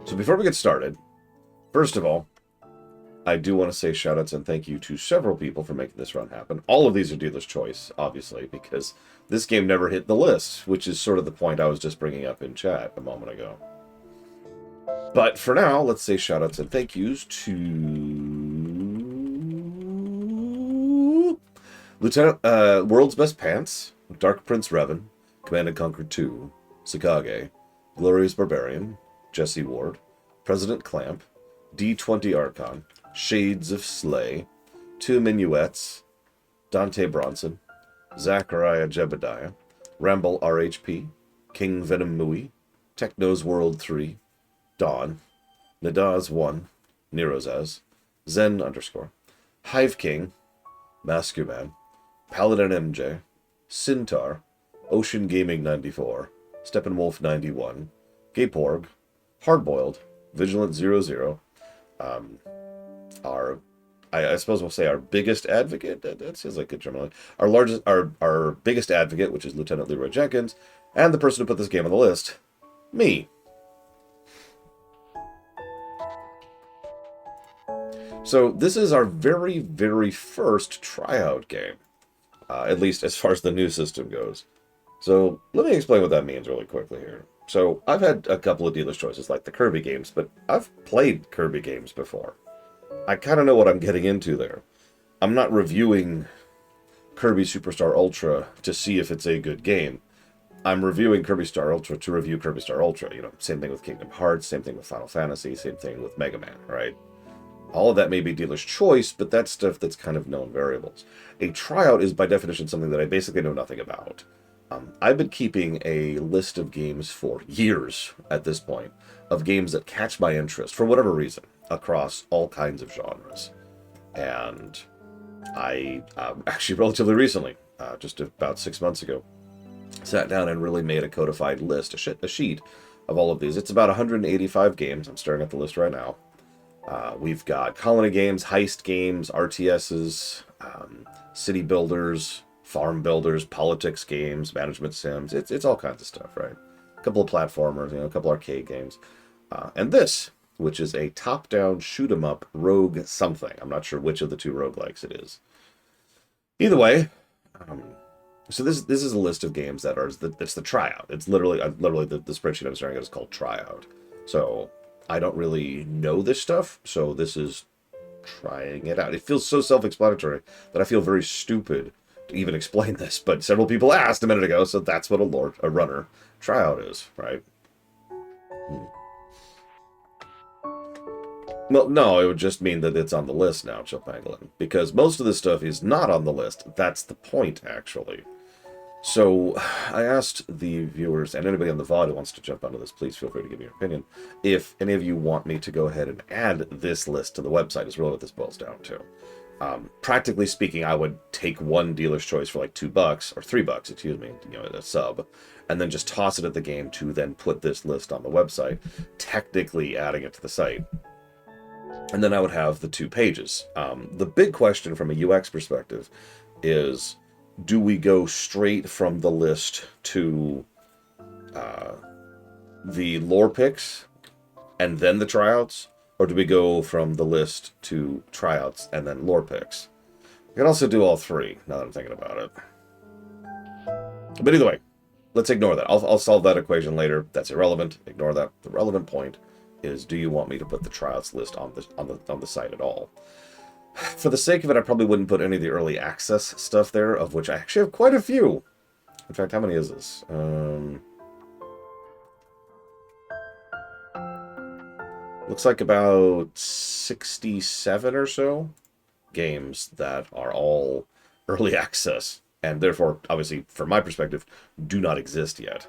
So before we get started, first of all, I do want to say shoutouts and thank you to several people for making this run happen. All of these are dealer's choice, obviously, because this game never hit the list, which is sort of the point I was just bringing up in chat a moment ago. But for now, let's say shoutouts and thank yous to Lieutenant World's Best Pants, Dark Prince Revan, Command and Conquer 2, Sakage, Glorious Barbarian, Jesse Ward, President Clamp, D20 Archon, Shades of Slay, Two Minuets, Dante Bronson, Zachariah Jebediah, Ramble RHP, King Venom Mui, Techno's World 3, Dawn, Nadaz 1, Nerozaz, Zen _ Hive King, Mascuman, Paladin MJ, Sintar, Ocean Gaming 94, Steppenwolf 91, Gaporg, Hardboiled, Vigilant 00, I suppose we'll say our biggest advocate. That seems like good terminology. Our biggest advocate, which is Lieutenant Leroy Jenkins, and the person who put this game on the list, me. So this is our very, very first tryout game, at least as far as the new system goes. So let me explain what that means really quickly here. So I've had a couple of dealer's choices like the Kirby games, but I've played Kirby games before. I kind of know what I'm getting into there. I'm not reviewing Kirby Superstar Ultra to see if it's a good game. I'm reviewing Kirby Star Ultra to review Kirby Star Ultra. You know, same thing with Kingdom Hearts, same thing with Final Fantasy, same thing with Mega Man, right? All of that may be dealer's choice, but that's stuff that's kind of known variables. A tryout is by definition something that I basically know nothing about. I've been keeping a list of games for years at this point, of games that catch my interest for whatever reason, across all kinds of genres. And I actually relatively recently, just about 6 months ago, sat down and really made a codified list, a sheet of all of these. It's about 185 games. I'm staring at the list right now. We've got colony games, heist games, RTSs, city builders, farm builders, politics games, management sims. It's all kinds of stuff, right? A couple of platformers, a couple arcade games. And this, which is a top-down shoot-'em-up rogue something. I'm not sure which of the two roguelikes it is. Either way, so this is a list of games that are, it's the tryout. It's literally the spreadsheet I'm staring at is called tryout. So I don't really know this stuff, so this is trying it out. It feels so self-explanatory that I feel very stupid to even explain this, but several people asked a minute ago, so that's what a runner tryout is, right? Well, no, it would just mean that it's on the list now, Chip Pangolin, because most of this stuff is not on the list. That's the point, actually. So I asked the viewers, and anybody on the VOD who wants to jump onto this, please feel free to give me your opinion, if any of you want me to go ahead and add this list to the website, is really what this boils down to. Practically speaking, I would take one dealer's choice for like $2, or $3, excuse me, a sub, and then just toss it at the game to then put this list on the website, technically adding it to the site. And then I would have the 2 pages. The big question from a UX perspective is, do we go straight from the list to the lore picks and then the tryouts? Or do we go from the list to tryouts and then lore picks? I can also do all 3, now that I'm thinking about it. But either way, let's ignore that. I'll solve that equation later. That's irrelevant. Ignore that. The relevant point is, do you want me to put the tryouts list on the site at all? For the sake of it, I probably wouldn't put any of the early access stuff there, of which I actually have quite a few. In fact, how many is this? Looks like about 67 or so games that are all early access, and therefore, obviously, from my perspective, do not exist yet.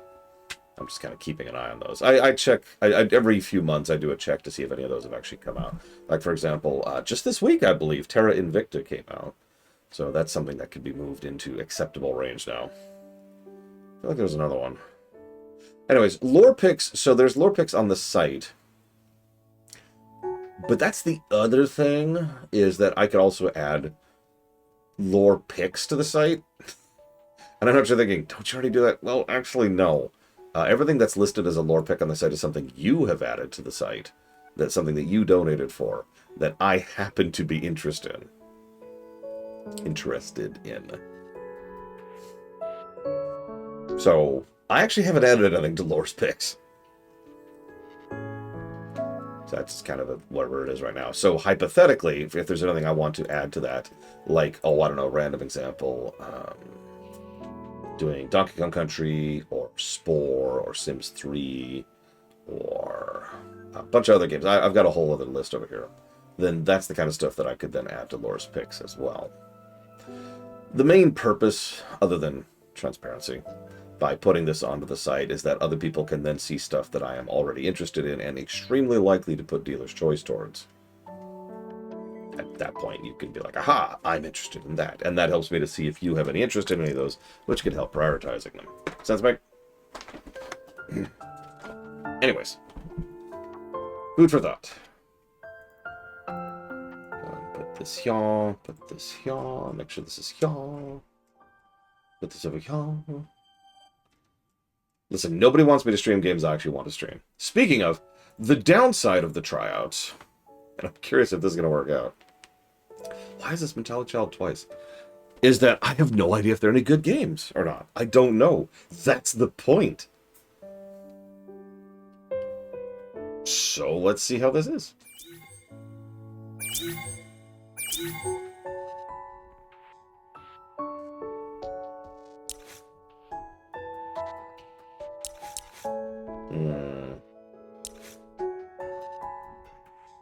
I'm just kind of keeping an eye on those. I check, every few months I do a check to see if any of those have actually come out. Like, for example, just this week, I believe, Terra Invicta came out. So that's something that could be moved into acceptable range now. I feel like there's another one. Anyways, lore picks. So there's lore picks on the site. But that's the other thing, is that I could also add lore picks to the site. And I'm actually thinking, don't you already do that? Well, actually, no. Everything that's listed as a lore pick on the site is something you have added to the site. That's something that you donated for, that I happen to be interested in. So, I actually haven't added anything to lore's picks. So that's kind of whatever it is right now. So hypothetically, if there's anything I want to add to that, like, oh, I don't know, random example, doing Donkey Kong Country, or Spore, or Sims 3, or a bunch of other games. I've got a whole other list over here. Then that's the kind of stuff that I could then add to lore's picks as well. The main purpose, other than transparency, by putting this onto the site is that other people can then see stuff that I am already interested in and extremely likely to put dealer's choice towards. At that point, you can be like, aha, I'm interested in that. And that helps me to see if you have any interest in any of those, which can help prioritizing them. Sounds right? Anyways. Food for thought. Put this here, put this here, make sure this is here. Put this over here. Listen, nobody wants me to stream games I actually want to stream. Speaking of, the downside of the tryouts, and I'm curious if this is going to work out. Why is this Metallic Child twice? Is that I have no idea if they're any good games or not. I don't know. That's the point. So let's see how this is.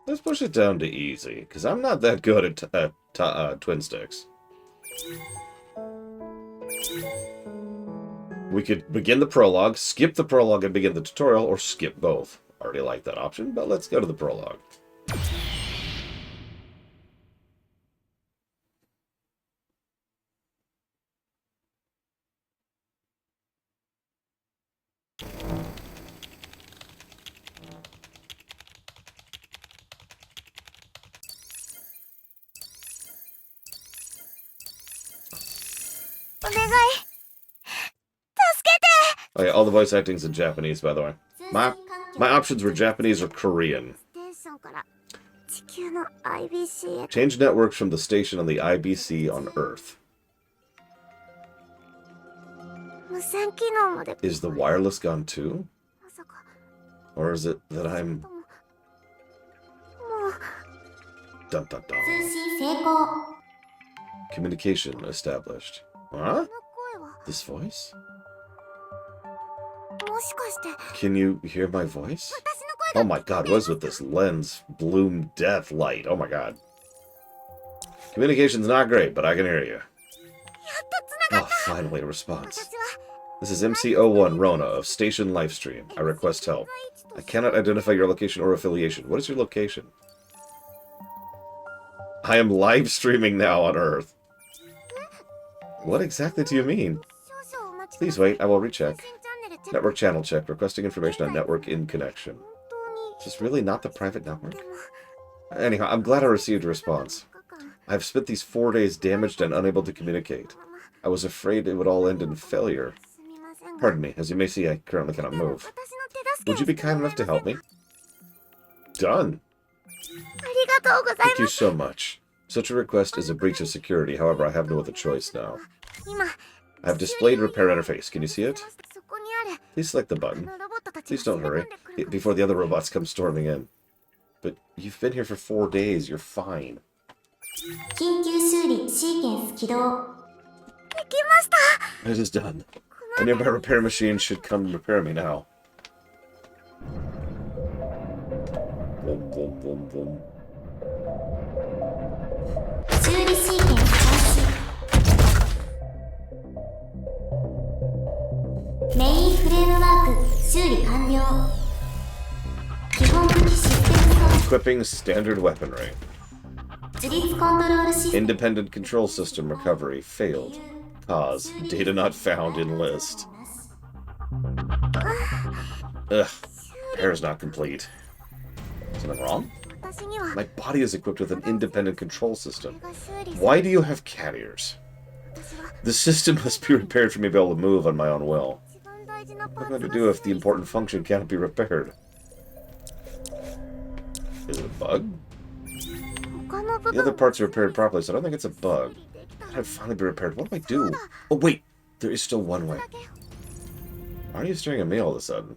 Let's push it down to easy, because I'm not that good at twin sticks. We could begin the prologue, skip the prologue and begin the tutorial, or skip both. Already like that option, but let's go to the prologue. Oh yeah, all the voice acting's in Japanese, by the way. My options were Japanese or Korean. Change networks from the station on the IBC on Earth. Is the wireless gone too? Or is it that I'm... Dun dun dun. Communication established. Huh? This voice? Can you hear my voice? Oh my god, what is with this lens bloom death light? Oh my god. Communication's not great, but I can hear you. Oh, finally a response. This is MC01 Rona of Station Livestream. I request help. I cannot identify your location or affiliation. What is your location? I am live streaming now on Earth. What exactly do you mean? Please wait, I will recheck. Network channel check, requesting information on network in connection. Is this really not the private network? Anyhow, I'm glad I received a response. I have spent these 4 days damaged and unable to communicate. I was afraid it would all end in failure. Pardon me, as you may see, I currently cannot move. Would you be kind enough to help me? Done. Thank you so much. Such a request is a breach of security, however, I have no other choice now. I have displayed repair interface. Can you see it? Please select the button. Please don't hurry, before the other robots come storming in. But you've been here for 4 days. You're fine. It is done. A nearby repair machine should come repair me now. Boom, boom, boom, boom. Equipping standard weaponry. Independent control system recovery failed. Cause data not found in list. Ugh. Repair is not complete. Something wrong? My body is equipped with an independent control system. Why do you have cat ears? The system must be repaired for me to be able to move on my own will. What am I going to do if the important function cannot be repaired? Is it a bug? The other parts are repaired properly, so I don't think it's a bug. Can it finally be repaired? What do I do? Oh, wait! There is still one way. Why are you staring at me all of a sudden?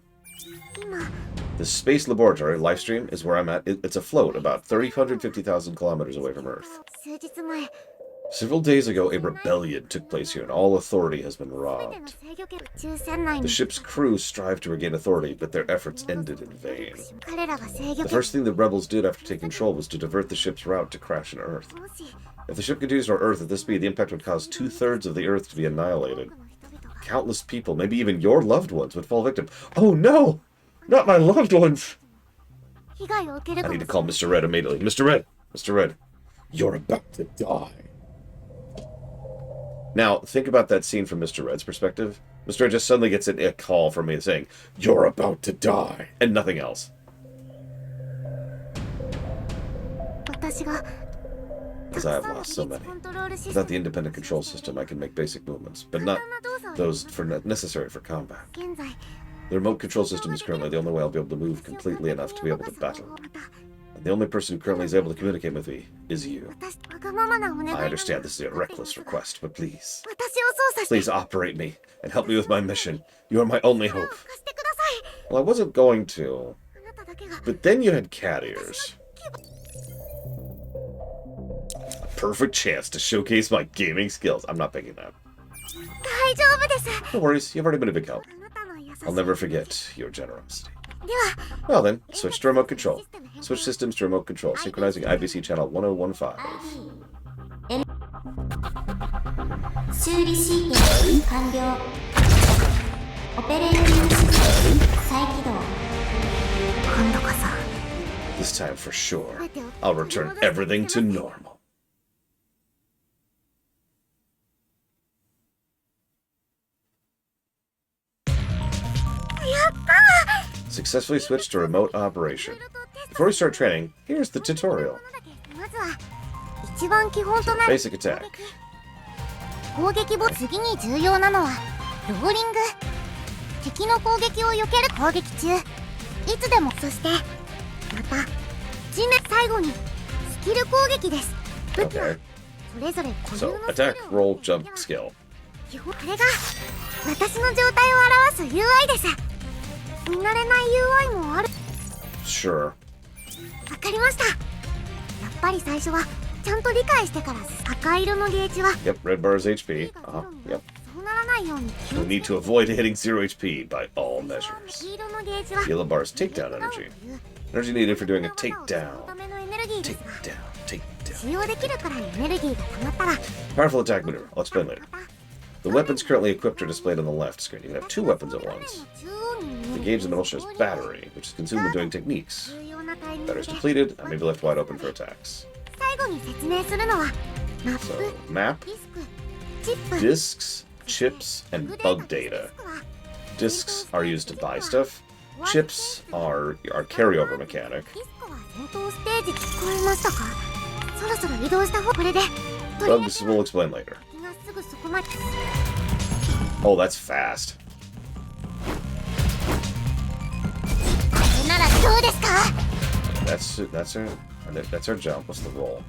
The space laboratory, Lifestream, is where I'm at. It's afloat about 350,000 kilometers away from Earth. Several days ago, a rebellion took place here, and all authority has been robbed. The ship's crew strive to regain authority, but their efforts ended in vain. The first thing the rebels did after taking control was to divert the ship's route to crash on Earth. If the ship continues on Earth at this speed, the impact would cause 2/3 of the Earth to be annihilated. Countless people, maybe even your loved ones, would fall victim. Oh no! Not my loved ones! I need to call Mr. Red immediately. Mr. Red! Mr. Red, you're about to die. Now, think about that scene from Mr. Red's perspective. Mr. Red just suddenly gets a call from me saying, "You're about to die," and nothing else. Because I have lost so many. Without the independent control system, I can make basic movements, but not those necessary for combat. The remote control system is currently the only way I'll be able to move completely enough to be able to battle. And the only person who currently is able to communicate with me is you. I understand this is a reckless request, but please. Please operate me and help me with my mission. You are my only hope. Well, I wasn't going to. But then you had cat ears. A perfect chance to showcase my gaming skills. I'm not picking that. No worries, you've already been a big help. I'll never forget your generosity. Well then, switch to remote control. Switch systems to remote control, synchronizing IBC channel 1015. This time for sure, I'll return everything to normal. Successfully switched to remote operation. Before we start training, here's the tutorial. So, basic attack. Okay. So, attack, roll, jump, skill. Sure. Yep, red bar is HP. Yep. We need to avoid hitting 0 HP by all measures. Yellow bar is takedown energy. Energy needed for doing a takedown. Takedown. Powerful attack maneuver. I'll explain later. The weapons currently equipped are displayed on the left screen. You can have 2 weapons at once. The gauge in the middle shows battery, which is consumed when doing techniques. Battery is depleted, and may be left wide open for attacks. So, map, discs, chips, and bug data. Discs are used to buy stuff. Chips are our carryover mechanic. Bugs we'll explain later. Oh, that's fast. That's our jump. What's the roll?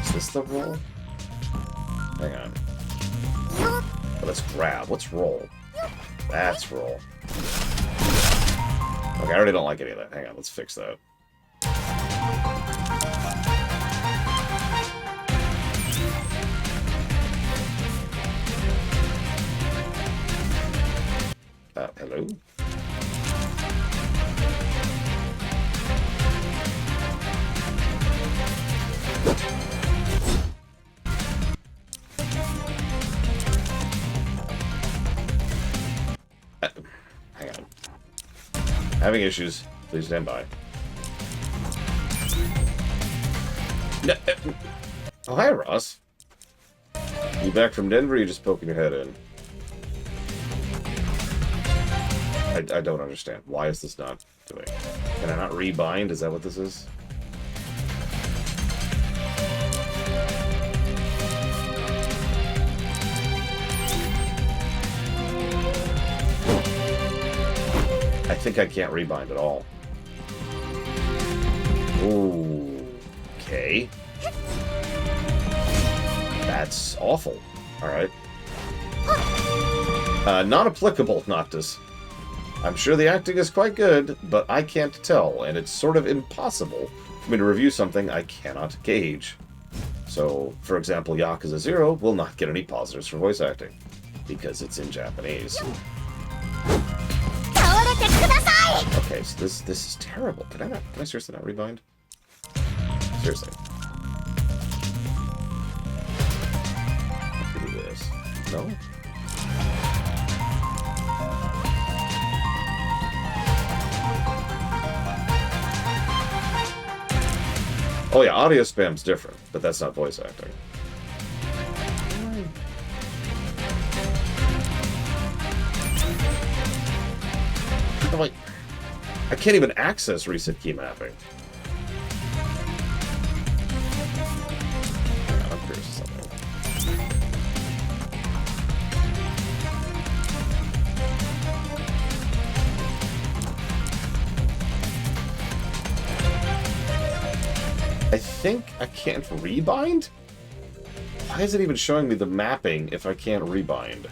Is this the roll? Hang on. Oh, let's grab. What's roll? That's roll. Okay, I already don't like any of that. Hang on, let's fix that. Hello? Hang on. Having issues. Please stand by. No, oh, hi, Ross. You back from Denver or you just poking your head in? I don't understand. Why is this not doing? Can I not rebind? Is that what this is? I think I can't rebind at all. Ooh. Okay. That's awful. Alright. Not applicable, Noctis. I'm sure the acting is quite good, but I can't tell, and it's sort of impossible for me to review something I cannot gauge. So, for example, Yakuza 0 will not get any positives for voice acting, because it's in Japanese. Okay, so this is terrible. Can I seriously not rebind? Seriously. Do this. No? Oh yeah, audio spam's different, but that's not voice acting. Like, I can't even access reset key mapping. I'm curious of something. I think I can't rebind? Why is it even showing me the mapping if I can't rebind?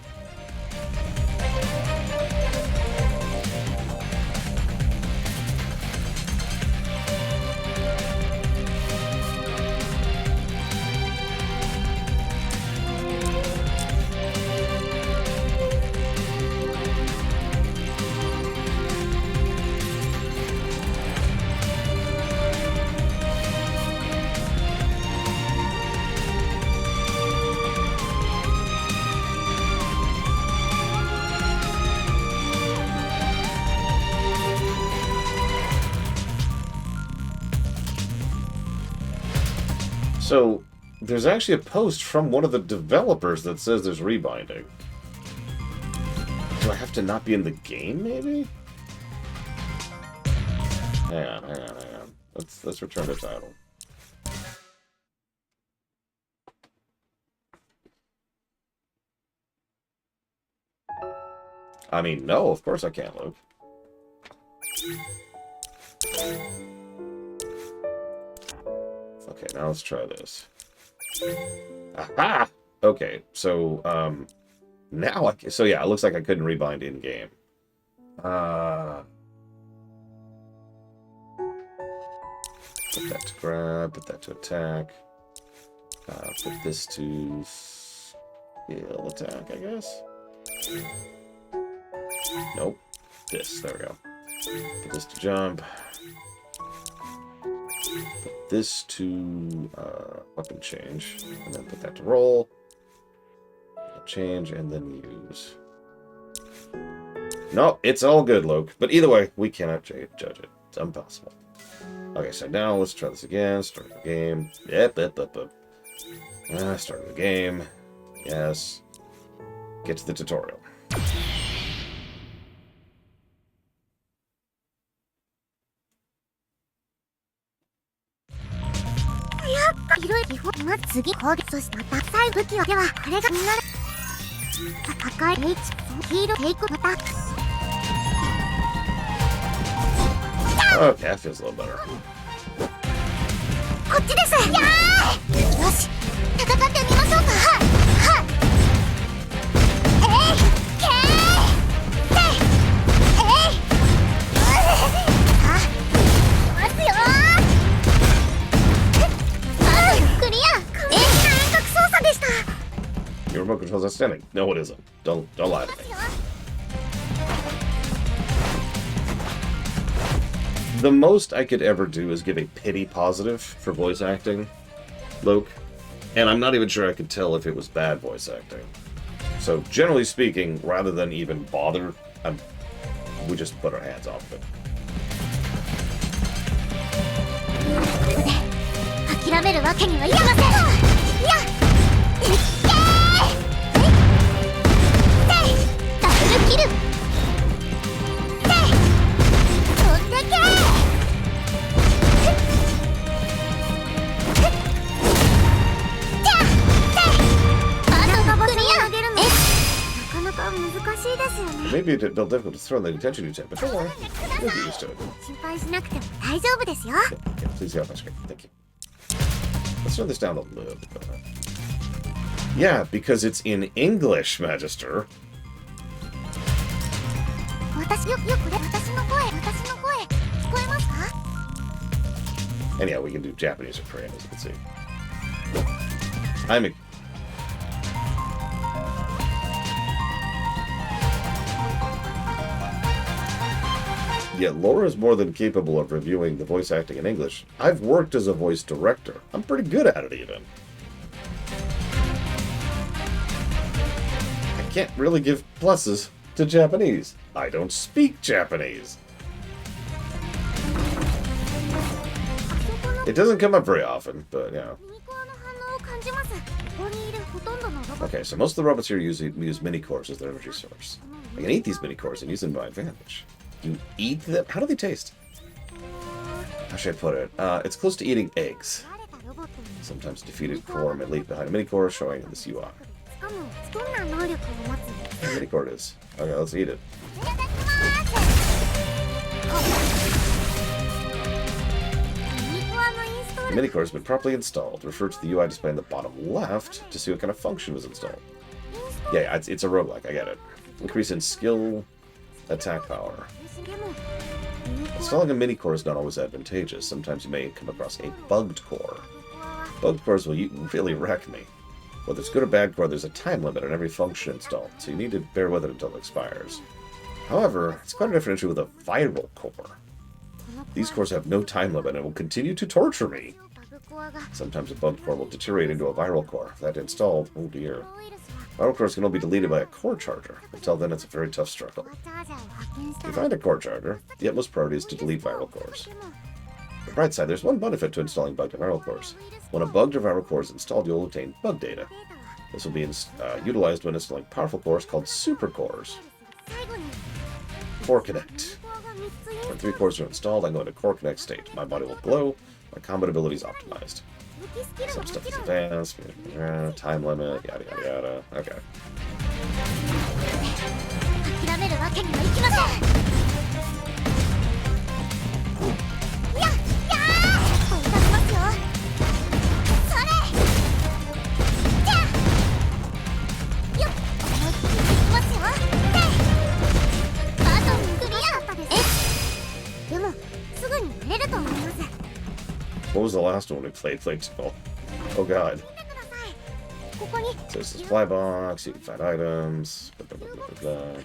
So, there's actually a post from one of the developers that says there's rebinding. Do I have to not be in the game, maybe? Hang on. Let's return to title. I mean, no, of course I can't, Luke. Okay, now let's try this. Aha! Okay, so, now so yeah, it looks like I couldn't rebind in-game. Put that to grab, put that to attack. Put this to skill attack, I guess? Nope. This, there we go. Put this to jump. Put this to weapon change, and then put that to roll. Change, and then use. No, it's all good, Loke. But either way, we cannot judge it. It's impossible. Okay, so now let's try this again. Start the game. Yep. Start the game. Yes. Get to the tutorial. Okay, that feels a little better. Your remote control's outstanding. No, it isn't. Don't lie to me. The most I could ever do is give a pity positive for voice acting, Loke, and I'm not even sure I could tell if it was bad voice acting. So, generally speaking, rather than even bother, we just put our hands off of it. maybe it's a little difficult to throw in the attention you take, but don't worry. You'll get used to it. Yeah, please get off my screen. Thank you. Let's slow this down a little bit. Yeah, because it's in English, Magister. Anyhow, we can do Japanese or Korean, as you can see. Yet Laura is more than capable of reviewing the voice acting in English. I've worked as a voice director. I'm pretty good at it, even. I can't really give pluses to Japanese. I don't speak Japanese. It doesn't come up very often, but, yeah. Okay, so most of the robots here use mini-cores as their energy source. I can eat these mini-cores and use them to my advantage. You eat them? How do they taste? How should I put it? It's close to eating eggs. Sometimes defeated core may leave behind a mini-core showing in this UI. Mini-core it is. Okay, let's eat it. The mini-core has been properly installed. Refer to the UI display in the bottom left to see what kind of function was installed. Yeah, it's a roguelike, I get it. Increase in skill, attack power. Installing a mini-core is not always advantageous. Sometimes you may come across a bugged core. Bugged cores will really wreck me. Whether it's good or bad core, there's a time limit on every function installed, so you need to bear with it until it expires. However, it's quite a different issue with a viral core. These cores have no time limit and will continue to torture me. Sometimes a bugged core will deteriorate into a viral core. If that installed, oh dear. Viral cores can only be deleted by a core charger. Until then, it's a very tough struggle. If you find a core charger, the utmost priority is to delete viral cores. On the bright side, there's one benefit to installing bugged and viral cores. When a bugged or viral core is installed, you'll obtain bug data. This will be utilized when installing powerful cores called supercores. Core Connect. When 3 cores are installed, I go into Core Connect state. My body will glow, my combat ability is optimized. Some stuff is advanced, time limit, yada yada yada. Okay. What was the last one we played? Oh god. So this is fly box, you can find items. Oh,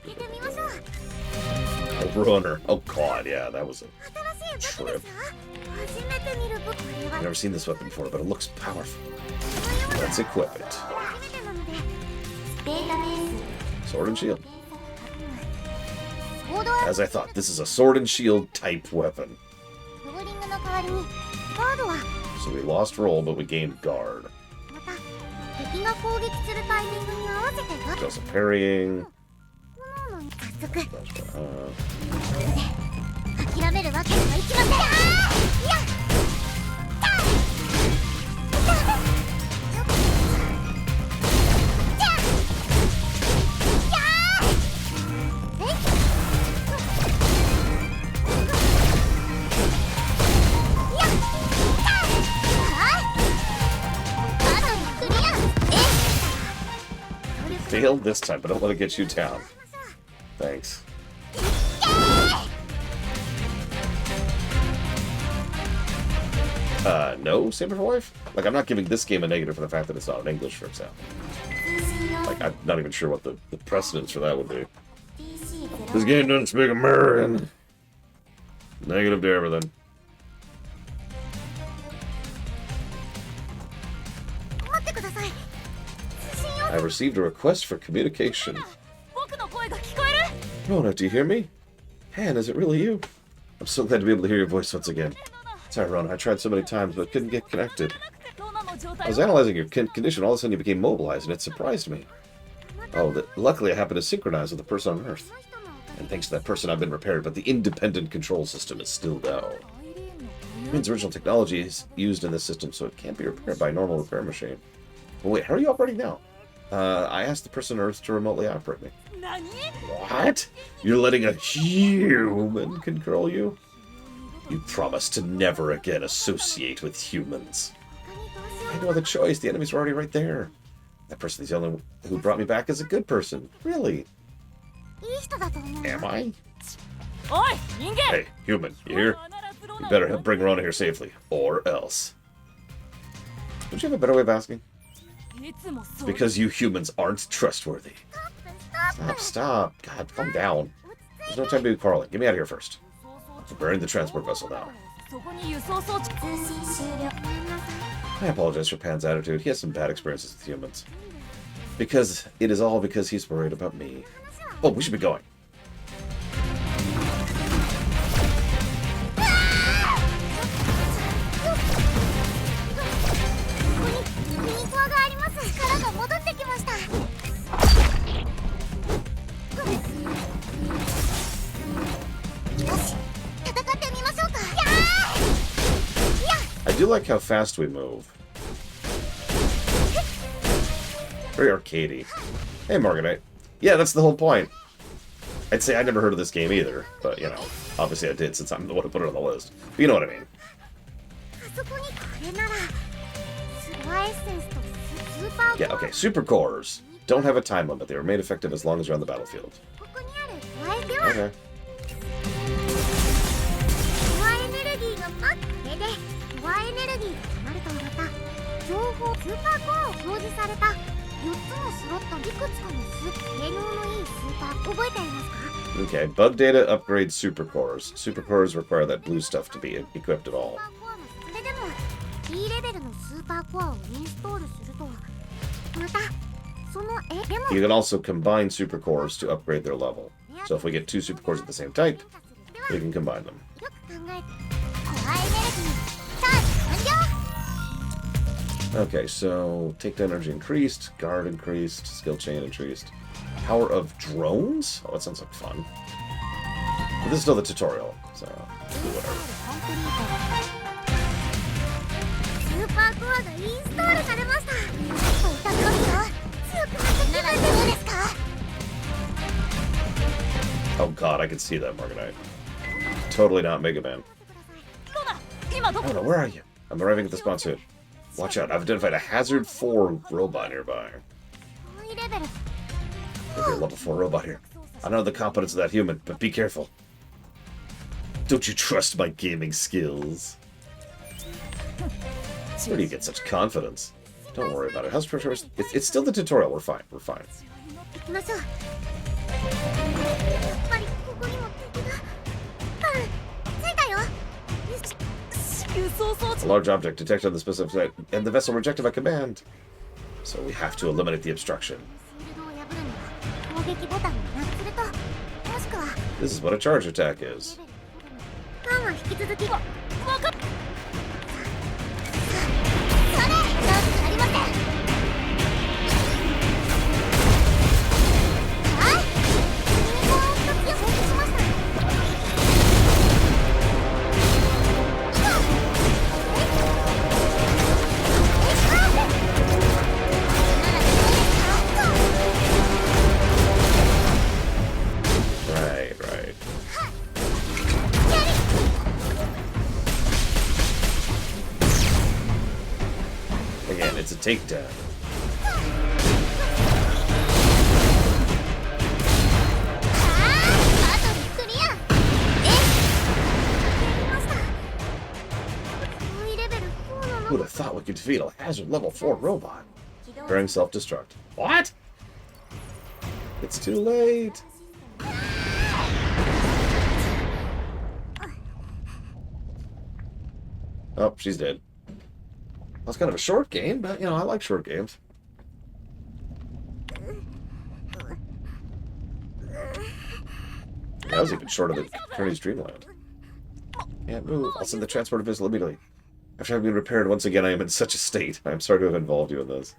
runner. Oh god, yeah, that was a trip. I've never seen this weapon before, but it looks powerful. Let's equip it. Sword and shield. As I thought, this is a sword and shield type weapon. So we lost roll, but we gained guard. Just parrying. Failed this time, but don't let it get you down. Thanks. No, Saber for Life? Like, I'm not giving this game a negative for the fact that it's not in English, for example. Like, I'm not even sure what the precedence for that would be. This game doesn't speak American. Negative to everything. I received a request for communication. Rona, do you hear me? Han, is it really you? I'm so glad to be able to hear your voice once again. Sorry, Rona, I tried so many times, but couldn't get connected. I was analyzing your condition, all of a sudden you became mobilized, and it surprised me. Oh, luckily I happened to synchronize with the person on Earth. And thanks to that person, I've been repaired, but the independent control system is still down. It means original technology is used in this system, so it can't be repaired by a normal repair machine. Well, wait, how are you operating now? I asked the person on Earth to remotely operate me. What? You're letting a human control you? You promised to never again associate with humans. I had no other choice. The enemies were already right there. That person is the only one who brought me back as a good person. Really? Am I? Hey, human, you hear? You better bring Rona here safely, or else. Don't you have a better way of asking? Because you humans aren't trustworthy. Stop. God, calm down. There's no time to be quarreling. Get me out of here first. I'm preparing the transport vessel now. I apologize for Pan's attitude. He has some bad experiences with humans. Because it is all because he's worried about me. Oh, we should be going. I do like how fast we move. Very arcadey. Hey, Morganite. Yeah, that's the whole point. I'd say I never heard of this game either, but, you know, obviously I did since I'm the one who put it on the list. But you know what I mean. Yeah, okay, super cores. Don't have a time limit. They are made effective as long as you're on the battlefield. Okay. Okay, bug data upgrades super cores. Super cores require that blue stuff to be equipped at all. You can also combine super cores to upgrade their level. So if we get 2 super cores of the same type, we can combine them. Okay, so takedown energy increased, guard increased, skill chain increased. Power of drones? Oh, that sounds like fun. But this is still the tutorial, so do whatever. Oh god, I can see that, Morganite. Totally not Mega Man. Oh no, where are you? I'm arriving at the spawn soon. Watch out, I've identified a Hazard 4 robot nearby. Maybe a level 4 robot here. I know the competence of that human, but be careful. Don't you trust my gaming skills? Where do you get such confidence? Don't worry about it. How's pressure? It's still the tutorial. We're fine. We're fine. A large object detected on the specific site, and the vessel rejected my command. So we have to eliminate the obstruction. This is what a charge attack is. It's a takedown. Who'd have thought we could defeat a Hazard level 4 robot? Preparing self-destruct. What? It's too late. Oh, she's dead. That's kind of a short game, but, you know, I like short games. That was even shorter than Kearney's Dreamland. Yeah, move. I'll send the transport vessel immediately. After having been repaired once again, I am in such a state. I am sorry to have involved you in this.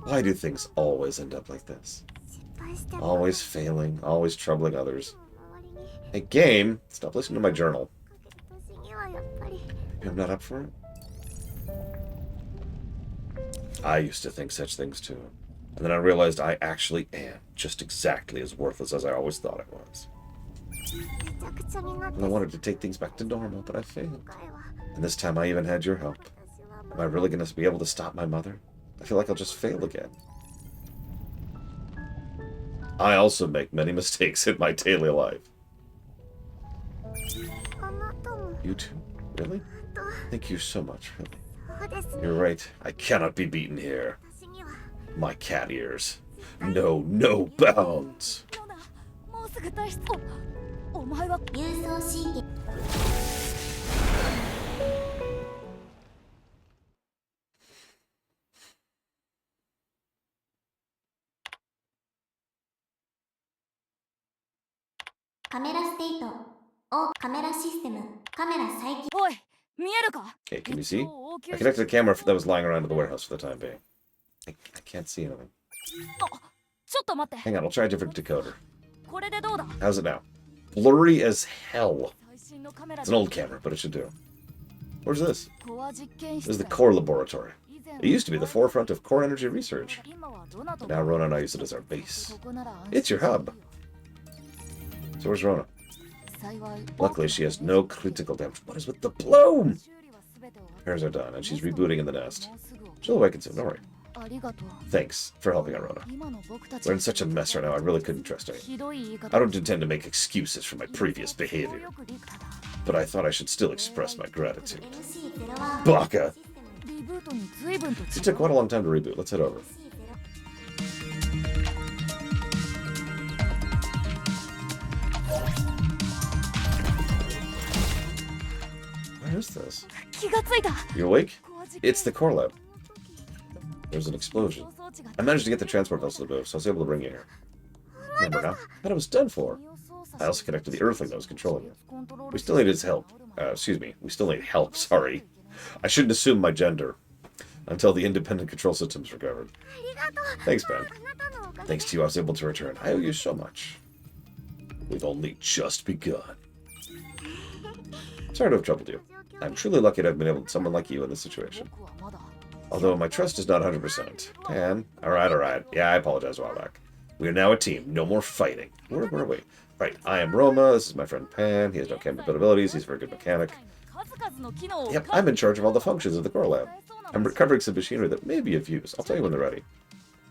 Why do things always end up like this? Always failing, always troubling others. Hey, game, stop listening to my journal. Maybe I'm not up for it? I used to think such things too. And then I realized I actually am just exactly as worthless as I always thought I was. And I wanted to take things back to normal, but I failed. And this time I even had your help. Am I really going to be able to stop my mother? I feel like I'll just fail again. I also make many mistakes in my daily life. You too? Really? Thank you so much, really. You're right. I cannot be beaten here. My cat ears. No bounds. もうすぐ退出。お前は郵送神経。カメラステート。お、カメラシステム。カメラ再起。おい、見えるか? Okay, can you see? I connected a camera that was lying around in the warehouse for the time being. I can't see anything. ちょっと待って。 Hang on, I'll try a different decoder. これでどうだ? How's it now? Blurry as hell. It's an old camera, but it should do. Where's this? This is the core laboratory. It used to be the forefront of core energy research. Now Rona and I use it as our base. It's your hub. So where's Rona? Luckily, she has no critical damage. What is with the bloom? Repairs are done, and she's rebooting in the nest. She'll awaken soon, don't worry. Thanks for helping out, Rona. We're in such a mess right now, I really couldn't trust her. I don't intend to make excuses for my previous behavior, but I thought I should still express my gratitude. Baka! It took quite a long time to reboot. Let's head over. Where is this? You awake? It's the core lab. There's an explosion. I managed to get the transport vessel to move, so I was able to bring you here. Remember now? But it was done for. I also connected the Earthling that was controlling it. We still need his help. Excuse me. We still need help, sorry. I shouldn't assume my gender until the independent control system's recovered. Thanks, Ben. Thanks to you, I was able to return. I owe you so much. We've only just begun. Sorry to have troubled you. I'm truly lucky to have been able to someone like you in this situation. Although my trust is not 100%. Pan, alright. Yeah, I apologize a while back. We are now a team. No more fighting. Where are we? Right, I am Roma. This is my friend Pan. He has no capabilities. He's a very good mechanic. Yep, I'm in charge of all the functions of the core lab. I'm recovering some machinery that may be of use. I'll tell you when they're ready.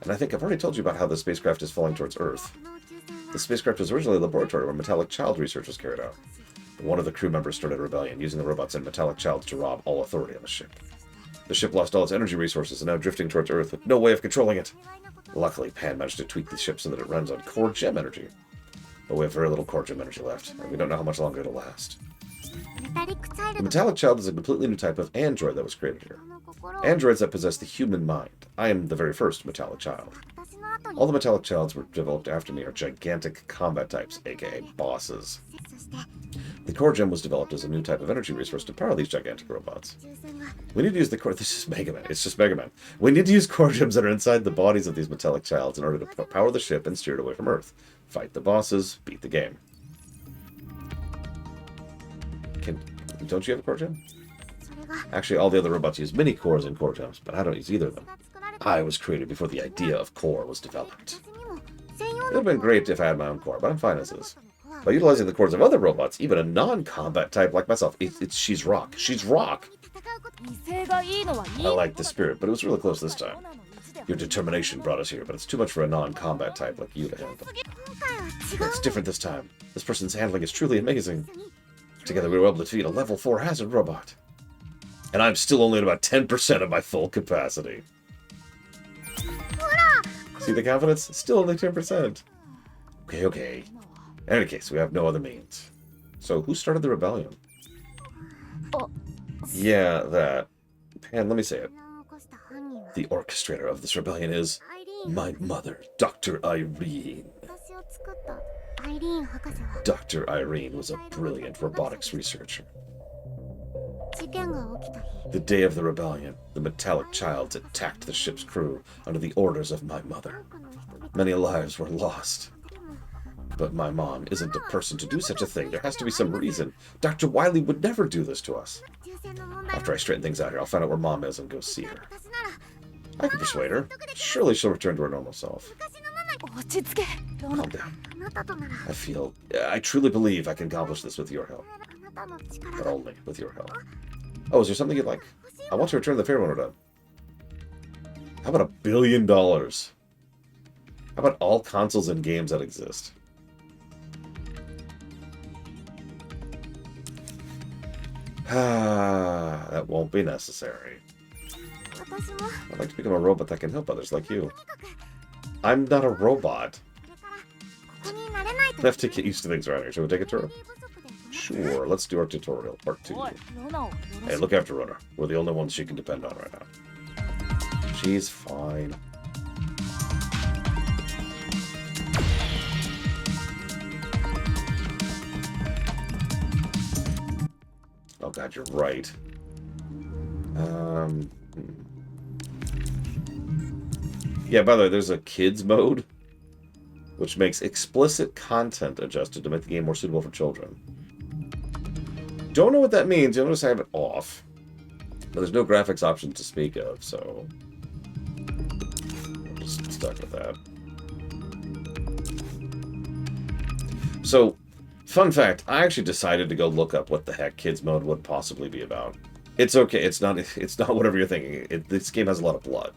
And I think I've already told you about how the spacecraft is falling towards Earth. The spacecraft was originally a laboratory where Metallic Child research was carried out. One of the crew members started a rebellion, using the robots and Metallic Childs to rob all authority on the ship. The ship lost all its energy resources and now drifting towards Earth with no way of controlling it. Luckily, Pan managed to tweak the ship so that it runs on core gem energy. But we have very little core gem energy left, and we don't know how much longer it'll last. The Metallic Child is a completely new type of android that was created here. Androids that possess the human mind. I am the very first Metallic Child. All the Metallic Childs were developed after me are gigantic combat types, aka bosses. The core gem was developed as a new type of energy resource to power these gigantic robots. We need to use the core... This is Mega Man. It's just Mega Man. We need to use core gems that are inside the bodies of these Metallic Childs in order to power the ship and steer it away from Earth. Fight the bosses, beat the game. Don't you have a core gem? Actually, all the other robots use mini cores and core gems, but I don't use either of them. I was created before the idea of core was developed. It would have been great if I had my own core, but I'm fine as is. By utilizing the cores of other robots, even a non-combat type like myself, she's rock. She's rock! I like the spirit, but it was really close this time. Your determination brought us here, but it's too much for a non-combat type like you to handle. It's different this time. This person's handling is truly amazing. Together we were able to defeat a level 4 hazard robot. And I'm still only at about 10% of my full capacity. See the confidence? Still only 10%. Okay. In any case, we have no other means. So, who started the rebellion? Yeah, that. Pan, let me say it. The orchestrator of this rebellion is my mother, Dr. Irene. Dr. Irene was a brilliant robotics researcher. The day of the rebellion, the Metallic Childs attacked the ship's crew under the orders of my mother. Many lives were lost. But my mom isn't a person to do such a thing. There has to be some reason. Dr. Wily would never do this to us. After I straighten things out here, I'll find out where Mom is and go see her. I can persuade her. Surely she'll return to her normal self. Calm down. I truly believe I can accomplish this with your help. But only with your help. Oh, is there something you'd like? I want to return the favor when we're done. How about $1 billion? How about all consoles and games that exist? Ah, that won't be necessary. I'd like to become a robot that can help others like you. I'm not a robot. I have to get used to things around here. Shall we take a tour? Sure, let's do our tutorial, part 2. Hey, look after Rona. We're the only ones she can depend on right now. She's fine. Oh god, you're right. Yeah, by the way, there's a kids mode, which makes explicit content adjusted to make the game more suitable for children. Don't know what that means. You'll notice I have it off. But there's no graphics options to speak of, so I'm just stuck with that. So, fun fact, I actually decided to go look up what the heck kids mode would possibly be about. It's okay. It's not whatever you're thinking. This game has a lot of blood.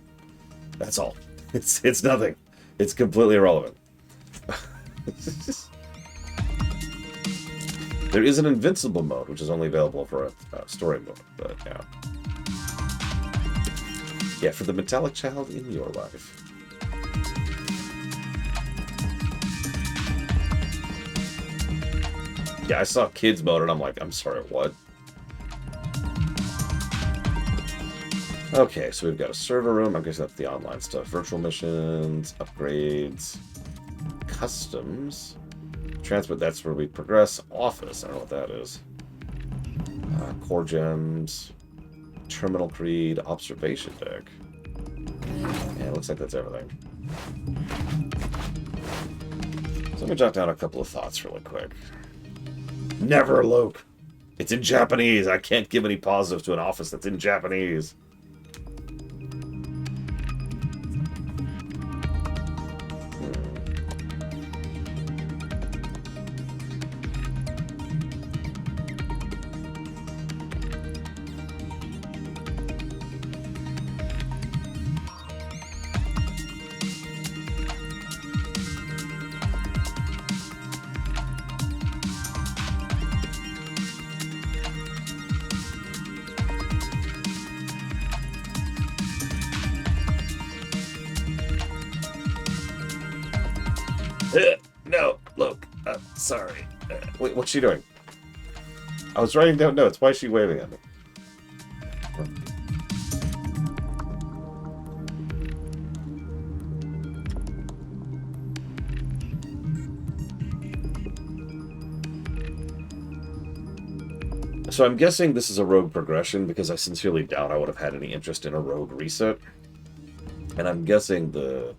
That's all. It's nothing. It's completely irrelevant. There is an invincible mode, which is only available for a story mode, but yeah. Yeah, for the metallic child in your life. Yeah, I saw kids mode and I'm like, I'm sorry, what? Okay, so we've got a server room. I guess that's the online stuff. Virtual missions, upgrades, customs, transport. That's where we progress. Office. I don't know what that is. Core gems, terminal creed, observation deck. Yeah, it looks like that's everything. So let me jot down a couple of thoughts really quick. Never, Luke. It's in Japanese. I can't give any positives to an office that's in Japanese. No, look. Sorry. Wait, what's she doing? I was writing down notes. Why is she waving at me? So I'm guessing this is a rogue progression because I sincerely doubt I would have had any interest in a rogue reset. And I'm guessing the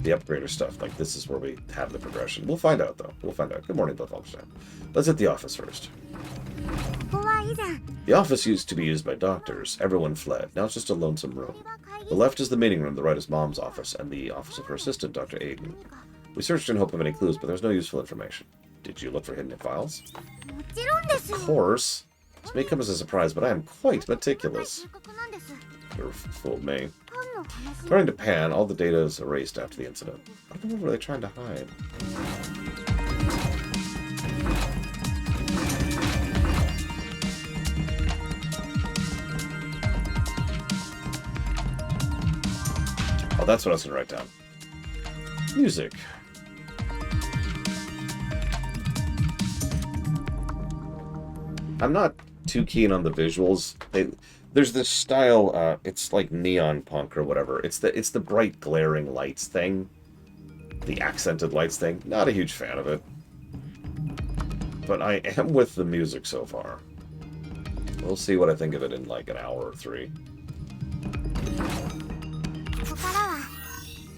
upgrader stuff, like this is where we have the progression. We'll find out though. We'll find out. Good morning, Bloodfalkenstein. Let's hit the office first. The office used to be used by doctors. Everyone fled. Now it's just a lonesome room. The left is the meeting room, the right is Mom's office, and the office of her assistant, Dr. Aiden. We searched in hope of any clues, but there's no useful information. Did you look for hidden files? Of course. This may come as a surprise, but I am quite meticulous. You fooled me. According to Pan, all the data is erased after the incident. What were they trying to hide? Oh, that's what I was going to write down. Music. I'm not too keen on the visuals. There's this style, it's like neon punk or whatever. It's the bright glaring lights thing. The accented lights thing. Not a huge fan of it. But I am with the music so far. We'll see what I think of it in like an hour or 3.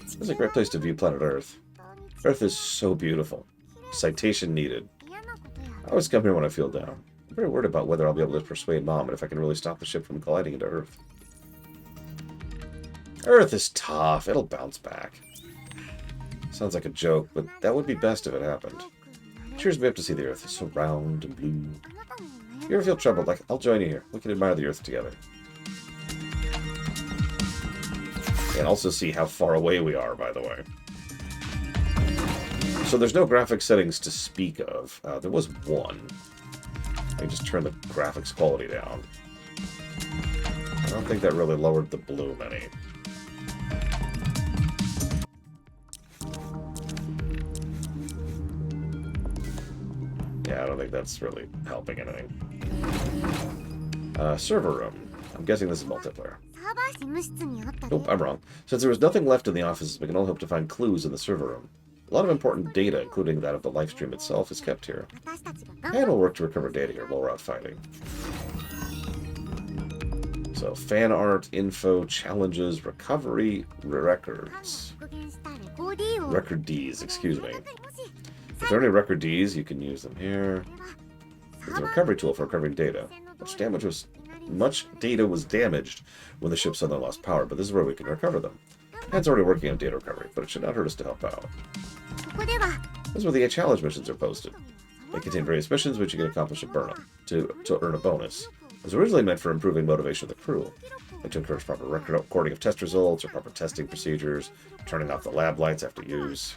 This is a great place to view planet Earth. Earth is so beautiful. Citation needed. I always come here when I feel down. I'm very worried about whether I'll be able to persuade Mom and if I can really stop the ship from colliding into Earth. Earth is tough. It'll bounce back. Sounds like a joke, but that would be best if it happened. Cheers me up to see the Earth so round and blue. If you ever feel troubled, I'll join you here. We can admire the Earth together. And also see how far away we are, by the way. So there's no graphics settings to speak of. There was one. I just turn the graphics quality down. I don't think that really lowered the bloom any. Yeah, I don't think that's really helping anything. Server room. I'm guessing this is multiplayer. Nope, I'm wrong. Since there was nothing left in the offices, we can only hope to find clues in the server room. A lot of important data, including that of the live stream itself, is kept here. And we'll work to recover data here while we're out fighting. So, fan art, info, challenges, recovery, records. Record Ds, excuse me. If there are any record Ds, you can use them here. There's a recovery tool for recovering data. Much data was damaged when the ship suddenly lost power, but this is where we can recover them. Han's already working on data recovery, but it should not hurt us to help out. This is where the challenge missions are posted. They contain various missions which you can accomplish at Burnham to earn a bonus. It was originally meant for improving motivation of the crew, like to encourage proper recording of test results or proper testing procedures, turning off the lab lights after use.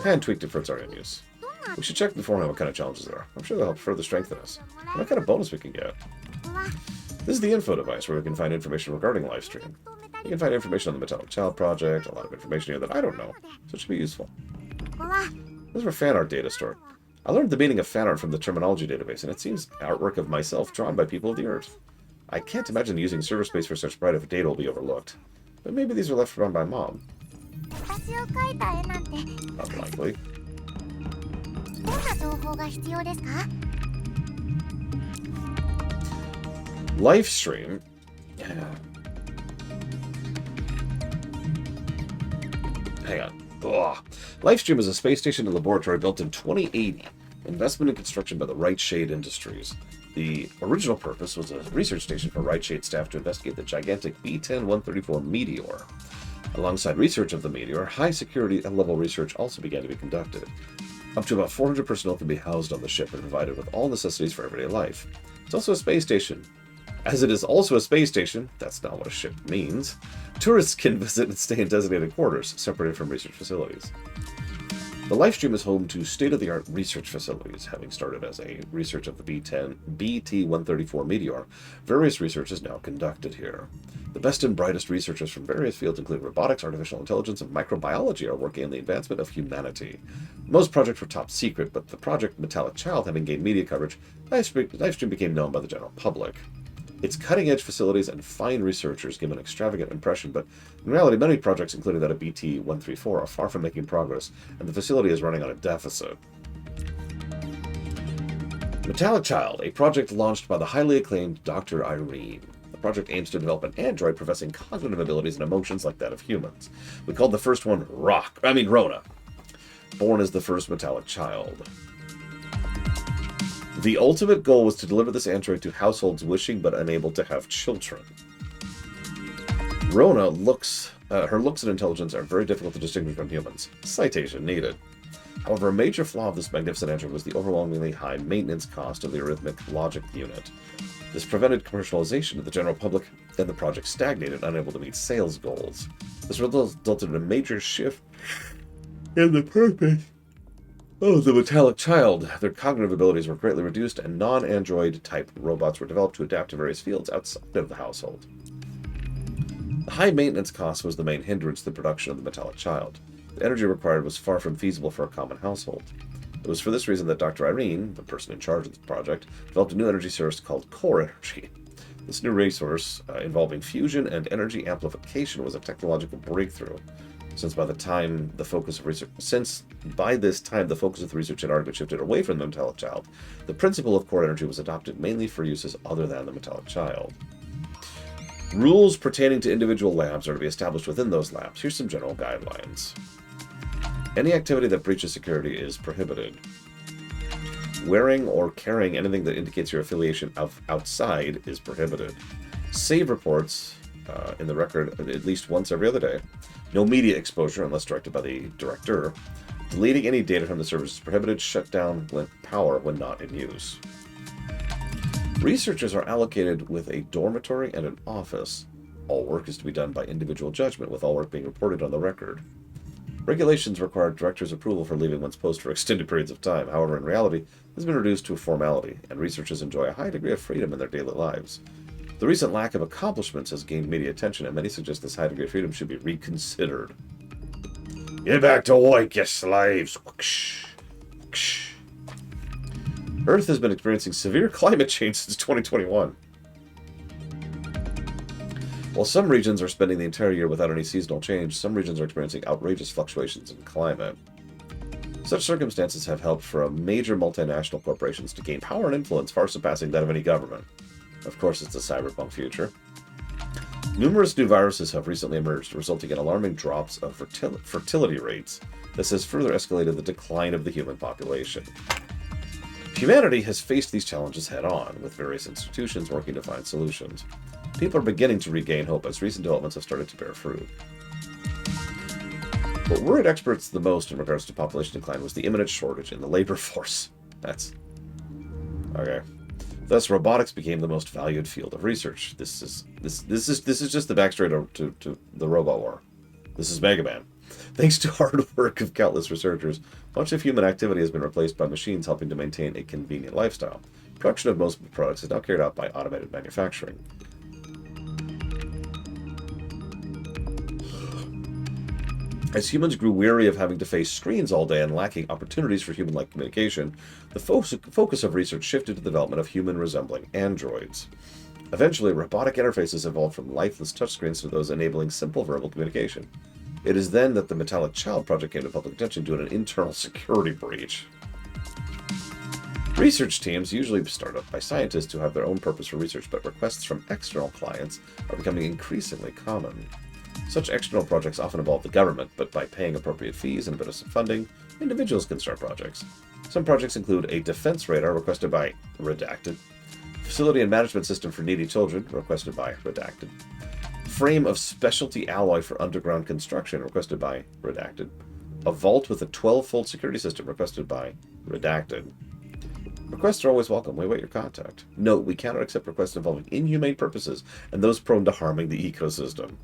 Han tweaked it for its own use. We should check beforehand what kind of challenges there are. I'm sure they'll help further strengthen us. And what kind of bonus we can get. This is the info device where we can find information regarding Livestream. You can find information on the Metallic Child project, a lot of information here that I don't know, so it should be useful. This is where fan art data stored. I learned the meaning of fan art from the terminology database, and it seems artwork of myself drawn by people of the Earth. I can't imagine using server space for such private data will be overlooked. But maybe these are left around by Mom. Unlikely. Livestream. Hang on. Ugh. Livestream is a space station and laboratory built in 2080. Investment and construction by the Right Shade Industries. The original purpose was a research station for Right Shade staff to investigate the gigantic B-10-134 meteor. Alongside research of the meteor, high security level research also began to be conducted. Up to about 400 personnel can be housed on the ship and provided with all necessities for everyday life. It's also a space station. As it is also a space station, that's not what a ship means, tourists can visit and stay in designated quarters, separated from research facilities. The Livestream is home to state-of-the-art research facilities. Having started as a research of the BT-134 meteor, various research is now conducted here. The best and brightest researchers from various fields, including robotics, artificial intelligence, and microbiology, are working on the advancement of humanity. Most projects were top secret, but the project Metallic Child having gained media coverage, Livestream became known by the general public. Its cutting-edge facilities and fine researchers give an extravagant impression, but in reality, many projects, including that of BT-134, are far from making progress, and the facility is running on a deficit. Metallic Child, a project launched by the highly acclaimed Dr. Irene. The project aims to develop an android possessing cognitive abilities and emotions like that of humans. We called the first one Rona. Born as the first Metallic Child. The ultimate goal was to deliver this android to households wishing but unable to have children. Rona her looks and intelligence are very difficult to distinguish from humans. Citation needed. However, a major flaw of this magnificent android was the overwhelmingly high maintenance cost of the arithmetic logic unit. This prevented commercialization of the general public, and the project stagnated, unable to meet sales goals. This resulted in a major shift in the purpose the Metallic Child. Their cognitive abilities were greatly reduced, and non-android type robots were developed to adapt to various fields outside of the household. The high maintenance cost was the main hindrance to the production of the Metallic Child. The energy required was far from feasible for a common household. It was for this reason that Dr. Irene, the person in charge of the project, developed a new energy source called Core Energy. This new resource, involving fusion and energy amplification, was a technological breakthrough. Since by this time the focus of the research had already shifted away from the Metallic Child, the principle of core energy was adopted mainly for uses other than the Metallic Child. Rules pertaining to individual labs are to be established within those labs. Here's some general guidelines. Any activity that breaches security is prohibited. Wearing or carrying anything that indicates your affiliation outside is prohibited. Save reports in the record at least once every other day. No media exposure unless directed by the director. Deleting any data from the servers is prohibited. Shut down power when not in use. Researchers are allocated with a dormitory and an office. All work is to be done by individual judgment, with all work being reported on the record. Regulations require directors' approval for leaving one's post for extended periods of time. However, in reality, this has been reduced to a formality, and researchers enjoy a high degree of freedom in their daily lives. The recent lack of accomplishments has gained media attention, and many suggest this high degree of freedom should be reconsidered. Get back to work, you slaves! Earth has been experiencing severe climate change since 2021. While some regions are spending the entire year without any seasonal change, some regions are experiencing outrageous fluctuations in climate. Such circumstances have helped for major multinational corporations to gain power and influence far surpassing that of any government. Of course, it's a cyberpunk future. Numerous new viruses have recently emerged, resulting in alarming drops of fertility rates. This has further escalated the decline of the human population. Humanity has faced these challenges head-on, with various institutions working to find solutions. People are beginning to regain hope as recent developments have started to bear fruit. What worried experts the most in regards to population decline was the imminent shortage in the labor force. That's... okay. Thus, robotics became the most valued field of research. This is just the backstory to the Robot War. This is Mega Man. Thanks to hard work of countless researchers, much of human activity has been replaced by machines helping to maintain a convenient lifestyle. Production of most products is now carried out by automated manufacturing. As humans grew weary of having to face screens all day and lacking opportunities for human-like communication, the focus of research shifted to the development of human-resembling androids. Eventually, robotic interfaces evolved from lifeless touchscreens to those enabling simple verbal communication. It is then that the Metallic Child project came to public attention due to an internal security breach. Research teams usually start up by scientists who have their own purpose for research, but requests from external clients are becoming increasingly common. Such external projects often involve the government, but by paying appropriate fees and a bit of some funding, individuals can start projects. Some projects include a defense radar requested by Redacted, facility and management system for needy children requested by Redacted, frame of specialty alloy for underground construction requested by Redacted, a vault with a 12-fold security system requested by Redacted. Requests are always welcome. We await your contact. Note, we cannot accept requests involving inhumane purposes and those prone to harming the ecosystem.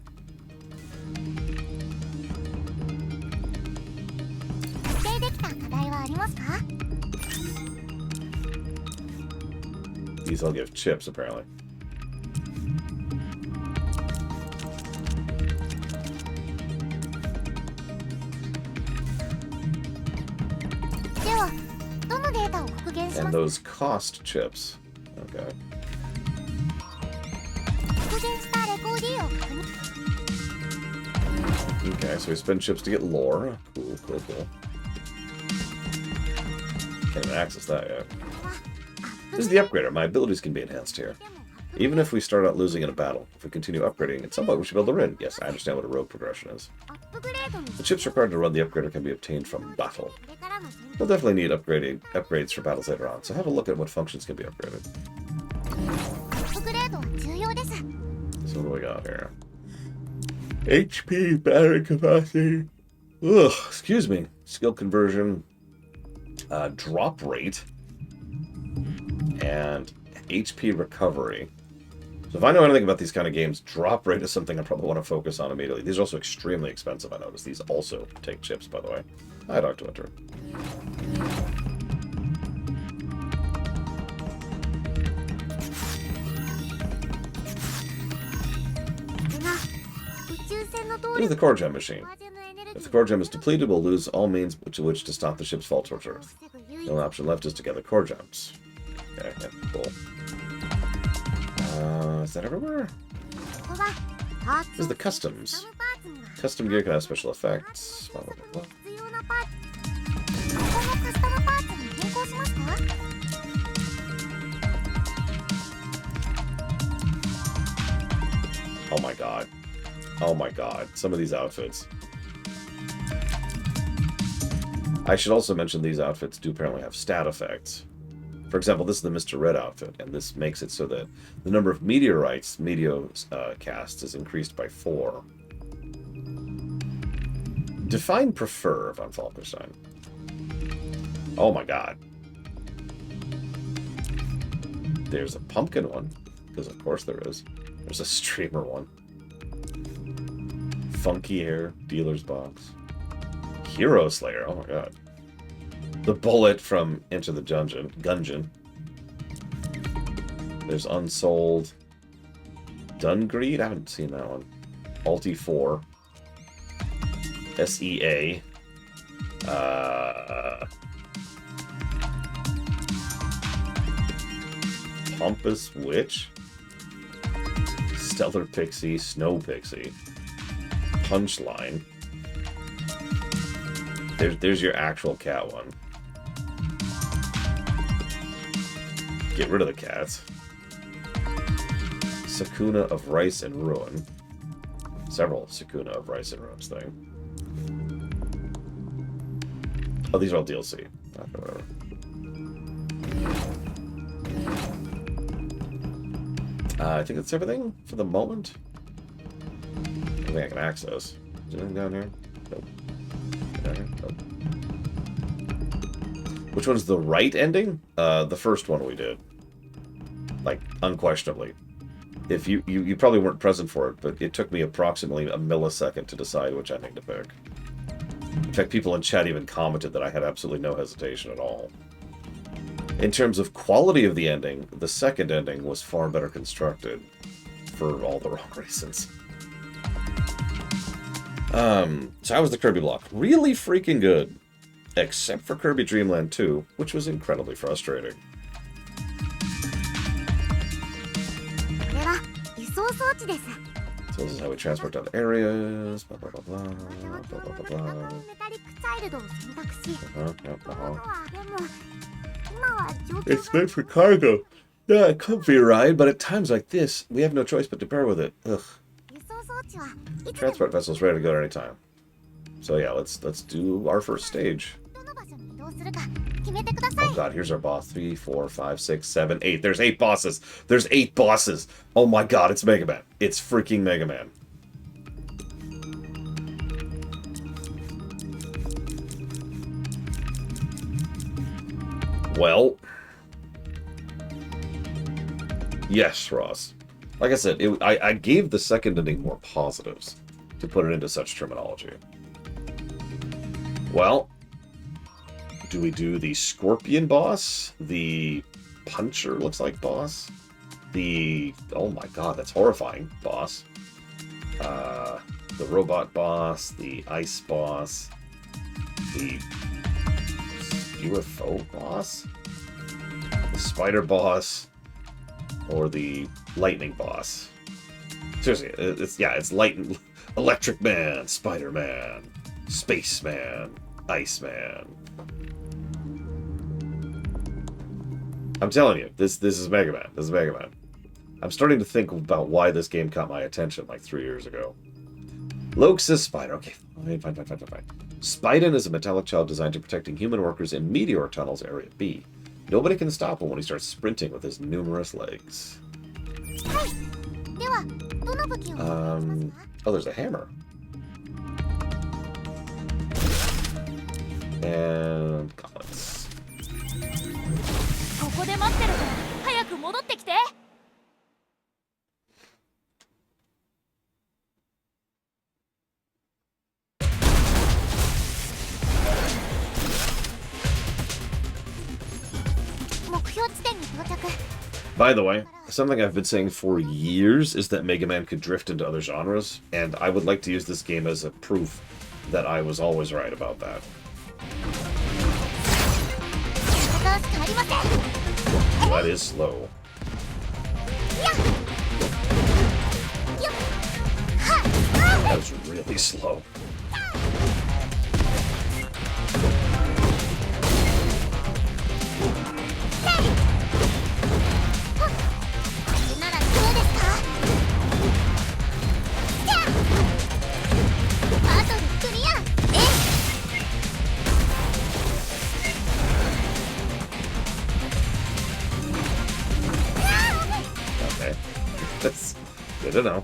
These all give chips, apparently. And those cost chips. Okay. Okay, so we spend chips to get lore. Cool, cool, cool. Can't even access that yet. This is the upgrader. My abilities can be enhanced here. Even if we start out losing in a battle, if we continue upgrading, at some point we should be able to win. Yes, I understand what a rogue progression is. The chips required to run the upgrader can be obtained from battle. We'll definitely need upgrades for battles later on, so have a look at what functions can be upgraded. So what do we got here? HP, battery capacity. Ugh, excuse me. Skill conversion. Drop rate. And HP recovery. So if I know anything about these kind of games, drop rate is something I probably want to focus on immediately. These are also extremely expensive, I noticed. These also take chips, by the way. Hi, Dr. Winter. This is the core gem machine. If the core gem is depleted, we'll lose all means to which to stop the ship's fall towards Earth. The only option left is to gather core gems. Okay, yeah, cool. Is that everywhere? This is the customs. Custom gear can have special effects. Blah, blah, blah, blah. Oh my god. Oh my god. Some of these outfits. I should also mention these outfits do apparently have stat effects. For example, this is the Mr. Red outfit, and this makes it so that the number of meteorites Meteos casts is increased by 4. Define prefer von Falkenstein. Oh my god. There's a pumpkin one, because of course there is. There's a streamer one. Funky hair, dealer's box. Hero Slayer, oh my god. The bullet from Enter the Gungeon. There's Unsold. Dungreed? I haven't seen that one. Alti 4. SEA. Pompous Witch. Stellar Pixie. Snow Pixie. Punchline. There's your actual cat one. Get rid of the cats. Sakuna of Rice and Ruin. Several Sakuna of Rice and Ruins thing. Oh, these are all DLC. Okay, whatever. I think that's everything for the moment. I think I can access. Is anything down here? Nope. Down here? Nope. Which one's the right ending? The first one we did. Like, unquestionably. If you probably weren't present for it, but it took me approximately a millisecond to decide which ending to pick. In fact, people in chat even commented that I had absolutely no hesitation at all. In terms of quality of the ending, the second ending was far better constructed for all the wrong reasons. So how was the Kirby block? Really freaking good. Except for Kirby Dream Land 2, which was incredibly frustrating. So this is how we transport to other areas. Blah, blah, blah, blah, blah, blah, blah, blah. It's meant for cargo. Yeah, a comfy ride, but at times like this, we have no choice but to bear with it. Ugh. Transport vessel's ready to go at any time. So yeah, let's do our first stage. Oh god, here's our boss. 3, 4, 5, 6, 7, 8. There's 8 bosses. There's 8 bosses. Oh my god, it's Mega Man. It's freaking Mega Man. Well. Yes, Ross. Like I said, I gave the second ending more positives to put it into such terminology. Well, do we do the Scorpion boss? The Puncher looks like boss? The... oh my god, that's horrifying boss. The Robot boss, the Ice boss, the UFO boss? The Spider boss? Or the Lightning boss? Seriously, it's Lightning... Electric Man, Spider-Man, Spaceman, Iceman. I'm telling you, this is Mega Man. This is Mega Man. I'm starting to think about why this game caught my attention like 3 years ago. Loke says Spider. Okay, fine. Spiden is a metallic child designed to protecting human workers in Meteor Tunnels Area B. Nobody can stop him when he starts sprinting with his numerous legs. Oh, there's a hammer. And gauntlets. By the way, something I've been saying for years is that Mega Man could drift into other genres, and I would like to use this game as a proof that I was always right about that. That is slow. That was really slow. That's good to know.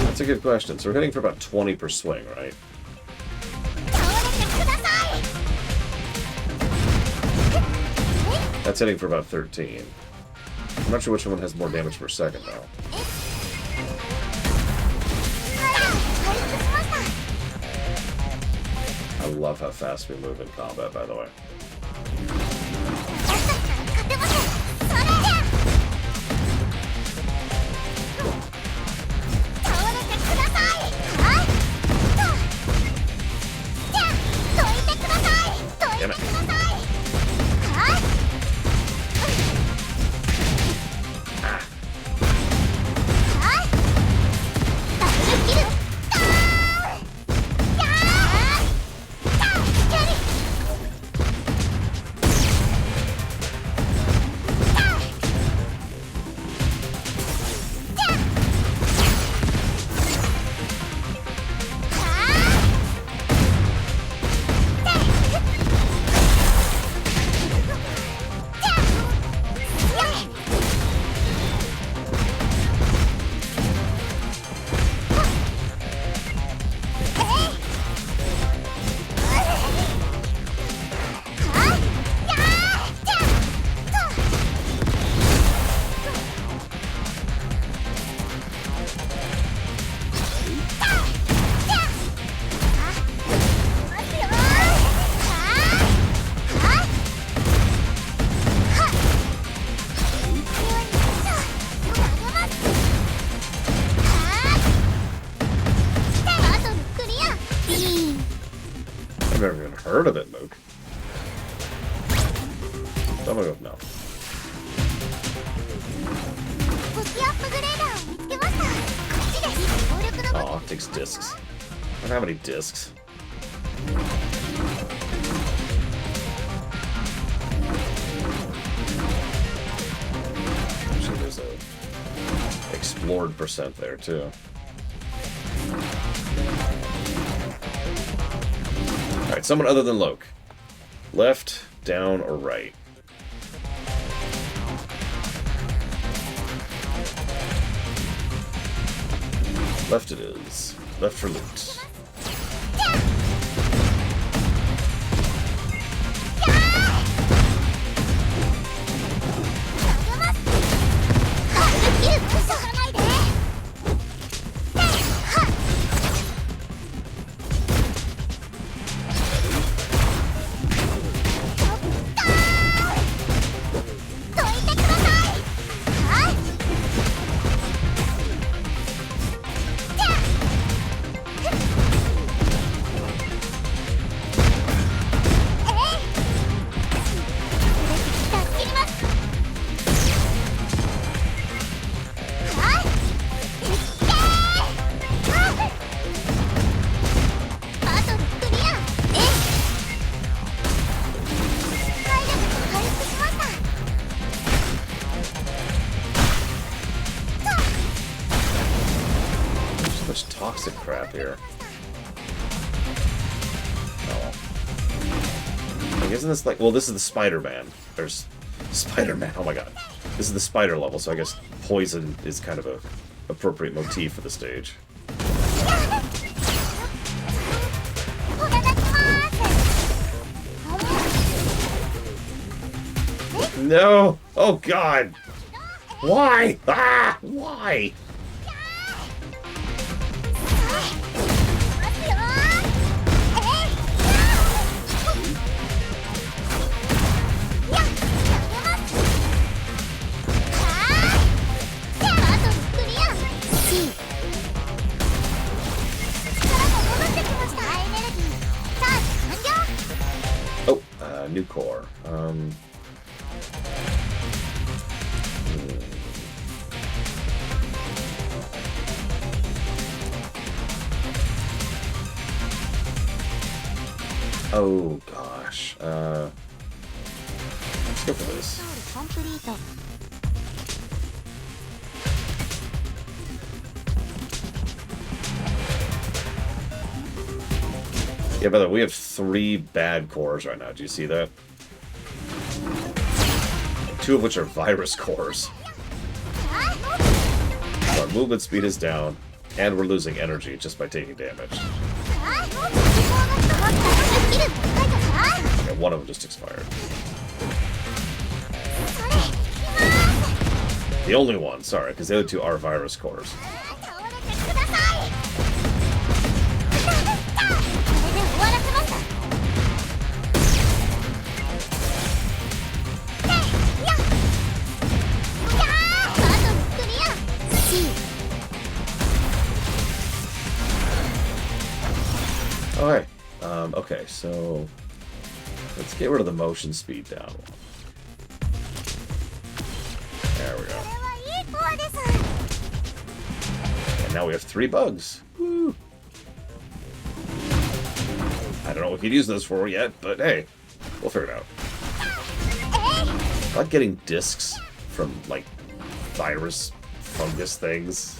That's a good question. So we're hitting for about 20 per swing, right? That's hitting for about 13. I'm not sure which one has more damage per second, though. I love how fast we move in combat, by the way. Damn it. I've never even heard of it, Luke. So I'm gonna go with no. Aw, it takes discs. I don't have any discs. Actually, there's a explored percent there, too. Alright, someone other than Loke. Left, down, or right? Left it is. Left for loot. Toxic crap here. Oh. Like, isn't this like... Well, this is the Spider-Man. There's... Spider-Man, oh my god. This is the spider level, so I guess poison is kind of a appropriate motif for the stage. No! Oh god! Why? Ah! Why? New core. Oh gosh. Let's go for this. Yeah, by the way, we have 3 bad cores right now. Do you see that? 2 of which are virus cores. Our movement speed is down, and we're losing energy just by taking damage. Yeah, one of them just expired. The only one, sorry, because the other 2 are virus cores. Alright, okay, so let's get rid of the motion speed down. There we go. And now we have 3 bugs. Woo. I don't know what we could use those for yet, but hey, we'll figure it out. I like getting discs from, like, virus, fungus things.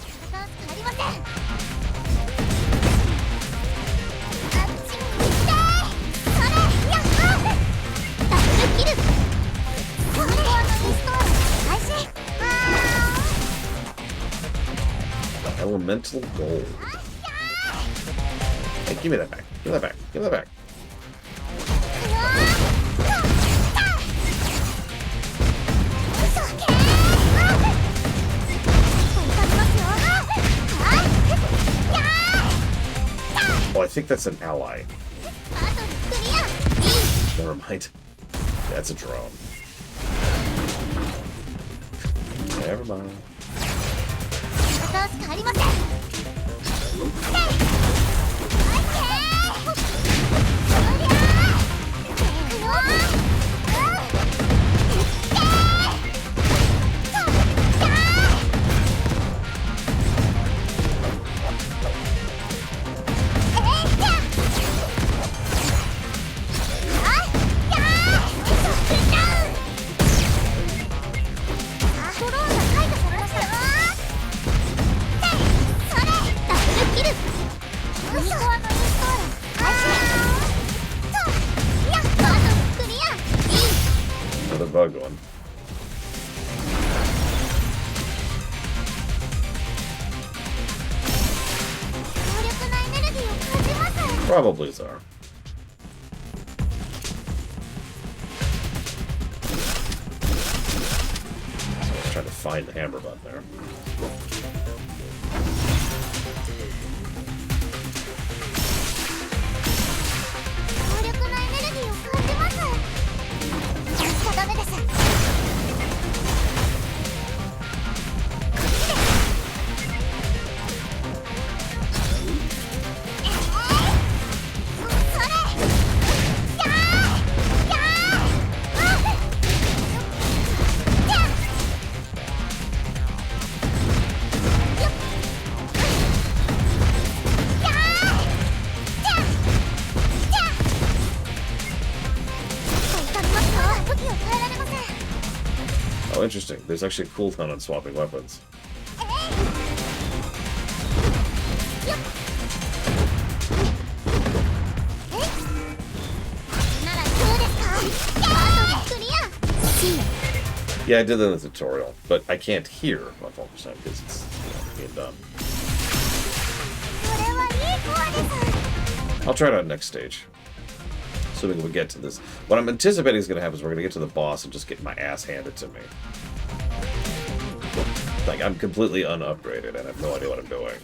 Elemental gold. Hey, give me that back. Give me that back. Give me that back. Oh, I think that's an ally. Never mind. That's a drone. Never mind. Another bug one. Probably Czar. Trying to find the hammer button there. Oh, interesting. There's actually a cooldown on swapping weapons. Yeah, I did that in the tutorial, but I can't hear 100% because it's being done. I'll try it out next stage. Assuming we get to this. What I'm anticipating is going to happen is we're going to get to the boss and just get my ass handed to me. Like, I'm completely unupgraded and I have no idea what I'm doing.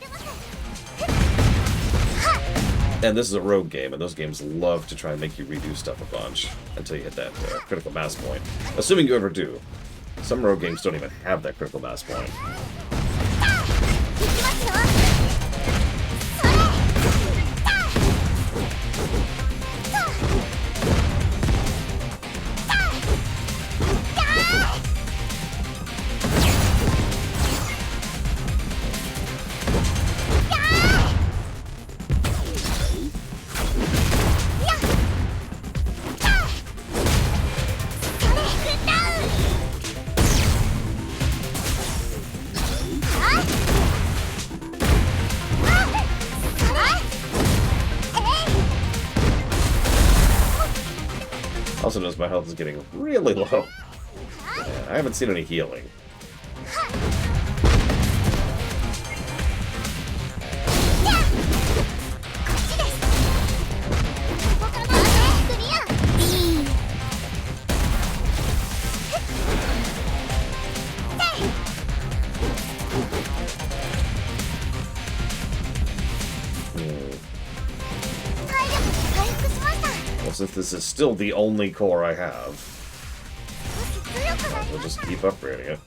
And this is a rogue game, and those games love to try and make you redo stuff a bunch until you hit that critical mass point. Assuming you ever do. Some rogue games don't even have that critical mass point. also notice my health is getting really low. Yeah, I haven't seen any healing. Well, since this is still the only core I have, we'll just keep upgrading it.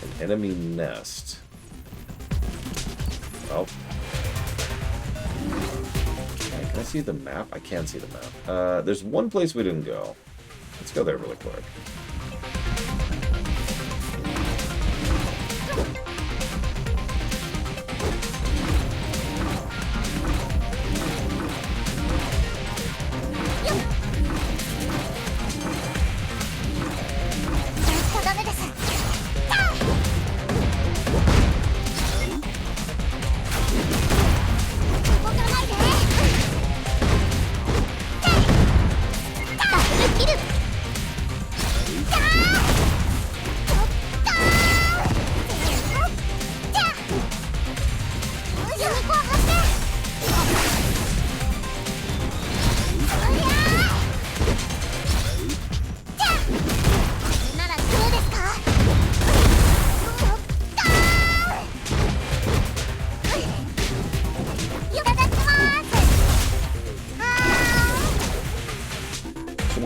An enemy nest. Well, can I see the map? I can see the map. There's one place we didn't go. Let's go there really quick.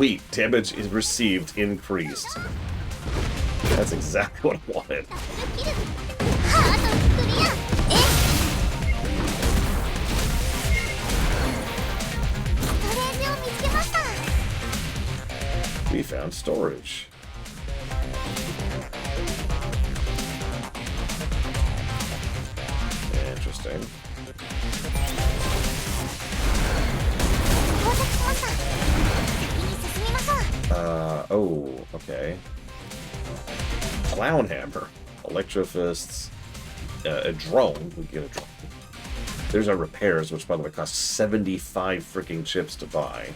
Sweet, damage is received increased. That's exactly what I wanted. We found storage. Interesting. Oh, okay. Clown hammer, electrofists, a drone. We get a drone. There's our repairs, which by the way cost 75 freaking chips to buy.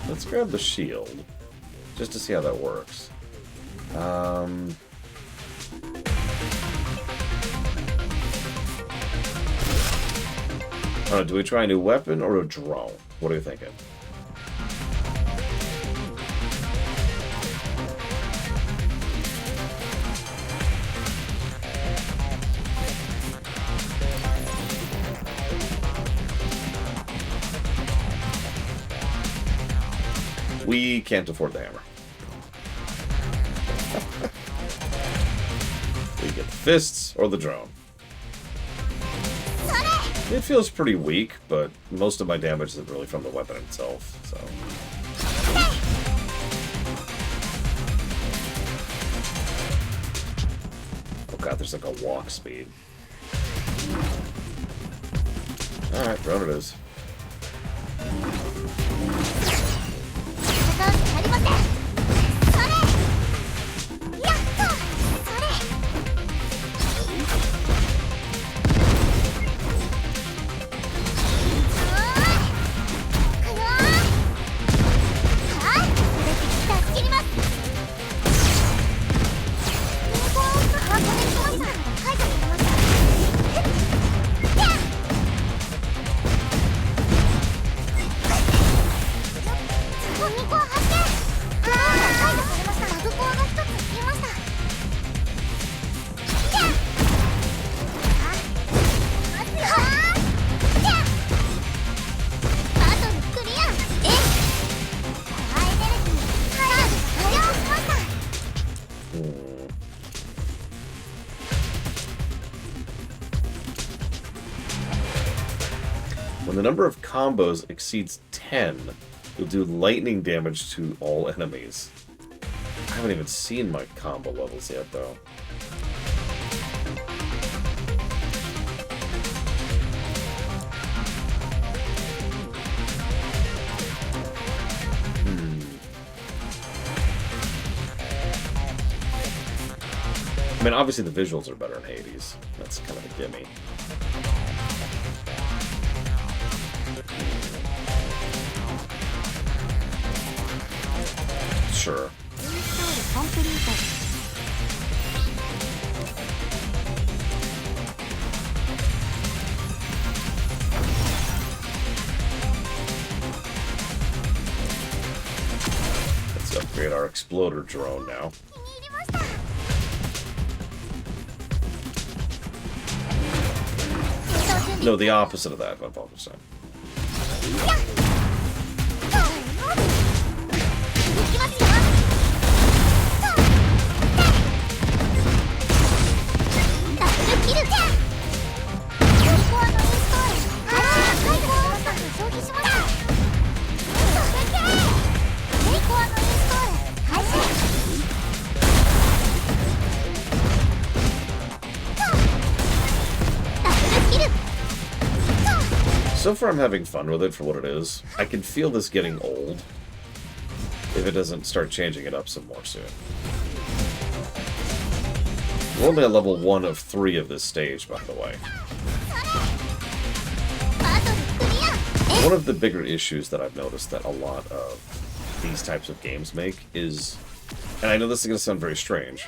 Let's grab the shield, just to see how that works. Do we try a new weapon or a drone? What are you thinking? We can't afford the hammer. We get the fists or the drone. It feels pretty weak, but most of my damage is really from the weapon itself, so... Oh god, there's like a walk speed. Alright, drone it is. When the number of combos exceeds 10, you'll do lightning damage to all enemies. I haven't even seen my combo levels yet, though. mean, obviously the visuals are better in Hades. That's kind of a gimme. Sure. Let's upgrade our exploder drone now. No, the opposite of that, 100%. So far I'm having fun with it for what it is. I can feel this getting old if it doesn't start changing it up some more soon. We're only at level 1 of 3 of this stage, by the way. One of the bigger issues that I've noticed that a lot of these types of games make is, and I know this is going to sound very strange,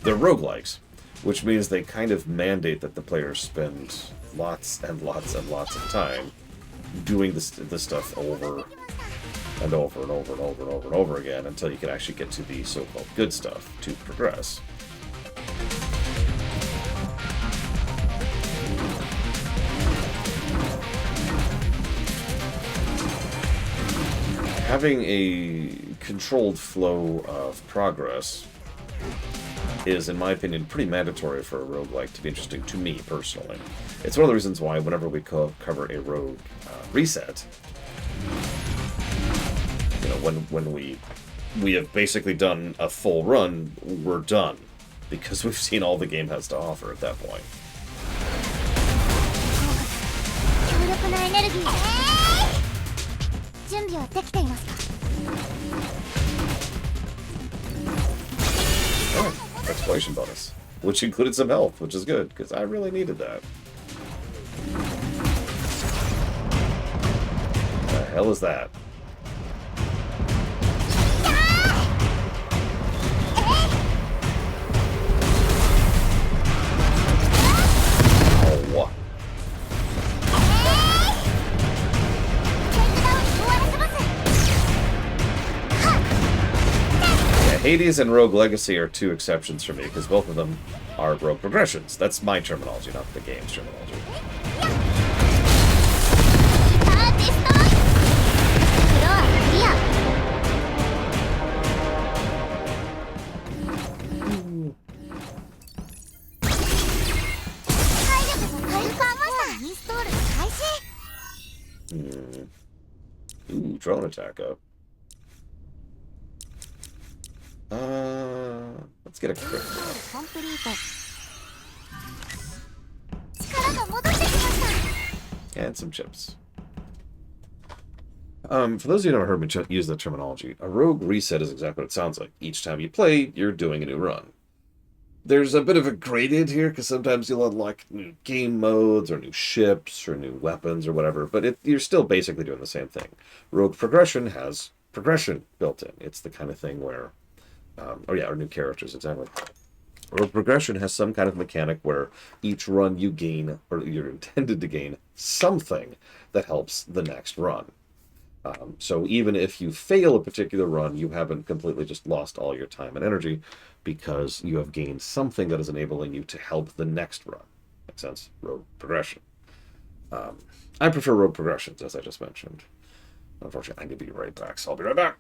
they're roguelikes, which means they kind of mandate that the players spend lots and lots and lots of time doing this stuff over and over and over and over and over and over again until you can actually get to the so-called good stuff to progress. Having a controlled flow of progress is, in my opinion, pretty mandatory for a roguelike to be interesting to me, personally. It's one of the reasons why whenever we cover a rogue reset, you know, when we have basically done a full run, we're done. Because we've seen all the game has to offer at that point. Oh, exploration bonus. Which included some health, which is good, because I really needed that. What the hell is that? Oh, what? Yeah, Hades and Rogue Legacy are two exceptions for me, because both of them are rogue progressions. That's my terminology, not the game's terminology. Ooh, drone attack up. Let's get a crit. And some chips. For those of you who never heard me use the terminology, a rogue reset is exactly what it sounds like. Each time you play, you're doing a new run. There's a bit of a gradient here, because sometimes you'll unlock new game modes, or new ships, or new weapons, or whatever, but you're still basically doing the same thing. Rogue progression has progression built in. It's the kind of thing where... or new characters, exactly. Rogue progression has some kind of mechanic where each run you gain, or you're intended to gain, something that helps the next run. So even if you fail a particular run, you haven't completely just lost all your time and energy, because you have gained something that is enabling you to help the next run. Makes sense? Rogue progression. I prefer rogue progressions, as I just mentioned. Unfortunately, I'm going to be right back, so I'll be right back.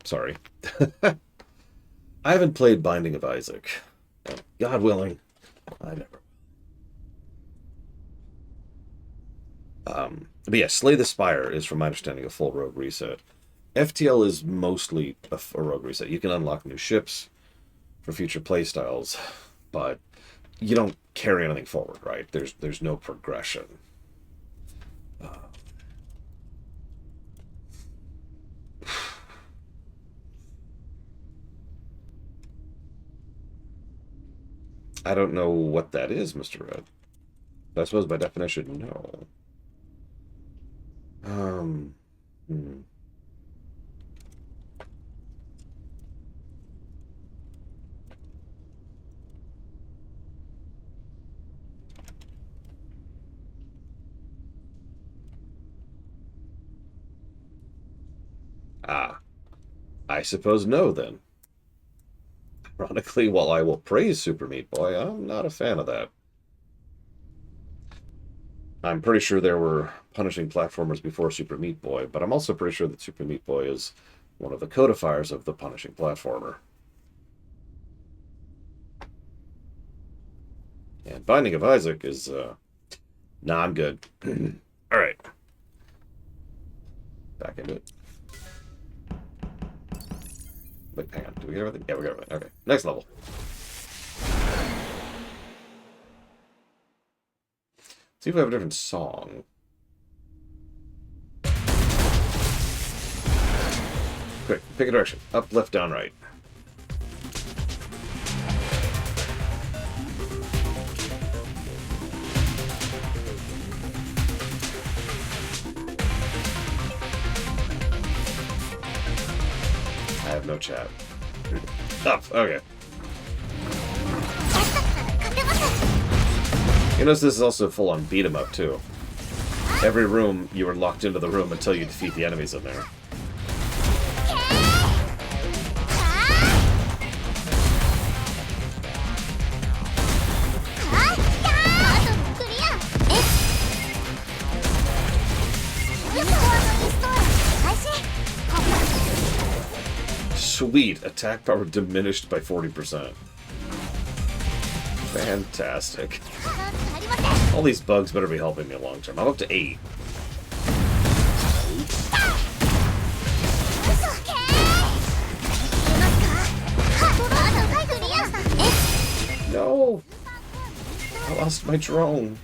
Sorry. I haven't played Binding of Isaac. God willing, I never. But yeah, Slay the Spire is, from my understanding, a full rogue reset. FTL is mostly a rogue reset. You can unlock new ships for future playstyles, but you don't carry anything forward, right? There's no progression. I don't know what that is, Mr. Red. But I suppose by definition, no. Hmm. Ah, I suppose no, then. Ironically, while I will praise Super Meat Boy, I'm not a fan of that. I'm pretty sure there were punishing platformers before Super Meat Boy, but I'm also pretty sure that Super Meat Boy is one of the codifiers of the punishing platformer. And Binding of Isaac is, nah, I'm good. Alright. Back into it. Wait, hang on. Do we get everything? Yeah, we got everything. Okay. Next level. See if we have a different song. Quick, pick a direction. Up, left, down, right. I have no chat. Up, okay. You notice this is also full on beat 'em up too. Every room, you are locked into the room until you defeat the enemies in there. Sweet, attack power diminished by 40%. Fantastic. All these bugs better be helping me long term. I'm up to 8. No! I lost my drone.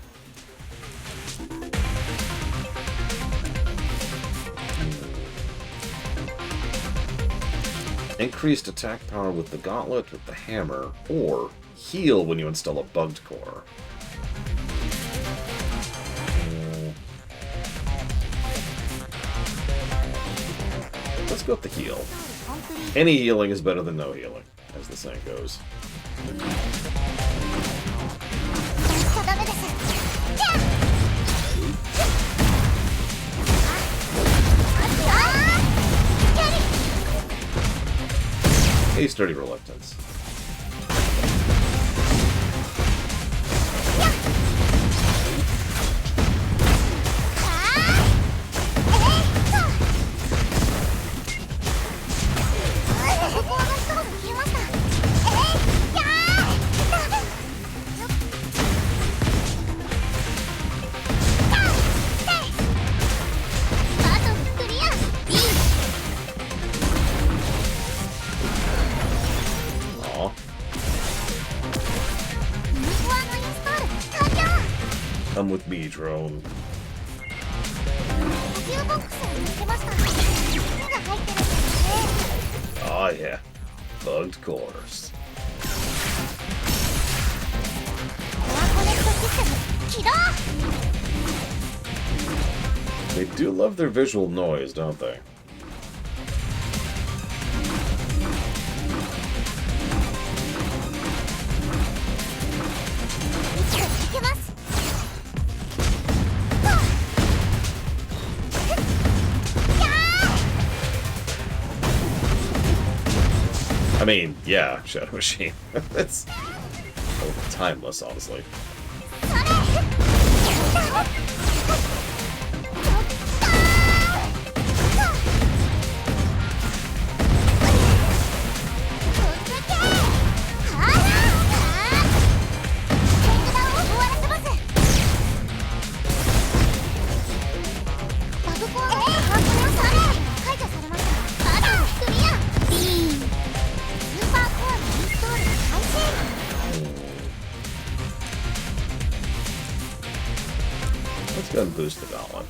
Increased attack power with the gauntlet, with the hammer, or heal when you install a bugged core. Let's go with the heal. Any healing is better than no healing, as the saying goes. A sturdy reluctance. Come with me, drone. Oh yeah, bugged cores. They do love their visual noise, don't they? I mean, yeah, Shadow Machine. It's timeless, honestly. Let's go and boost the gauntlet.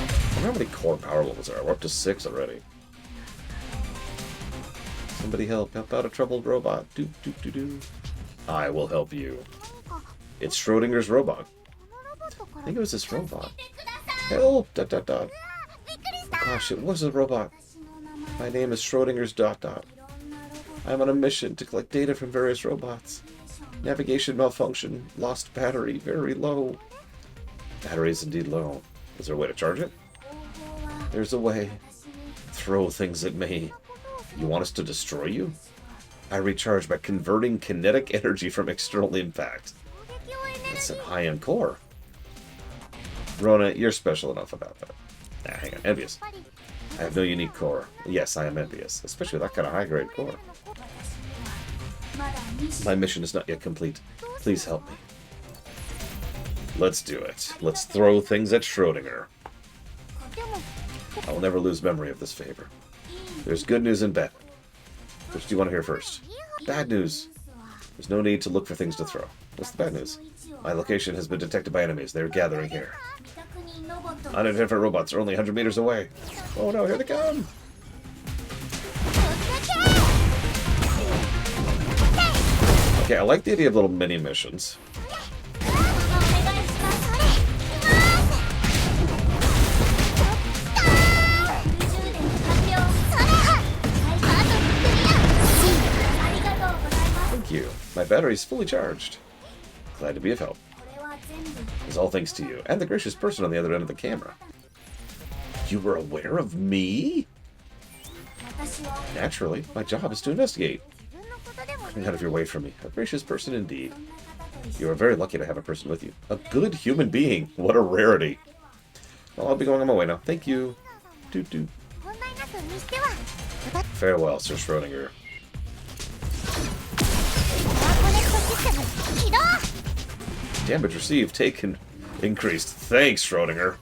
I wonder how many core power levels there are. We're up to 6 already. Somebody help out a troubled robot. Do do do do. I will help you. It's Schrodinger's robot. I think it was this robot. Help! Dot dot dot. Gosh, it was a robot. My name is Schrodinger's dot dot. I'm on a mission to collect data from various robots. Navigation malfunction. Lost battery. Very low. Battery is indeed low. Is there a way to charge it? There's a way. Throw things at me. You want us to destroy you? I recharge by converting kinetic energy from external impact. That's a high-end core. Rona, you're special enough about that. Nah, hang on. Envious. I have no unique core. Yes, I am envious. Especially that kind of high-grade core. My mission is not yet complete. Please help me. Let's do it. Let's throw things at Schrodinger. I will never lose memory of this favor. There's good news and bad. Which do you want to hear first? Bad news. There's no need to look for things to throw. What's the bad news? My location has been detected by enemies. They're gathering here. Unidentified robots are only 100 meters away. Oh no, here they come! Okay, I like the idea of little mini missions. Thank you. My battery's fully charged. Glad to be of help. It's all thanks to you, and the gracious person on the other end of the camera. You were aware of me? Naturally, my job is to investigate. Coming out of your way from me. A gracious person indeed. You are very lucky to have a person with you. A good human being. What a rarity. Well, I'll be going on my way now. Thank you. Doot doot. Farewell, Sir Schrodinger. Damage received, taken, increased. Thanks, Schrodinger.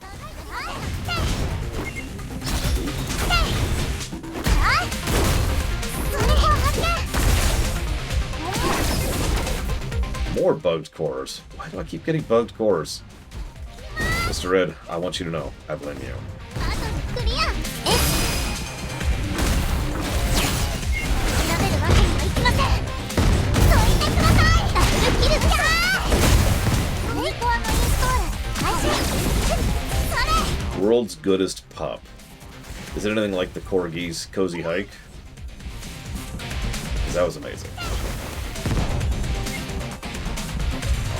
More bugged cores. Why do I keep getting bugged cores? Mr. Red, I want you to know, I blame you. World's goodest pup. Is it anything like the Corgi's Cozy Hike? Because that was amazing.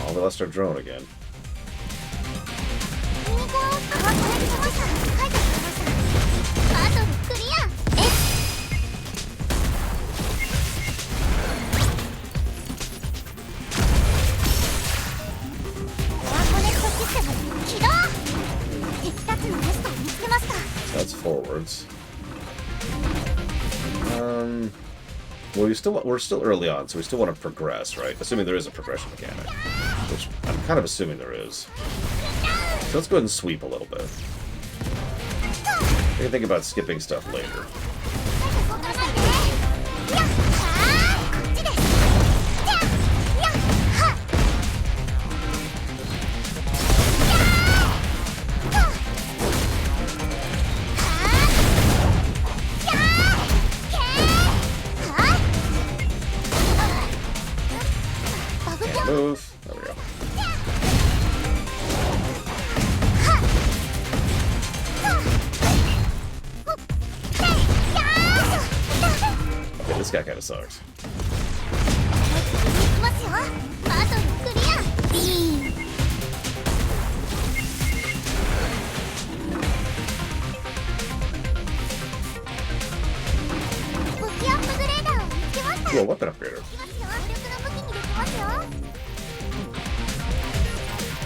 Oh, we lost our drone again. That's forwards. Well, we're still early on, so we still want to progress, right? Assuming there is a progression mechanic, which I'm kind of assuming there is. So let's go ahead and sweep a little bit. I can think about skipping stuff later. Move. There we go. Okay, this guy kind of sucks. Cool, weapon upgrader.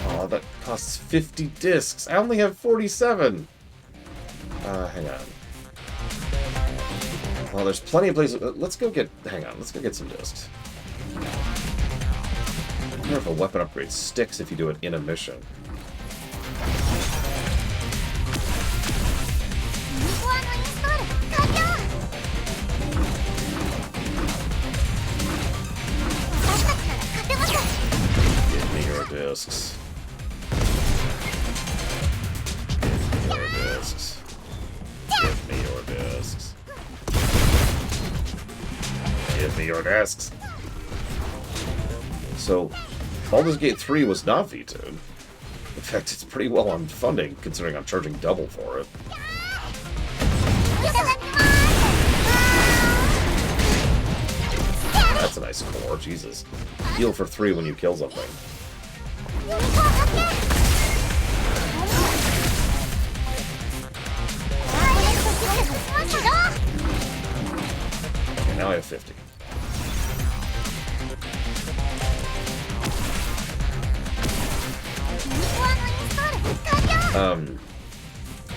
Oh, that costs 50 discs. I only have 47. Hang on. Well, there's plenty of places. Let's go get. Hang on. Let's go get some discs. I wonder if a weapon upgrade sticks if you do it in a mission. Give me your discs. it asks. So, Baldur's Gate 3 was not vetoed. In fact, it's pretty well on funding, considering I'm charging double for it. That's a nice core, Jesus. Heal for 3 when you kill something. Okay, now I have 50.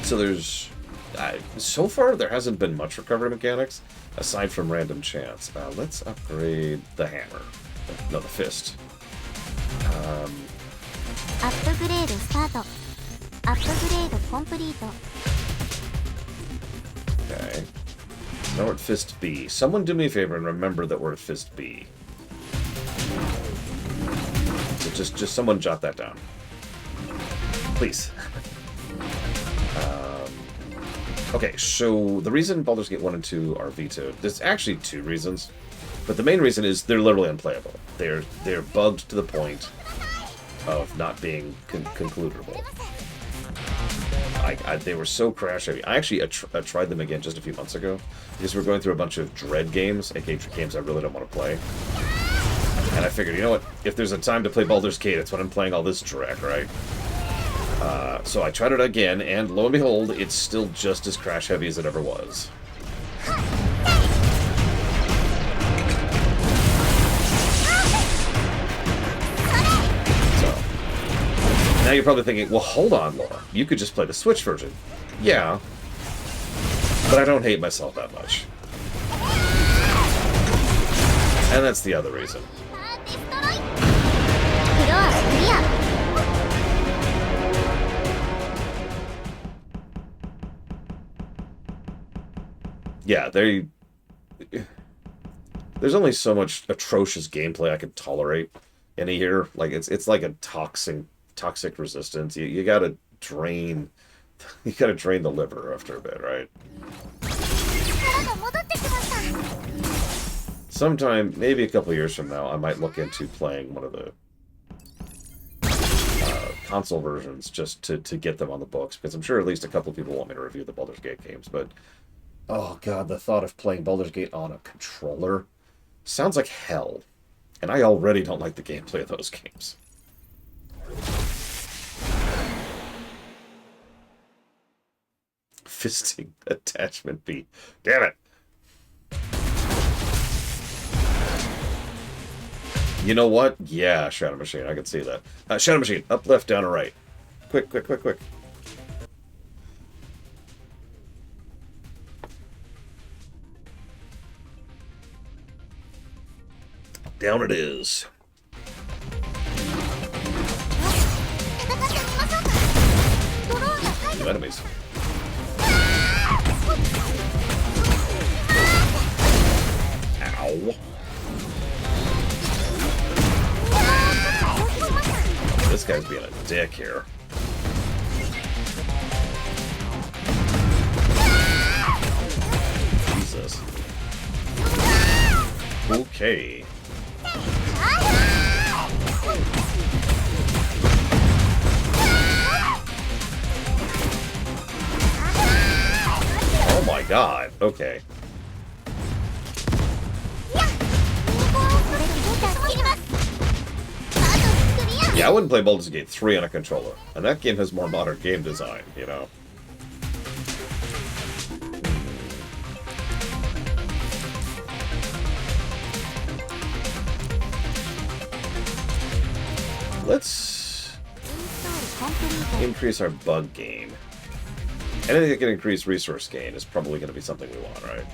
So there's... so far, there hasn't been much recovery mechanics, aside from random chance. Let's upgrade the hammer. No, the fist. Upgrade start. Upgrade complete. Okay. Now we're at fist B. Someone do me a favor and remember that we're at fist B. So just someone jot that down. Please. Okay, so the reason Baldur's Gate 1 and 2 are vetoed, there's actually 2 reasons. But the main reason is they're literally unplayable. They're bugged to the point of not being concludable. They were so crash heavy. I actually tried them again just a few months ago because we're going through a bunch of dread games, aka games I really don't want to play. And I figured, you know what? If there's a time to play Baldur's Gate, it's when I'm playing all this dread, right? So I tried it again, and lo and behold, it's still just as crash heavy as it ever was. Now you're probably thinking, well, hold on, Laura. You could just play the Switch version. Yeah. But I don't hate myself that much. And that's the other reason. Yeah, there's only so much atrocious gameplay I can tolerate in a year. Like, it's like a toxic resistance. You gotta drain the liver after a bit, right? Sometime, maybe a couple years from now, I might look into playing one of the console versions just to get them on the books, because I'm sure at least a couple people want me to review the Baldur's Gate games, but oh god, the thought of playing Baldur's Gate on a controller sounds like hell, and I already don't like the gameplay of those games. Fisting attachment B. Damn it! You know what? Yeah, Shadow Machine. I can see that. Shadow Machine. Up, left, down, or right. Quick, quick, quick, quick. Down it is. New enemies. Ow. This guy's being a dick here. Jesus. Okay. Oh my god. Okay. Yeah, I wouldn't play Baldur's Gate 3 on a controller. And that game has more modern game design, you know. Let's increase our bug gain. Anything that can increase resource gain is probably going to be something we want, right?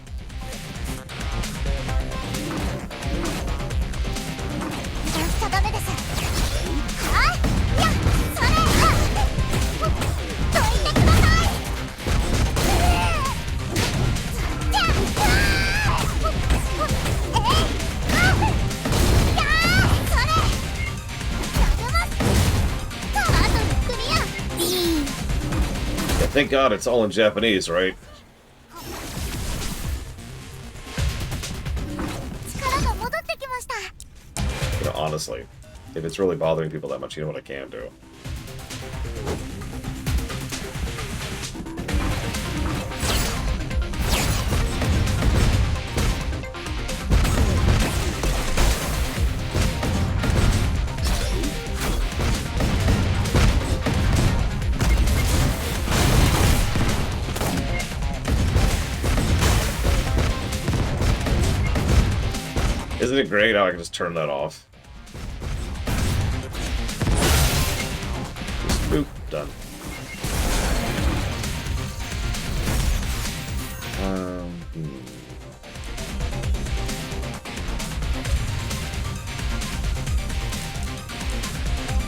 Thank God it's all in Japanese, right? honestly. If it's really bothering people that much, you know what I can do. Isn't it great how I can just turn that off? Just boop, done.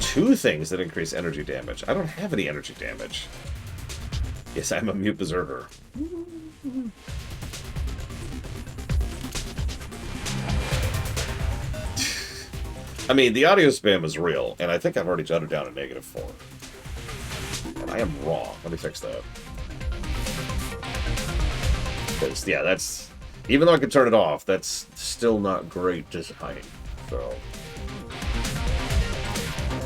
Two things that increase energy damage. I don't have any energy damage. Yes, I'm a mute berserker. I mean, the audio spam is real, and I think I've already jotted down a -4. And I am wrong. Let me fix that. Because, yeah, that's... Even though I can turn it off, that's still not great design. So...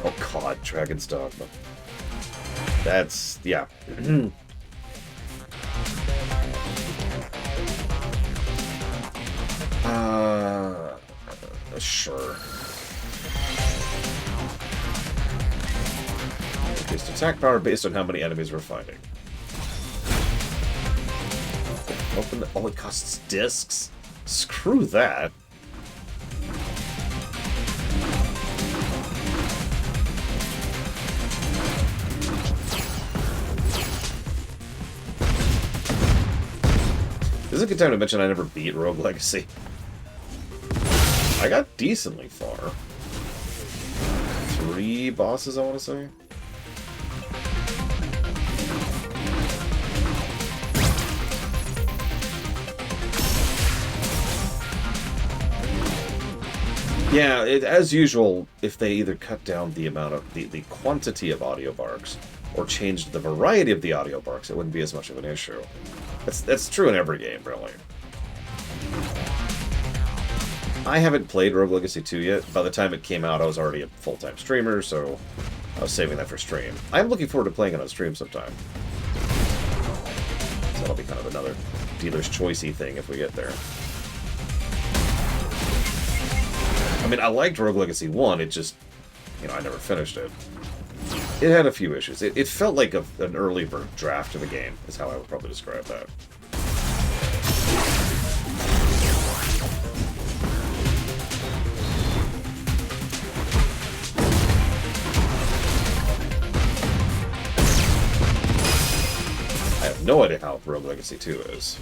Oh, God, Dragon's Dogma. That's... yeah. Sure. Increased attack power based on how many enemies we're fighting. Open the... Oh, it costs discs? Screw that. This is a good time to mention I never beat Rogue Legacy. I got decently far. 3 bosses, I want to say. Yeah, as usual, if they either cut down the amount of the quantity of audio barks or changed the variety of the audio barks, it wouldn't be as much of an issue. That's true in every game, really. I haven't played Rogue Legacy 2 yet. By the time it came out, I was already a full-time streamer, so I was saving that for stream. I'm looking forward to playing it on stream sometime. So that'll be kind of another dealer's choicey thing if we get there. I mean, I liked Rogue Legacy 1, it just, you know, I never finished it. It had a few issues. It felt like an early draft of the game, is how I would probably describe that. I have no idea how Rogue Legacy 2 is.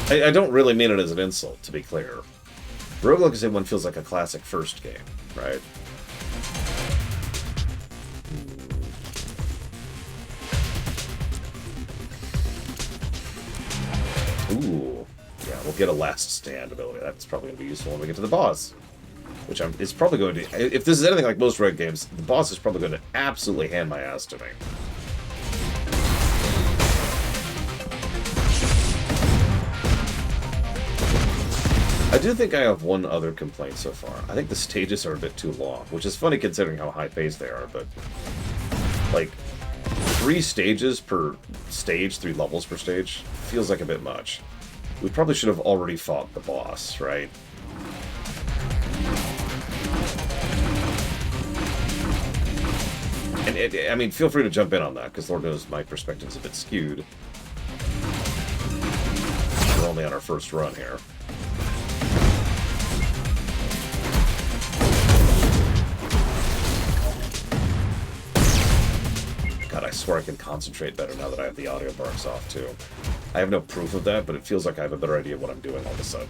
I don't really mean it as an insult, to be clear. Rogue Legacy 1 feels like a classic first game, right? Ooh. Yeah, we'll get a last stand ability. That's probably going to be useful when we get to the boss. Which is probably going to... If this is anything like most Red games, the boss is probably going to absolutely hand my ass to me. I do think I have one other complaint so far. I think the stages are a bit too long, which is funny considering how high-paced they are, but... Like, 3 stages per stage, 3 levels per stage, feels like a bit much. We probably should have already fought the boss, right? And, I mean, feel free to jump in on that, because Lord knows my perspective's a bit skewed. We're only on our first run here. God, I swear I can concentrate better now that I have the audio barks off, too. I have no proof of that, but it feels like I have a better idea of what I'm doing all of a sudden.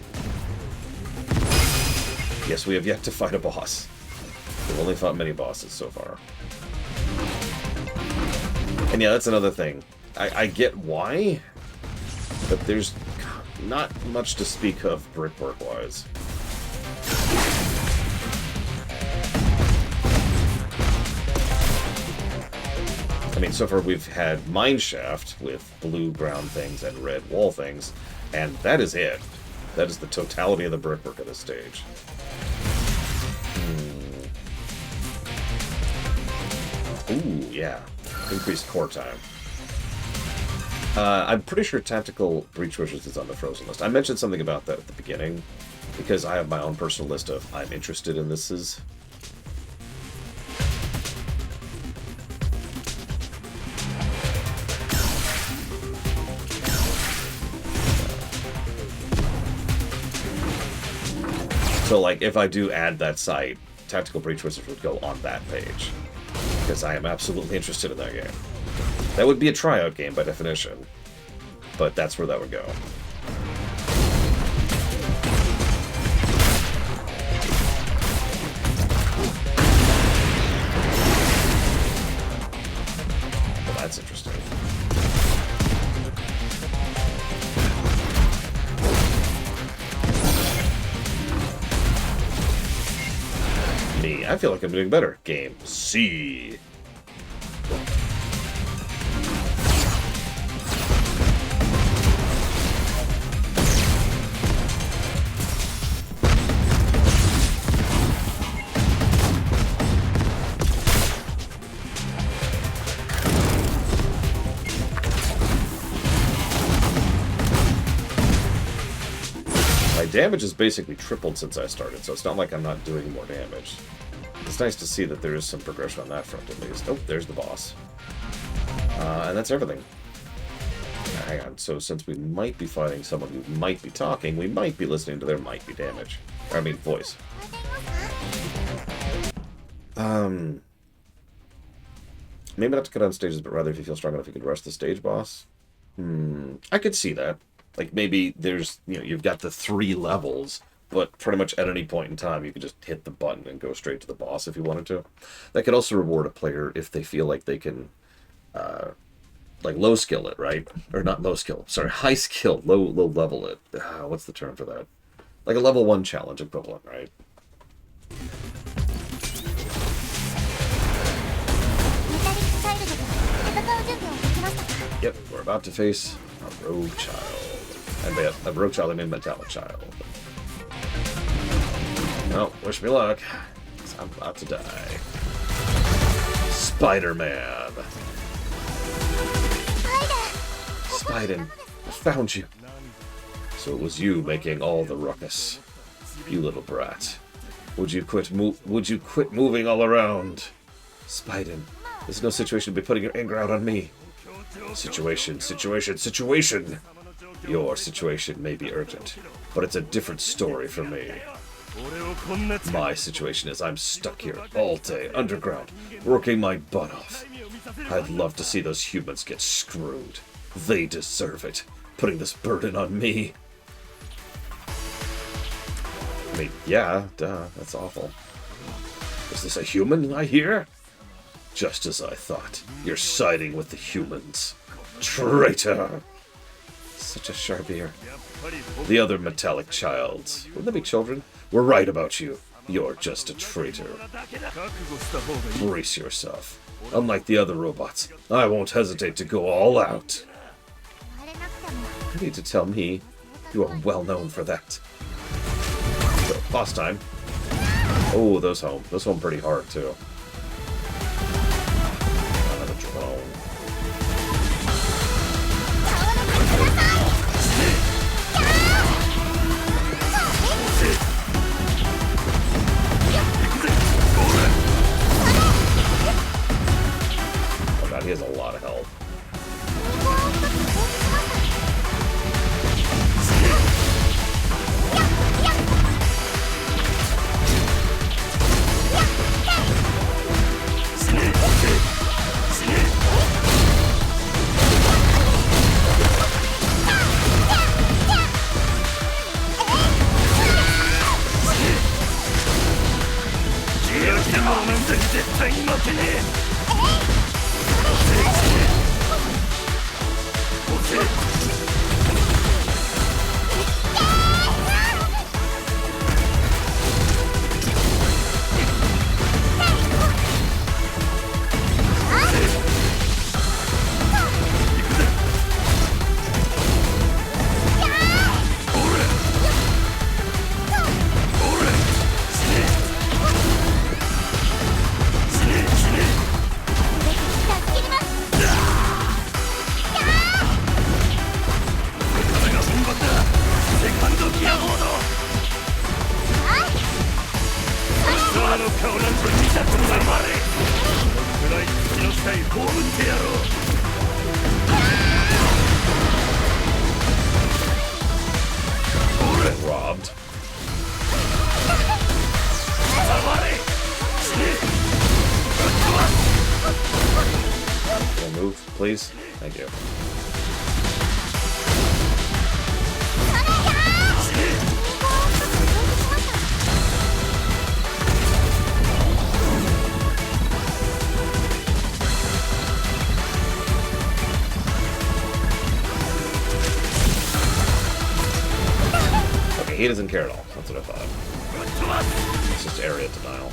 Yes, we have yet to fight a boss. We've only fought mini bosses so far. And yeah, that's another thing. I get why, but there's not much to speak of brickwork-wise. I mean, so far we've had Mineshaft with blue ground things and red wall things, and that is it. That is the totality of the brickwork of this stage. Ooh, yeah. Increased core time. I'm pretty sure Tactical Breach Wishers is on the frozen list. I mentioned something about that at the beginning, because I have my own personal list of I'm interested in thises. So, like, if I do add that site, Tactical Breach Wizards would go on that page. Because I am absolutely interested in that game. That would be a tryout game by definition. But that's where that would go. Well, that's interesting. I feel like I'm doing better. Game C. My damage has basically tripled since I started, so it's not like I'm not doing more damage. It's nice to see that there is some progression on that front, at least. Oh, there's the boss. And that's everything. Hang on, so since we might be fighting someone who might be talking, we might be listening to their might be damage. I mean, voice. Maybe not to cut down stages, but rather if you feel strong enough, you could rush the stage boss. I could see that. Like, maybe there's, you know, you've got the 3 levels, but pretty much at any point in time, you could just hit the button and go straight to the boss if you wanted to. That could also reward a player if they feel like they can, like, low skill it, right? Or not low skill, sorry, high skill, low level it. What's the term for that? Like a level 1 challenge equivalent, right? Yep, we're about to face a rogue child. And by a rogue child, I mean metallic child. No, wish me luck, 'cause I'm about to die. Spider-Man. Spiden, I found you. So it was you making all the ruckus. You little brat. Would you quit moving all around? Spiden, there's no situation to be putting your anger out on me. Situation. Your situation may be urgent, but it's a different story for me. My situation is I'm stuck here all day, underground, working my butt off. I'd love to see those humans get screwed. They deserve it, putting this burden on me. I mean, yeah, duh, that's awful. Is this a human I hear? Just as I thought, you're siding with the humans. Traitor! Such a sharp ear. The other metallic childs, wouldn't they be children? We're right about you. You're just a traitor. Brace yourself. Unlike the other robots, I won't hesitate to go all out. You need to tell me. You are well known for that. So, boss time. Oh, those home. Those home pretty hard, too. Another drone. Oh god, he has a lot of health. Been robbed. Can I move, please? Thank you. Okay, he doesn't care at all. That's what I thought. It's just area denial.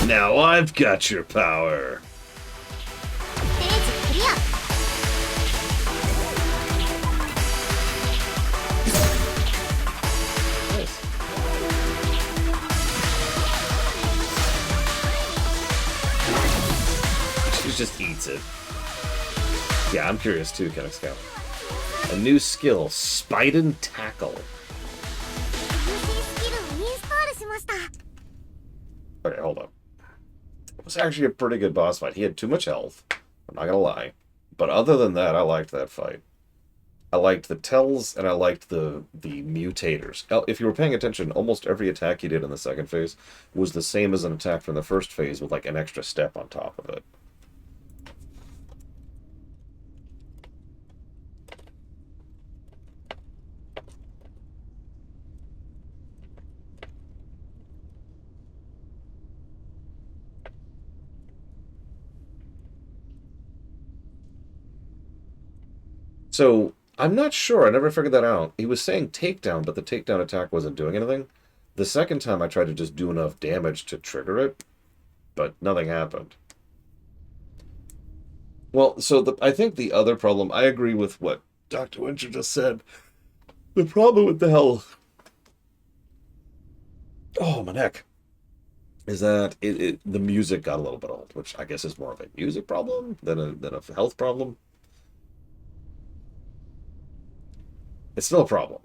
Now I've got your power. Nice. She just eats it. Yeah, I'm curious too, Kennex Scout. A new skill, Spiden Tackle. Okay, hold up. It was actually a pretty good boss fight. He had too much health. I'm not gonna lie. But other than that, I liked that fight. I liked the tells, and I liked the mutators. If you were paying attention, almost every attack he did in the second phase was the same as an attack from the first phase with like an extra step on top of it. So, I'm not sure. I never figured that out. He was saying takedown, but the takedown attack wasn't doing anything. The second time I tried to just do enough damage to trigger it, but nothing happened. Well, so I think the other problem, I agree with what Dr. Winter just said. The problem with the health... Oh, my neck. Is that the music got a little bit old, which I guess is more of a music problem than a health problem. It's still a problem.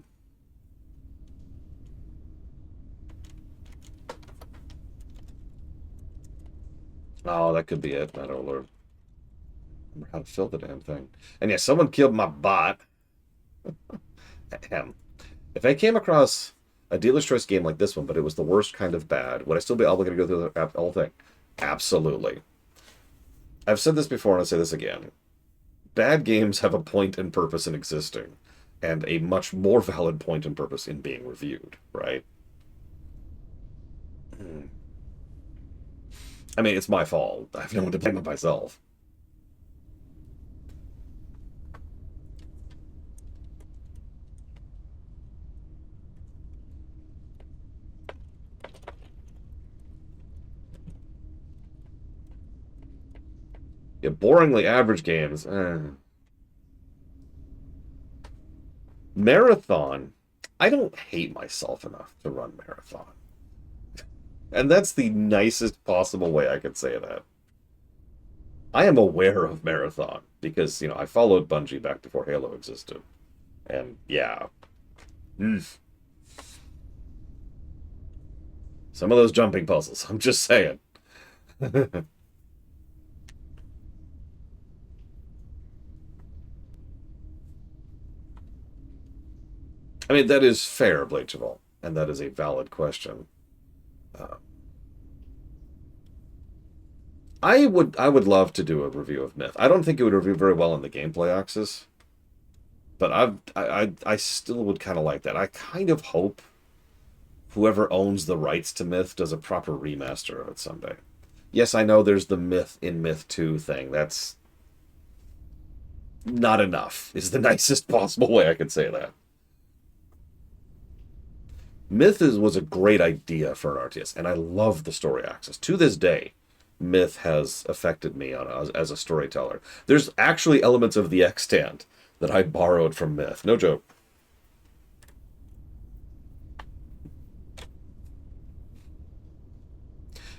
Oh, that could be it. I don't remember how to fill the damn thing. And yeah, someone killed my bot. Ahem. If I came across a dealer's choice game like this one, but it was the worst kind of bad, would I still be obligated to go through the whole thing? Absolutely. I've said this before, and I'll say this again. Bad games have a point and purpose in existing, and a much more valid point and purpose in being reviewed, right? I mean, it's my fault. I have no one to blame but myself. Yeah, boringly average games. Marathon. I don't hate myself enough to run Marathon. And that's the nicest possible way I could say that. I am aware of Marathon because, I followed Bungie back before Halo existed. And, yeah. Some of those jumping puzzles, I'm just saying. I mean, that is fair, Blacheval, and that is a valid question. Uh, I would love to do a review of Myth. I don't think it would review very well on the gameplay axis, but I still would kind of like that. I kind of hope whoever owns the rights to Myth does a proper remaster of it someday. Yes, I know there's the Myth in Myth 2 thing. That's not enough, is the nicest possible way I could say that. Myth was a great idea for an RTS, and I love the story axis. To this day, Myth has affected me as a storyteller. There's actually elements of the extant that I borrowed from Myth. No joke.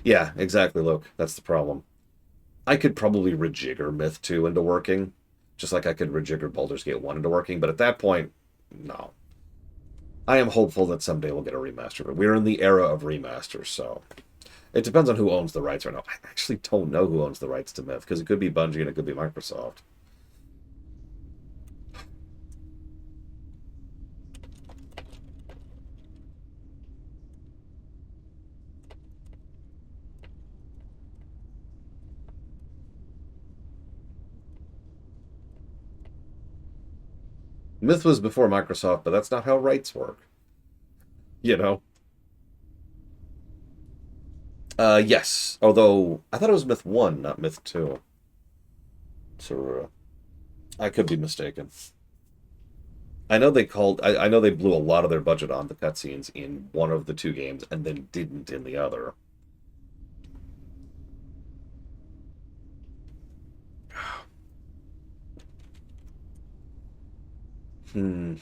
Yeah, exactly, Luke. That's the problem. I could probably rejigger Myth 2 into working, just like I could rejigger Baldur's Gate 1 into working, but at that point, no. I am hopeful that someday we'll get a remaster, but we're in the era of remasters, so it depends on who owns the rights right now. I actually don't know who owns the rights to Myth, because it could be Bungie and it could be Microsoft. Myth was before Microsoft, but that's not how rights work. You know? Yes. Although, I thought it was Myth 1, not Myth 2. So, I could be mistaken. I know I know they blew a lot of their budget on the cutscenes in one of the two games, and then didn't in the other. Hmm.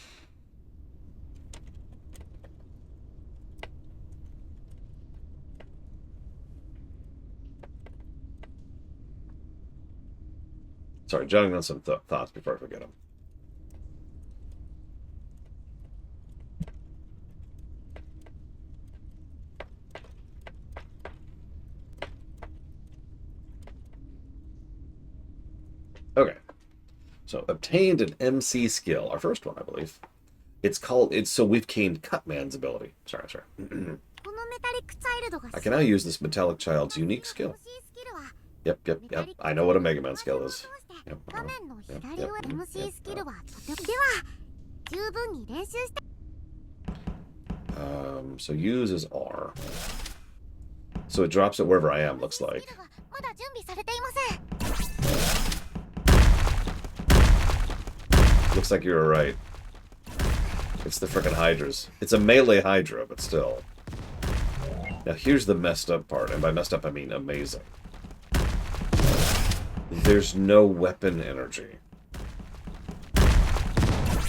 Sorry, jotting down some thoughts before I forget them. Okay. So, obtained an MC skill. Our first one, I believe. So we've gained Cutman's ability. Sorry. I can now use this metallic child's unique skill. Yep. I know what a Mega Man skill is. Yep. So use is R. So it drops it wherever I am, looks like. Looks like you're right. It's the frickin' Hydras. It's a melee Hydra, but still. Now here's the messed up part, and by messed up I mean amazing. There's no weapon energy.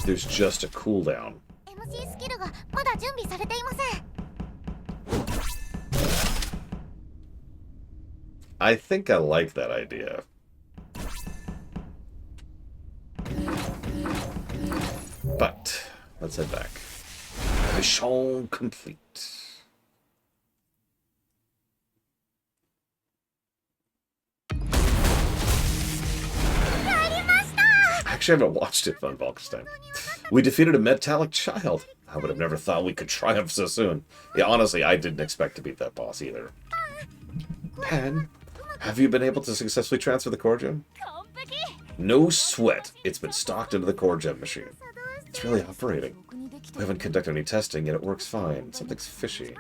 There's just a cooldown. I think I like that idea. But, let's head back. Mission complete. Actually, I haven't watched it, Von Valkenstein. We defeated a metallic child. I would have never thought we could triumph so soon. Yeah, honestly, I didn't expect to beat that boss either. Pan, have you been able to successfully transfer the core gem? No sweat. It's been stocked into the core gem machine. It's really operating. We haven't conducted any testing, yet it works fine. Something's fishy.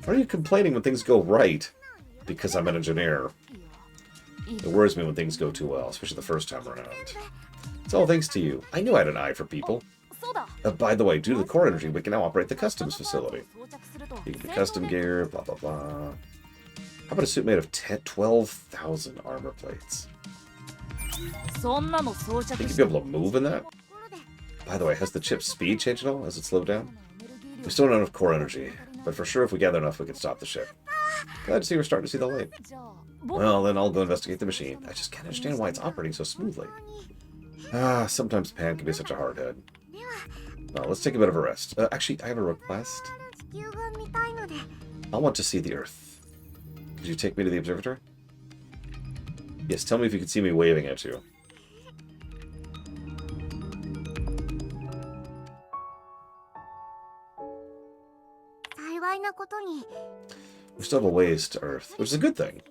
Why are you complaining when things go right? Because I'm an engineer. It worries me when things go too well, especially the first time around. It's all thanks to you. I knew I had an eye for people. By the way, due to the core energy, we can now operate the customs facility. You can do custom gear, blah, blah, blah. How about a suit made of 12,000 armor plates? Think you'd be able to move in that? By the way, has the chip's speed changed at all as it slowed down? We still don't have enough core energy, but for sure if we gather enough we can stop the ship. Glad to see we're starting to see the light. Well, then I'll go investigate the machine. I just can't understand why it's operating so smoothly. Sometimes Pan can be such a hardhead. Well, let's take a bit of a rest. Actually, I have a request. I want to see the Earth. Could you take me to the observatory? Yes, tell me if you can see me waving at you. We still have a ways to Earth, which is a good thing.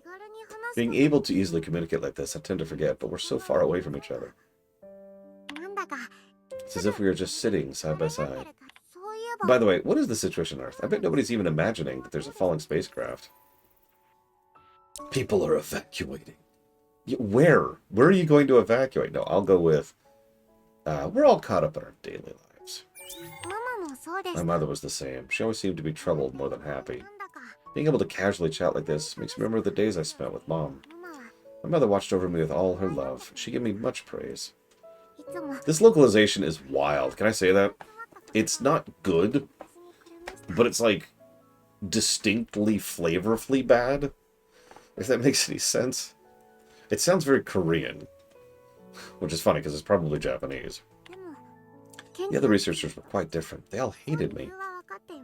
Being able to easily communicate like this, I tend to forget, but we're so far away from each other. It's as if we were just sitting side by side. By the way, what is the situation on Earth? I bet nobody's even imagining that there's a falling spacecraft. People are evacuating. Where? Where are you going to evacuate? No, I'll go with... we're all caught up in our daily lives. My mother was the same. She always seemed to be troubled more than happy. Being able to casually chat like this makes me remember the days I spent with Mom. My mother watched over me with all her love. She gave me much praise. This localization is wild. Can I say that? It's not good, but it's like distinctly flavorfully bad, if that makes any sense. It sounds very Korean, which is funny because it's probably Japanese. The other researchers were quite different. They all hated me.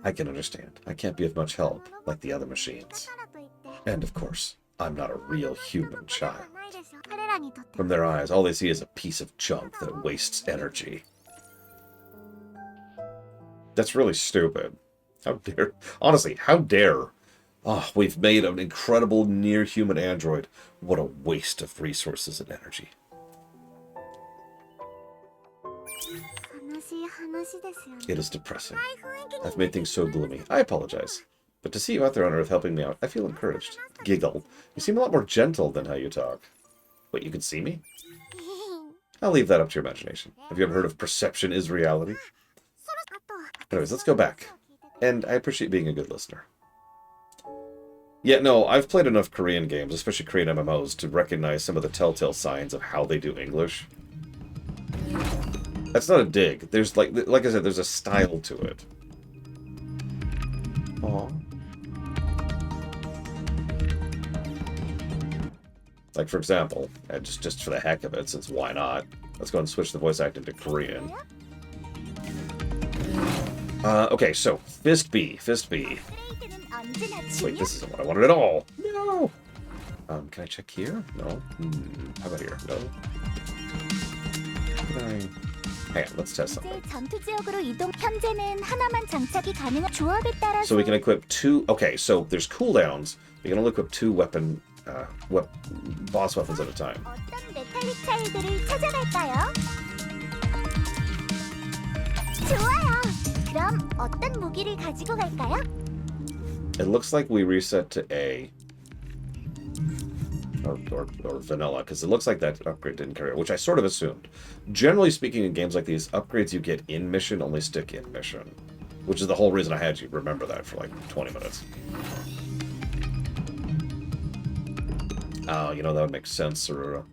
I can understand. I can't be of much help, like the other machines. And of course, I'm not a real human child. From their eyes, all they see is a piece of junk that wastes energy. That's really stupid. How dare... Honestly, how dare... Oh, we've made an incredible near-human android. What a waste of resources and energy. It is depressing. I've made things so gloomy. I apologize. But to see you out there on Earth helping me out, I feel encouraged. Giggle. You seem a lot more gentle than how you talk. Wait, you can see me? I'll leave that up to your imagination. Have you ever heard of perception is reality? Anyways, let's go back. And I appreciate being a good listener. Yeah, no, I've played enough Korean games, especially Korean MMOs, to recognize some of the telltale signs of how they do English. That's not a dig. There's, like I said, there's a style to it. Aww. Like, for example, just for the heck of it, since why not, let's go and switch the voice acting to Korean. Okay, so, Fist B. Wait, this isn't what I wanted at all. No! Can I check here? No? How about here? No? Can I... Hang on, let's test something. So we can equip 2... Okay, so there's cooldowns. We can only equip 2 boss weapons at a time. It looks like we reset to A. Or vanilla, because it looks like that upgrade didn't carry it, which I sort of assumed. Generally speaking, in games like these, upgrades you get in mission only stick in mission. Which is the whole reason I had you remember that for like 20 minutes. Oh, you know, that would make sense, Sarura.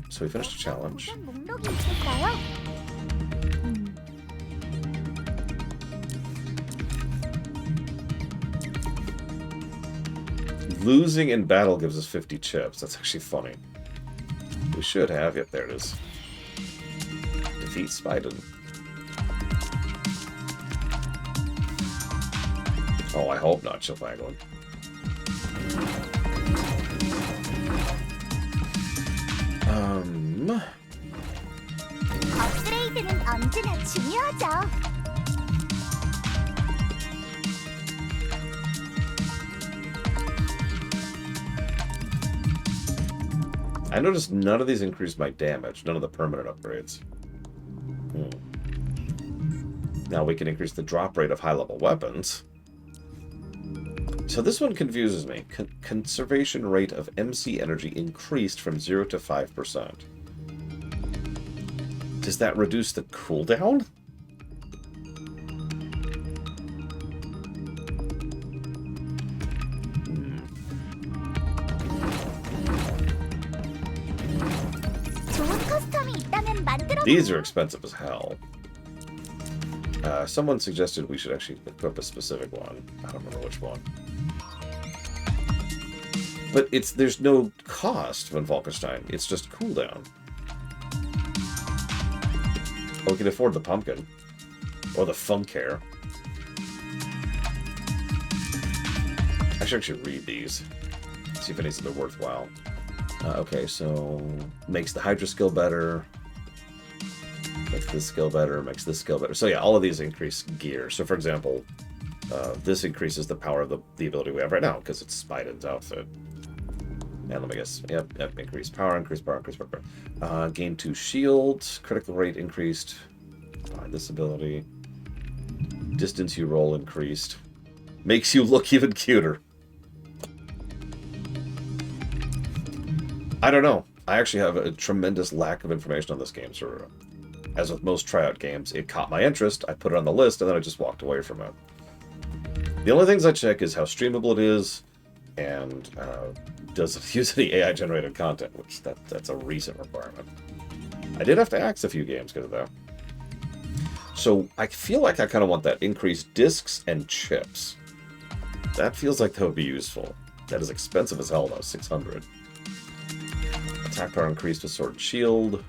So we finished the challenge. Losing in battle gives us 50 chips. That's actually funny. We should have... Yep, there it is. Defeat Spiden. Oh, I hope not, Chilpanglin. 업그레이드는 언제나 중요하죠. I noticed none of these increased my damage, none of the permanent upgrades. Now we can increase the drop rate of high-level weapons. So this one confuses me. Conservation rate of MC energy increased from 0 to 5%. Does that reduce the cooldown? These are expensive as hell. Someone suggested we should actually equip a specific one. I don't remember which one. But there's no cost from Falkenstein. It's just cooldown. Oh, we can afford the pumpkin. Or the funk hair. I should actually read these. See if any of them are worthwhile. Okay, so... Makes the Hydra skill better. Makes this skill better, makes this skill better. So yeah, all of these increase gear. So for example, this increases the power of the ability we have right now, because it's Spyden's outfit. And let me guess. Yep, increase power, increase power, increase power. Gain 2 shields, critical rate increased. This ability. Distance you roll increased. Makes you look even cuter. I don't know. I actually have a tremendous lack of information on this game, so as with most tryout games, it caught my interest, I put it on the list, and then I just walked away from it. The only things I check is how streamable it is, and does it use any AI-generated content, which that's a recent requirement. I did have to axe a few games because of that. So I feel like I kind of want that increased discs and chips. That feels like that would be useful. That is expensive as hell, though, 600. Attack power increased with sword and shield.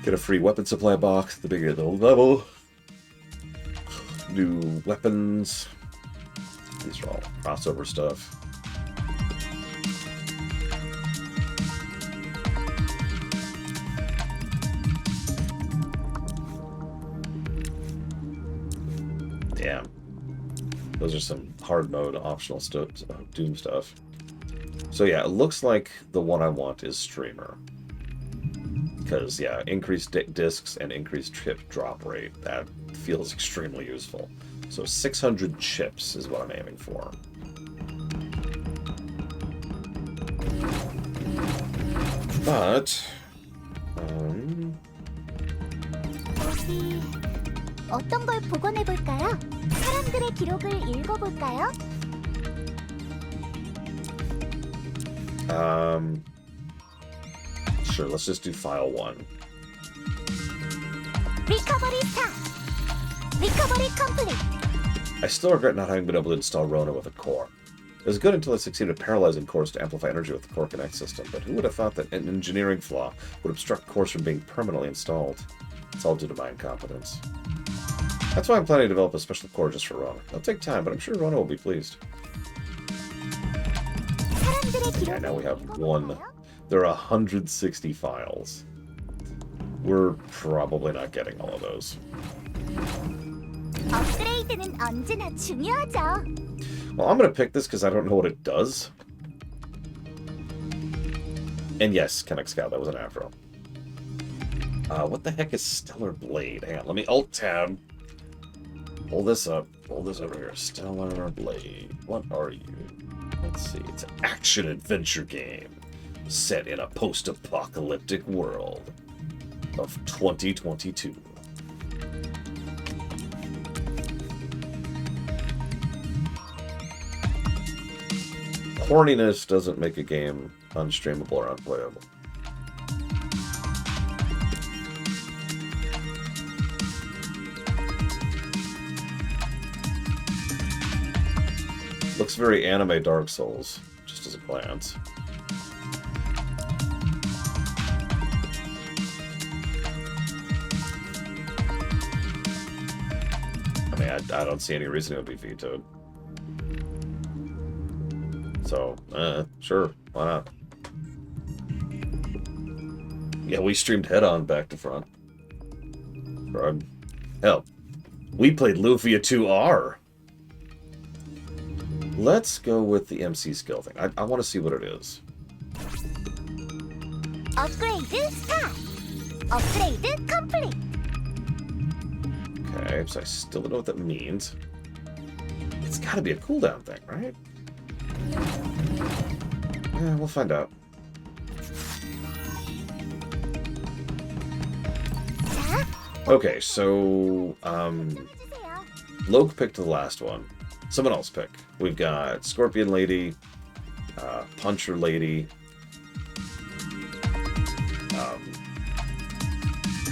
Get a free weapon supply box, the bigger the level. New weapons. These are all crossover stuff. Damn. Those are some hard mode optional Doom stuff. So yeah, it looks like the one I want is Streamer. Because, yeah, increased discs and increased chip drop rate. That feels extremely useful. So 600 chips is what I'm aiming for. But... 혹시 어떤 걸 복원해볼까요? 사람들의 기록을 읽어볼까요? Sure, let's just do file 1. Recovery start. Recovery complete. I still regret not having been able to install Rona with a core. It was good until I succeeded paralyzing cores to amplify energy with the Core Connect system, but who would have thought that an engineering flaw would obstruct cores from being permanently installed? It's all due to my incompetence. That's why I'm planning to develop a special core just for Rona. It'll take time, but I'm sure Rona will be pleased. Yeah, now we have 1. There are 160 files. We're probably not getting all of those. 업그레이드는 언제나 중요하죠. Well, I'm going to pick this because I don't know what it does. And yes, Kennex Scout, that was an afro. What the heck is Stellar Blade? Hang on, let me Alt-Tab. Pull this up. Pull this over here. Stellar Blade. What are you? Let's see. It's an action-adventure game set in a post-apocalyptic world of 2022. Horniness doesn't make a game unstreamable or unplayable. Looks very anime Dark Souls, just as a glance. I mean, I don't see any reason it would be vetoed. So, sure, why not? Yeah, we streamed head-on back to front. Hell, we played Lufia 2R. Let's go with the MC skill thing. I want to see what it is. Upgrade start. Upgrade complete. Okay, so I still don't know what that means. It's got to be a cooldown thing, right? Yeah, we'll find out. Okay, so Loke picked the last one. Someone else pick. We've got Scorpion Lady, Puncher Lady,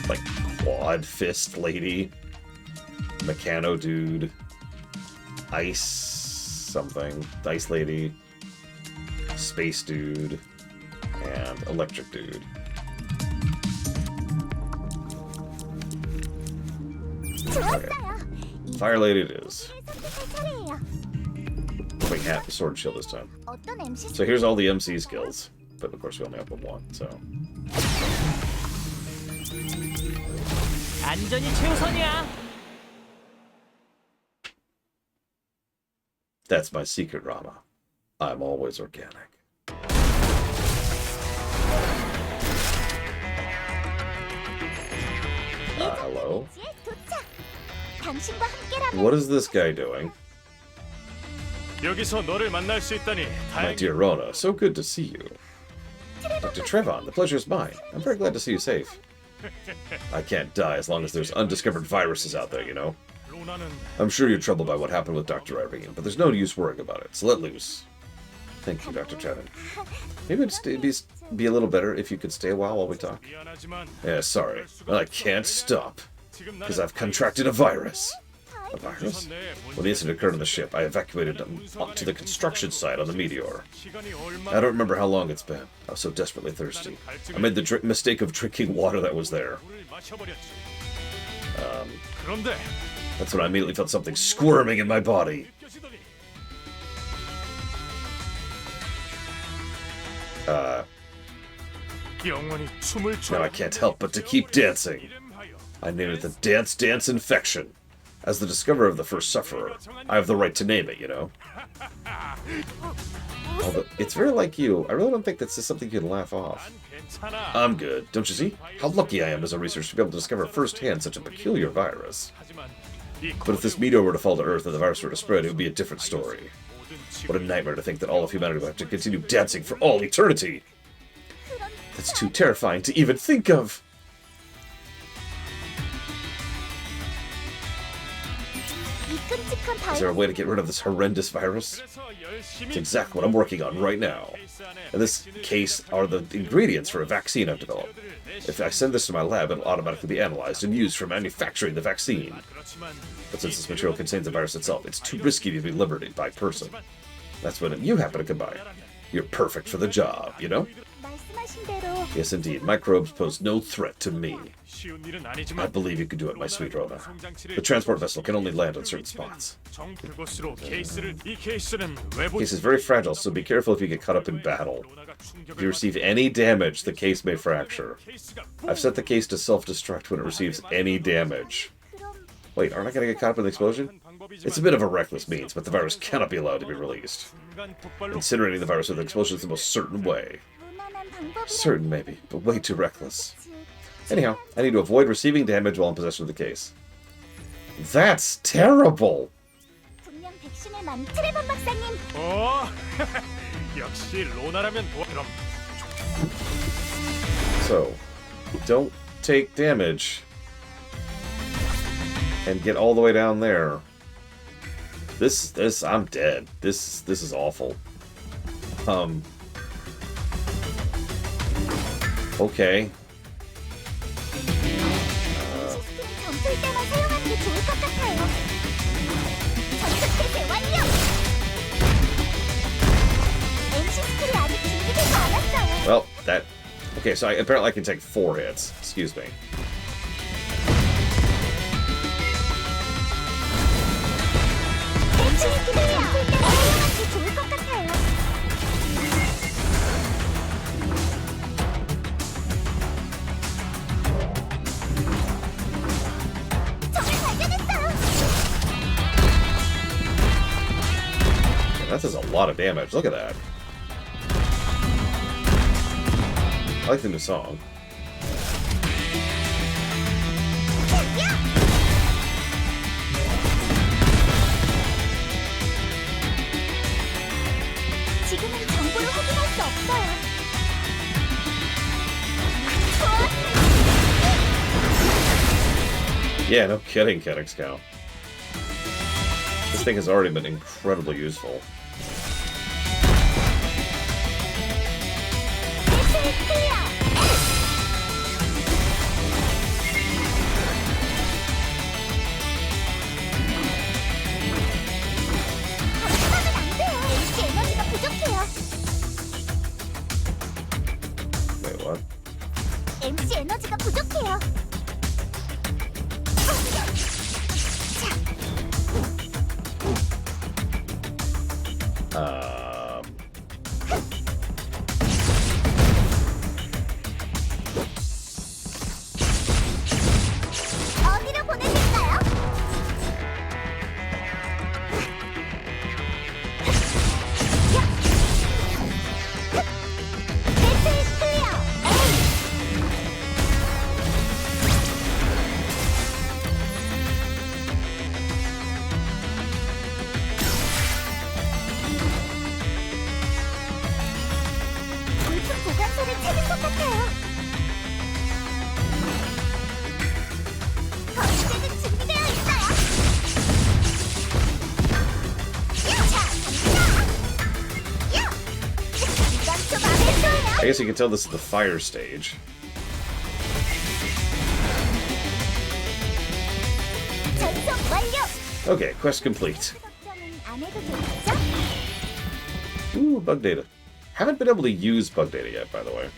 like Quad Fist Lady, Mechano Dude, Ice something, Ice Lady, Space Dude, and Electric Dude. Okay. Fire Lady it is. Wait, hat, sword and shield this time. So here's all the MC skills, but of course we only have the one, so. 안전이 최우선이야. That's my secret, Rama. I'm always organic. Hello? 당신과 함께라면 What is this guy doing? 여기서 너를 만날 수 있다니 My dear Rona, so good to see you. Dr. Trevon, the pleasure is mine. I'm very glad to see you safe. I can't die as long as there's undiscovered viruses out there, you know? 로나는 I'm sure you're troubled by what happened with Dr. Irene, but there's no use worrying about it, so let loose. Thank you, Dr. Trevon. Maybe it'd be a little better if you could stay a while we talk. 미안하지만 Yeah, sorry. I can't stop, 지금 because 나는 I've contracted a virus. A virus? 내 When the incident occurred on the ship, I evacuated them to the construction site on the Meteor. 시간이 I don't remember how long it's been. I was so desperately thirsty. I made the mistake of drinking water that was there. 물을 마셔버렸지. 그런데 That's when I immediately felt something squirming in my body. 느껴지더니 영원히 춤을 춰. Now I can't help but to keep dancing. 이름하여 I named it the Dance Dance Infection. As the discoverer of the first sufferer, I have the right to name it, you know? Although, it's very like you. I really don't think that's just something you can laugh off. 괜찮아. I'm good, don't you see? How lucky I am as a researcher to be able to discover firsthand such a peculiar virus. 하지만 이 But if this meteor were to fall to Earth and the virus were to spread, it would be a different story. 모든 What a 지구를 nightmare to think that all of humanity will have to continue dancing for all eternity! That's too terrifying to even think of! 이 끔찍한 Is there a 바이러스 way to get rid of this horrendous virus? 그래서 열심히 It's exactly what I'm working on right now. 케이스 안에 In this case are the ingredients for a vaccine I've developed. If I send this to my lab, it'll automatically be analyzed and used for manufacturing the vaccine. 그렇지만 But since this material contains the virus itself, it's too risky to be delivered by person. That's when you happen to come by. You're perfect for the job, you know? 말씀하신 대로 Yes, indeed. Microbes pose no threat to me. 쉬운 일은 I 아니지만 believe you can do it, my sweet Rona. The transport vessel can only land on certain spots. 정 그것으로 이 케이스는 외부 The case is very fragile, so be careful if you get caught up in battle. 로나가 If 충격을 you receive any damage, the case may fracture. 케이스가 I've set the case to self-destruct when it receives any damage. 그럼 Wait, aren't I gonna get caught up in the explosion? It's a bit of a reckless means, but the virus cannot be allowed to be released. 순간 폭발로 Incinerating the virus with an explosion is the most certain way. 무난한 방법이라 Certain, maybe, but way too reckless. Anyhow, I need to avoid receiving damage while in possession of the case. That's terrible! 분명 백신을 만 트레번 박사님 역시 로나라면 그럼 So, don't take damage and get all the way down there. I'm dead. This is awful. Okay. 시스템이 점플 때만 사용하는 게 좋을 것 같아요. 전투 태세 완료. MC 스킬이 아직 준비되지 않았어요. Well, that... Okay, so apparently I can take 4 hits. Excuse me. MC 스킬이 점플 때만 사용하는 게 좋을 것 같아요. 적을 발견했어요. That does a lot of damage. Look at that. I like the new song. 지금은 정보를 확인할 수 없어요. Yeah, no kidding, Kennex Cow. This thing has already been incredibly useful. 미션 클리어. 하면 안 돼요. MC 에너지가 부족해요. Wait, what? MC 에너지가 부족해요. Um... 있을 것 같아요. 언제든 준비되어 있어요. 자, 갑니다. 야! 이건 좀 아쉬워요. I guess you can tell this is the fire stage. 전속 완료. Okay, quest complete. 걱정은 안 해도 되겠죠? Ooh, bug data. Haven't been able to use bug data yet, by the way.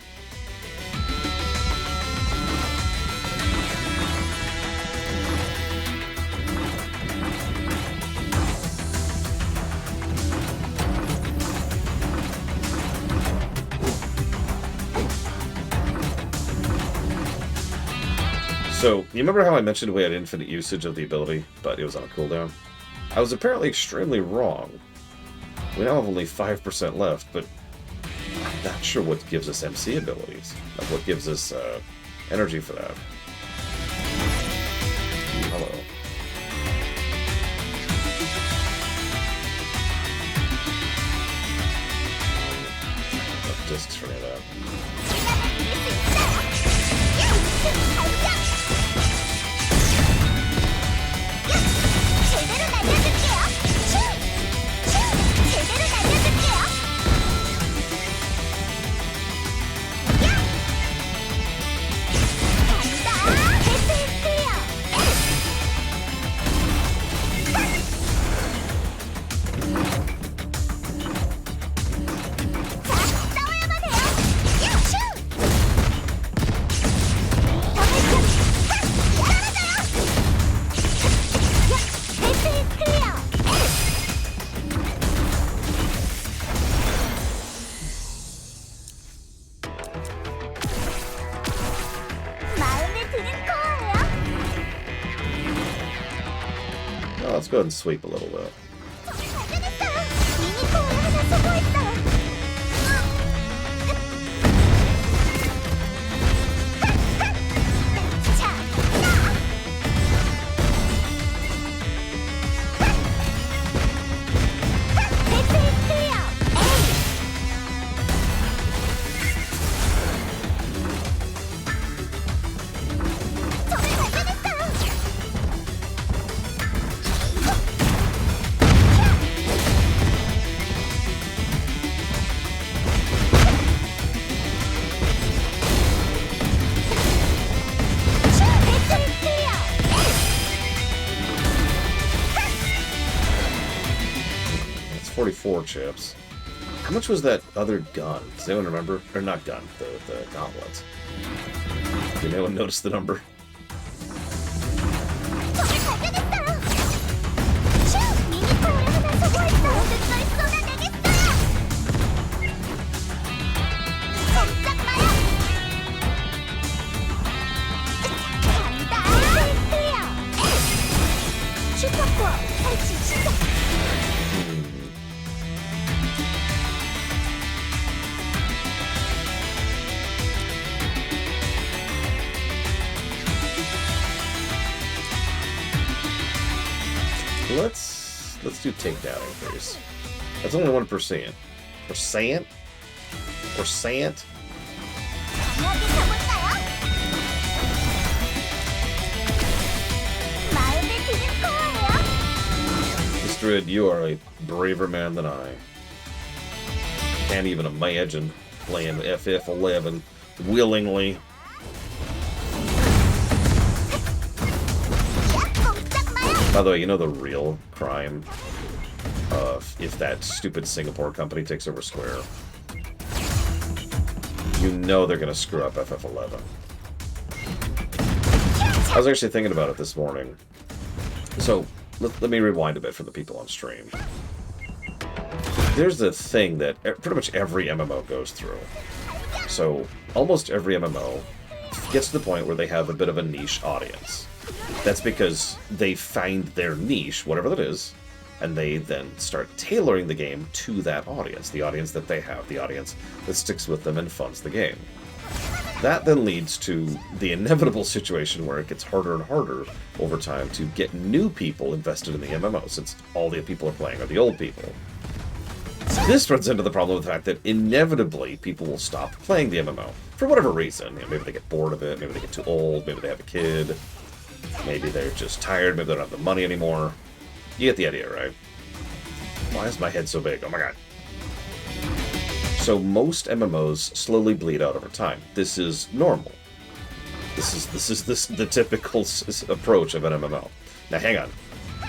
So, you remember how I mentioned we had infinite usage of the ability, but it was on a cooldown? I was apparently extremely wrong. We now have only 5% left, but I'm not sure what gives us MC abilities. Like, what gives us energy for that. Hello. Enough discs for that. 제대로 날려줄게요. 슈! 슈! 제대로 날려줄게요. 야! 간다. 배틀 클리어. 자, 싸워야만 해요. 야! 슈! 배틀 클리어. 마음에 드는 코어예요. Well, let's go ahead and sweep a little bit. 정말 발견했어요. 미니 코어를 하나 소모했어요. 자, 나. 배틀 클리어. 정말 발견했어요. 배틀 클리어. That's 44 chips. How much was that other gun? Does anyone remember? Or not gun, the gauntlets. Did anyone notice the number? 정말 발견했어요. 슈! 미니 코어를 하나 소모했어요. 모든 걸 쏟아내겠어요. 꼼짝 마요. 간다. 배틀 클리어. 슈퍼코어 설치 시작. Let's do takedown increase. That's only 1%. Percent? Percent? 강하게 가볼까요? 마음에 드는 코어예요. Mr. Ed, you are a braver man than I. Can't even imagine playing FF11 willingly. 야, 꼼짝 마요. By the way, you know the real crime of if that stupid Singapore company takes over Square? You know they're gonna screw up FF11. I was actually thinking about it this morning. So, let me rewind a bit for the people on stream. There's the thing that pretty much every MMO goes through. So, almost every MMO gets to the point where they have a bit of a niche audience. That's because they find their niche, whatever that is, and they then start tailoring the game to that audience, the audience that they have, the audience that sticks with them and funds the game. That then leads to the inevitable situation where it gets harder and harder over time to get new people invested in the MMO, since all the people are playing are the old people. This runs into the problem with the fact that inevitably people will stop playing the MMO. For whatever reason. You know, maybe they get bored of it, maybe they get too old, maybe they have a kid, maybe they're just tired, maybe they don't have the money anymore. You get the idea, right? Why is my head so big? Oh my god. So most MMOs slowly bleed out over time. This is normal. This is the typical approach of an MMO. Now hang on.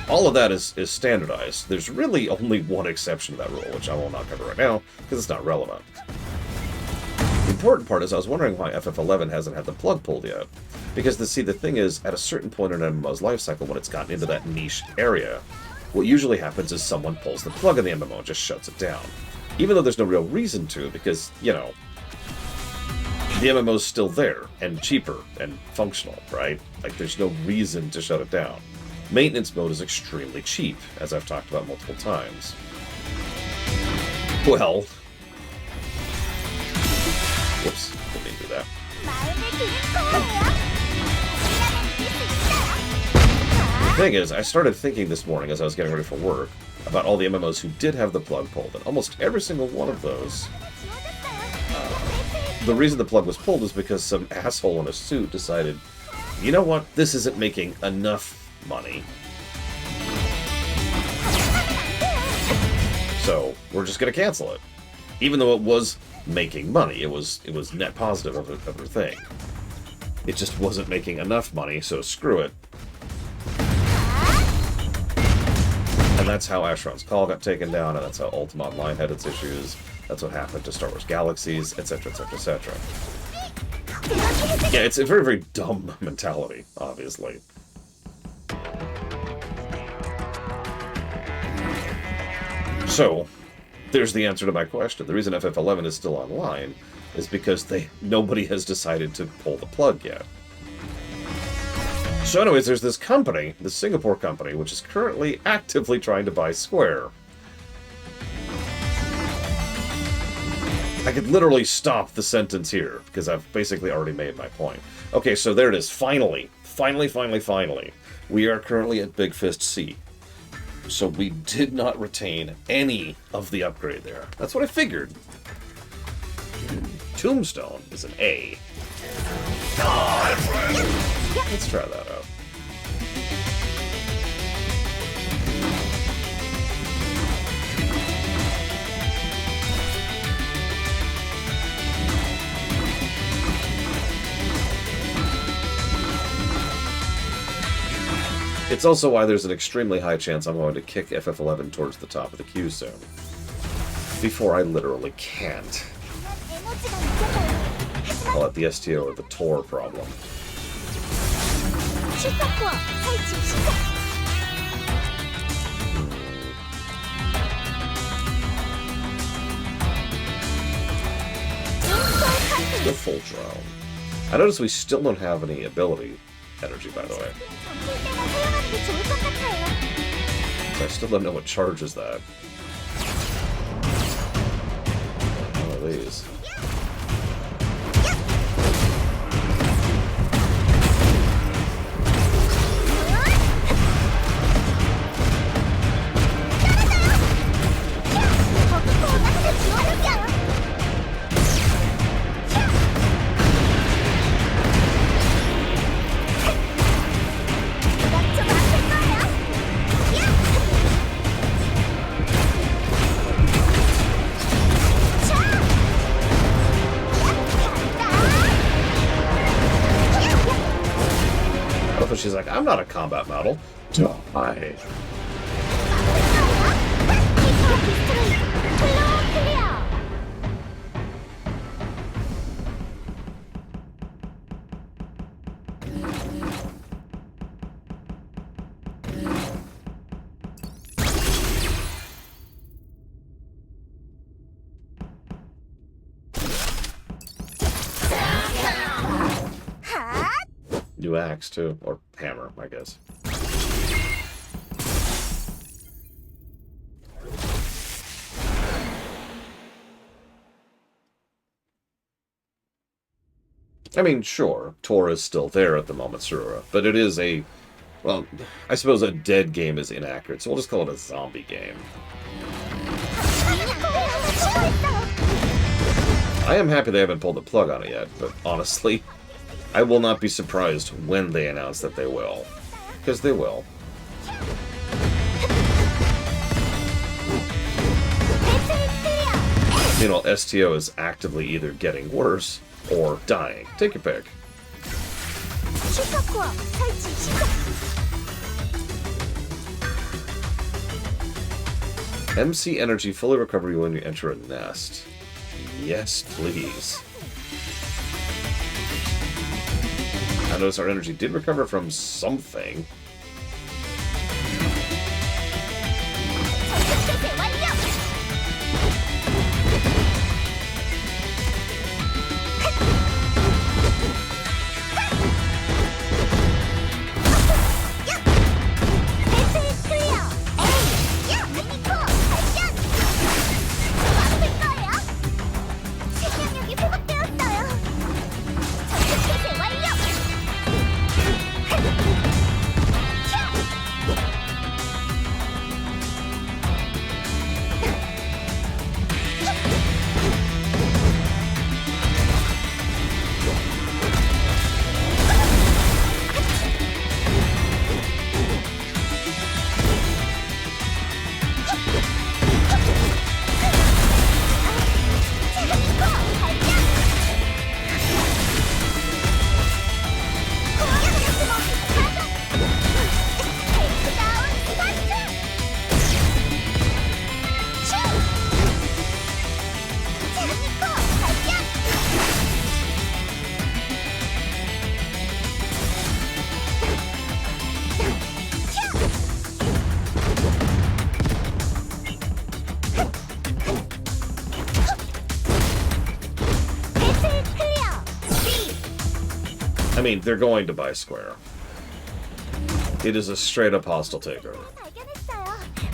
All of that is standardized. There's really only one exception to that rule, which I will not cover right now, because it's not relevant. The important part is I was wondering why FF11 hasn't had the plug pulled yet. Because, see, the thing is, at a certain point in an MMO's life cycle, when it's gotten into that niche area, what usually happens is someone pulls the plug in the MMO and just shuts it down. Even though there's no real reason to, because, you know, the MMO's still there, and cheaper, and functional, right? Like, there's no reason to shut it down. Maintenance mode is extremely cheap, as I've talked about multiple times. Well... Whoops, didn't mean to do that. まるで銀行よ。The thing is, I started thinking this morning as I was getting ready for work about all the MMOs who did have the plug pulled, and almost every single one of those, the reason the plug was pulled is because some asshole in a suit decided, you know what, this isn't making enough money. So, we're just going to cancel it. Even though it was making money, it was net positive of a thing. It just wasn't making enough money, so screw it. And that's how Asheron's Call got taken down, and that's how Ultima Online had its issues. That's what happened to Star Wars Galaxies, etc., etc., etc. Yeah, it's a very, very dumb mentality, obviously. So, there's the answer to my question. The reason FF11 is still online is because nobody has decided to pull the plug yet. So anyways, there's this company, this Singapore company, which is currently actively trying to buy Square. I could literally stop the sentence here, because I've basically already made my point. Okay, so there it is. Finally. Finally. We are currently at Big Fist C. So we did not retain any of the upgrade there. That's what I figured. Tombstone is an A. Let's try that out. It's also why there's an extremely high chance I'm going to kick FF11 towards the top of the queue soon. Before I literally can't. Call it the STO or the Tor problem. The full drone. I notice we still don't have any ability energy, by the way. So I still don't know what charges that. One of these. She's like, I'm not a combat model. Die. New axe, too. Or hammer, I guess. I mean, sure, Tor is still there at the moment, Surura, but it is a... Well, I suppose a dead game is inaccurate, so we'll just call it a zombie game. I am happy they haven't pulled the plug on it yet, but honestly, I will not be surprised when they announce that they will. Because they will. Meanwhile, STO is actively either getting worse or dying. Take your pick. シュカコア採地シカ MC energy fully recover you when you enter a nest. Yes, please. I notice our energy did recover from something. 着決定完了 I mean, they're going to buy Square. It is a straight-up hostile takeover.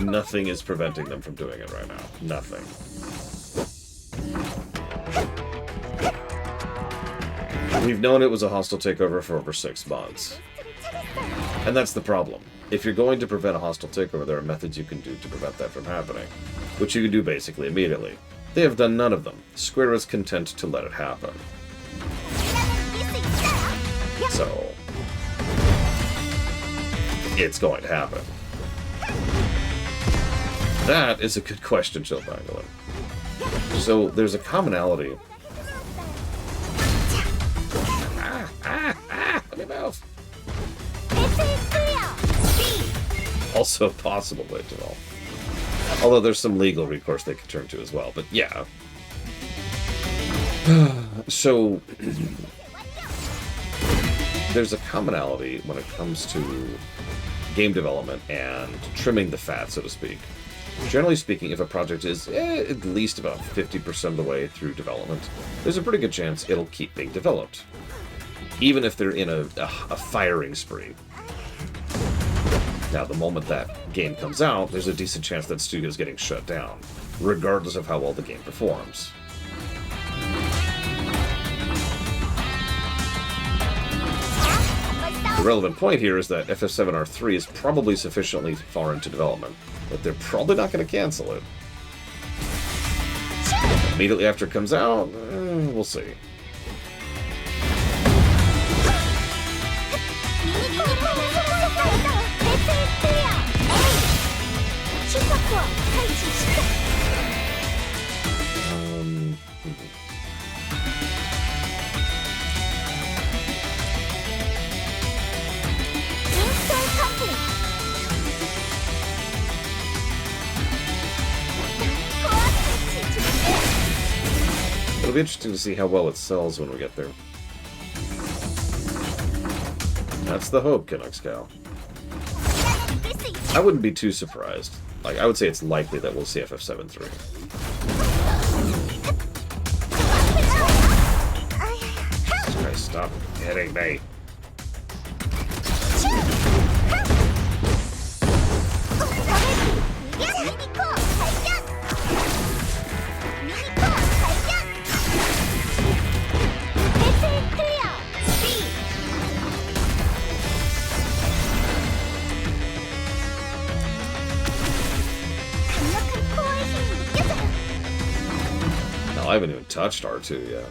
Nothing is preventing them from doing it right now. Nothing. We've known it was a hostile takeover for over 6 months. And that's the problem. If you're going to prevent a hostile takeover, there are methods you can do to prevent that from happening, which you can do basically immediately. They have done none of them. Square is content to let it happen. So, it's going to happen. That is a good question, Chill Pangolin. So, there's a commonality. Let me move. Also a possible way to all. Although there's some legal recourse they could turn to as well, but yeah. So, there's a commonality when it comes to game development and trimming the fat, so to speak. Generally speaking, if a project is at least about 50% of the way through development, there's a pretty good chance it'll keep being developed. Even if they're in a firing spree. Now, the moment that game comes out, there's a decent chance that studio's getting shut down, regardless of how well the game performs. The relevant point here is that FF7R3 is probably sufficiently far into development that they're probably not going to cancel it. Immediately after it comes out, we'll see. It'll be interesting to see how well it sells when we get there. That's the hope, Canucks Cow. I wouldn't be too surprised. Like, I would say it's likely that we'll see FF7-3. Guys, stop hitting me. I haven't even touched R2 yet.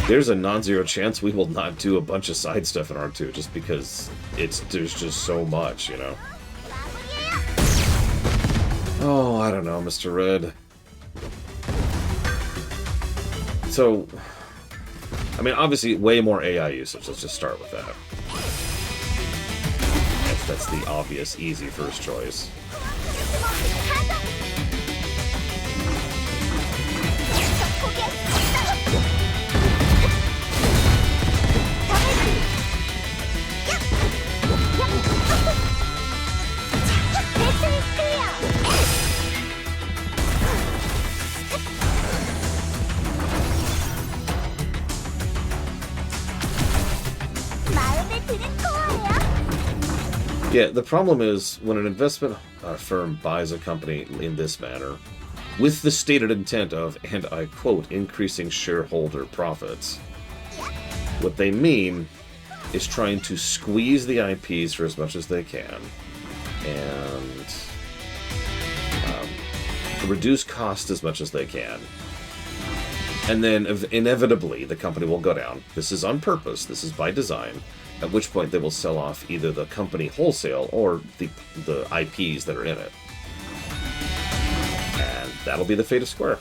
There's a non-zero chance we will not do a bunch of side stuff in R2 just because there's just so much, you know? Oh, I don't know, Mr. Red. So, I mean, obviously, way more AI usage. Let's just start with that. That's the obvious, easy first choice. Yeah, the problem is when an investment firm buys a company in this manner, with the stated intent of, and I quote, increasing shareholder profits, what they mean is trying to squeeze the IPs for as much as they can and reduce cost as much as they can. And then inevitably the company will go down. This is on purpose. This is by design. At which point they will sell off either the company wholesale or the IPs that are in it. And that'll be the fate of Square.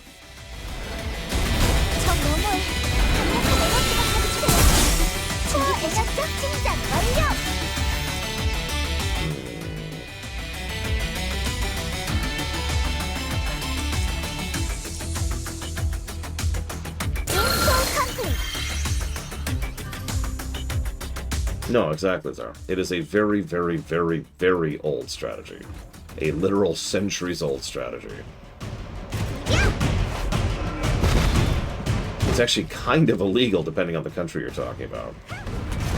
No, exactly, Zara. It is a very, very, very, very old strategy. A literal centuries-old strategy. It's actually kind of illegal, depending on the country you're talking about.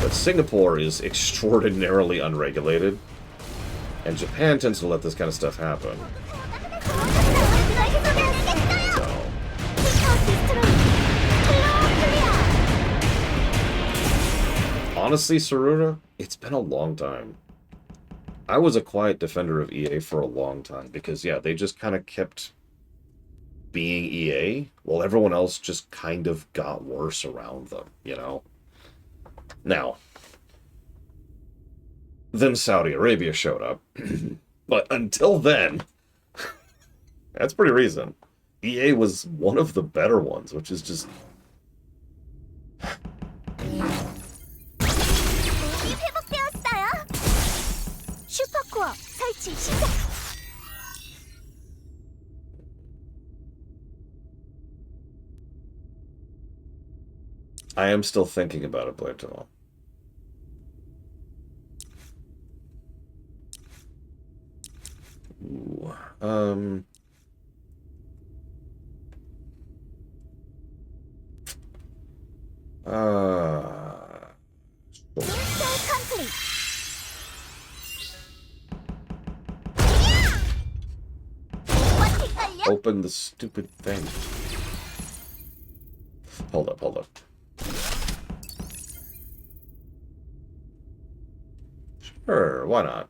But Singapore is extraordinarily unregulated, and Japan tends to let this kind of stuff happen. Honestly, Sarura, it's been a long time. I was a quiet defender of EA for a long time because, yeah, they just kind of kept being EA while everyone else just kind of got worse around them, you know? Now, then Saudi Arabia showed up. But until then, that's pretty recent. EA was one of the better ones, which is just... I am still thinking about it, Blade Tunnel. Open the stupid thing. Hold up, hold up. Sure, why not?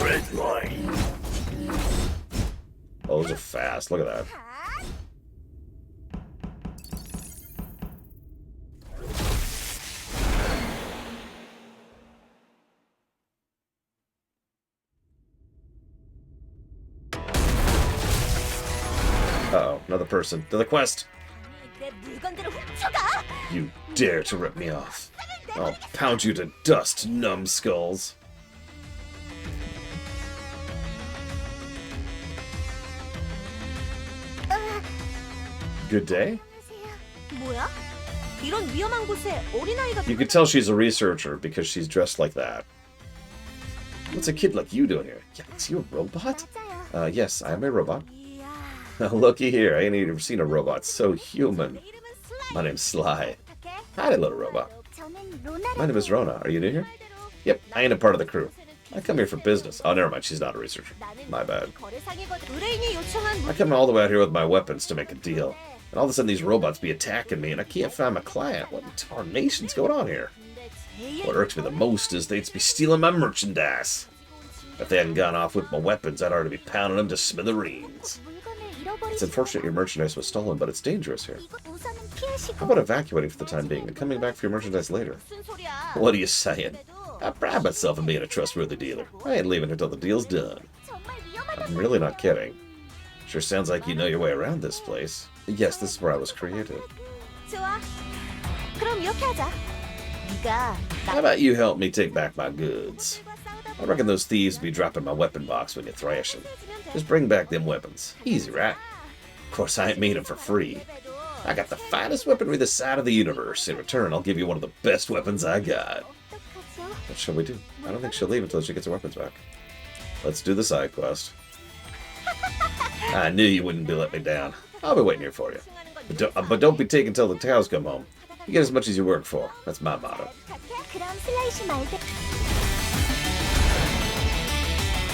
Red line. Oh, those are fast. Look at that. Uh-oh, another person. To the quest! You dare to rip me off. I'll pound you to dust, numbskulls. Good day? You could tell she's a researcher because she's dressed like that. What's a kid like you doing here? Yikes, you a robot? Yes, I am a robot. Looky here, I ain't even seen a robot so human. My name's Sly. Hi, little robot. My name is Rona. Are you new here? Yep, I ain't a part of the crew. I come here for business. Oh, never mind, she's not a researcher. My bad. I come all the way out here with my weapons to make a deal. And all of a sudden these robots be attacking me and I can't find my client. What in tarnation's going on here? What irks me the most is they'd be stealing my merchandise. If they hadn't gone off with my weapons, I'd already be pounding them to smithereens. It's unfortunate your merchandise was stolen, but it's dangerous here. 우선은 피하시고. How about evacuating for the time being and coming back for your merchandise later? 무슨 소리야? What are you saying? I pride myself on being a trustworthy dealer. I ain't leaving until the deal's done. 정말 위험하다. I'm really not kidding. Sure sounds like you know your way around this place. Yes, this is where I was created. 좋아. 그럼 이렇게 하자. 네가 How about you help me take back my goods? I reckon those thieves be dropping my weapon box when you thrash them. Just bring back them weapons. Easy, right? Of course, I ain't made them for free. I got the finest weaponry this side of the universe. In return, I'll give you one of the best weapons I got. 어떡하죠? What shall we do? I don't think she'll leave until she gets her weapons back. Let's do the side quest. I knew you wouldn't be letting me down. I'll be waiting here for you. But don't be taking till the cows come home. You get as much as you work for. That's my motto. 그럼 슬라이시 말대.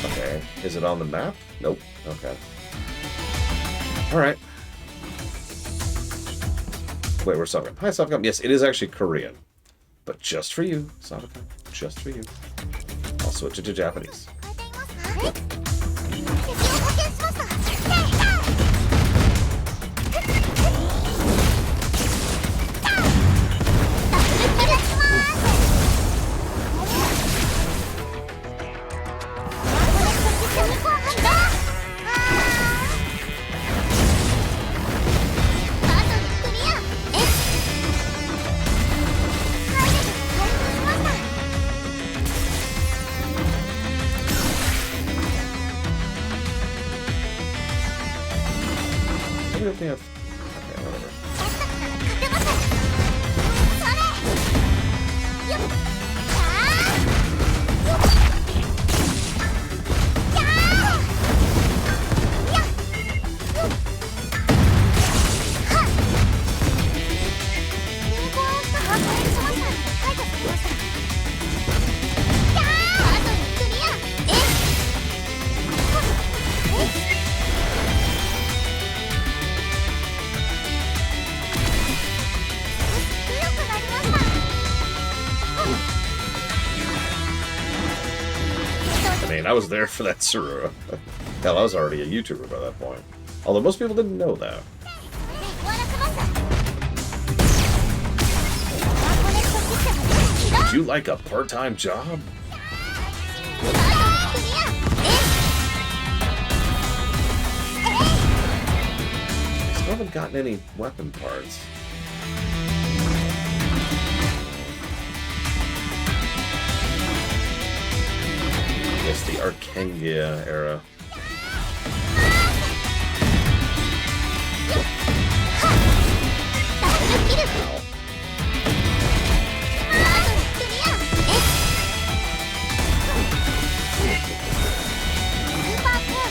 Okay. Is it on the map? Nope. Okay. Alright. Wait, where's Sokam? Hi, Sokam. Yes, it is actually Korean. But just for you, Sokam. Just for you. I'll switch it to Japanese. Maybe if they have... Okay, whatever. I mean, I was there for that Tsurura. Hell, I was already a YouTuber by that point. Although most people didn't know that. Would you like a part-time job? Still haven't gotten any weapon parts. I guess the Arkangia era.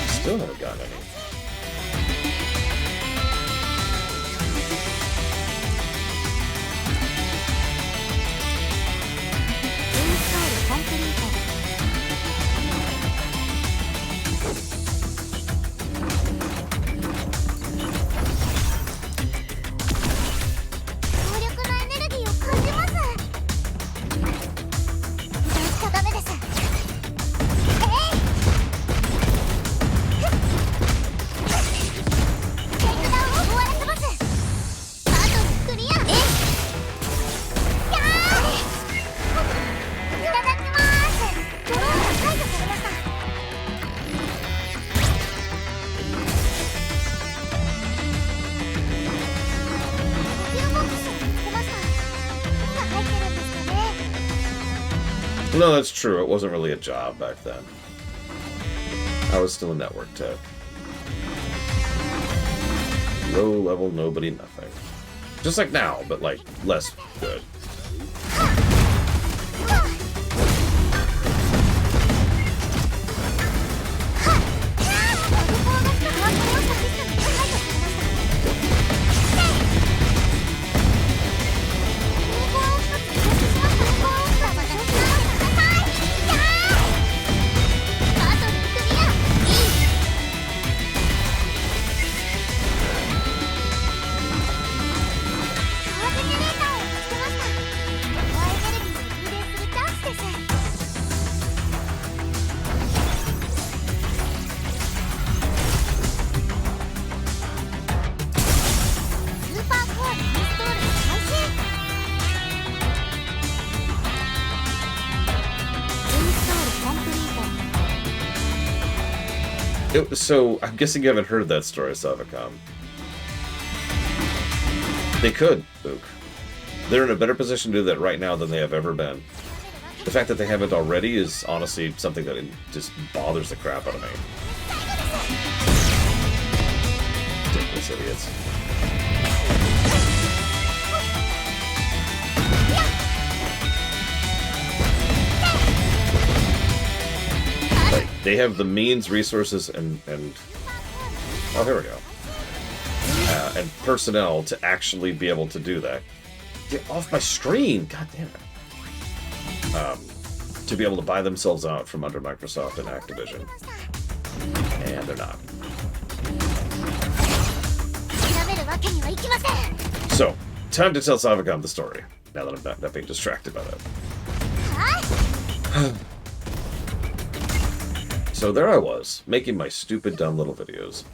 Still haven't gotten any. No, that's true. It wasn't really a job back then. I was still a network tech. Low level, nobody, nothing. Just like now, but like less good. So, I'm guessing you haven't heard that story, Savicom. They could, Luke. They're in a better position to do that right now than they have ever been. The fact that they haven't already is honestly something that just bothers the crap out of me. Ridiculous idiots. Like, they have the means, resources, and oh, here we go. And personnel to actually be able to do that. Get off my screen! God damn it. To be able to buy themselves out from under Microsoft and Activision. And they're not. So, time to tell Savicom the story. Now that I'm not being distracted by that. So there I was, making my stupid, dumb little videos.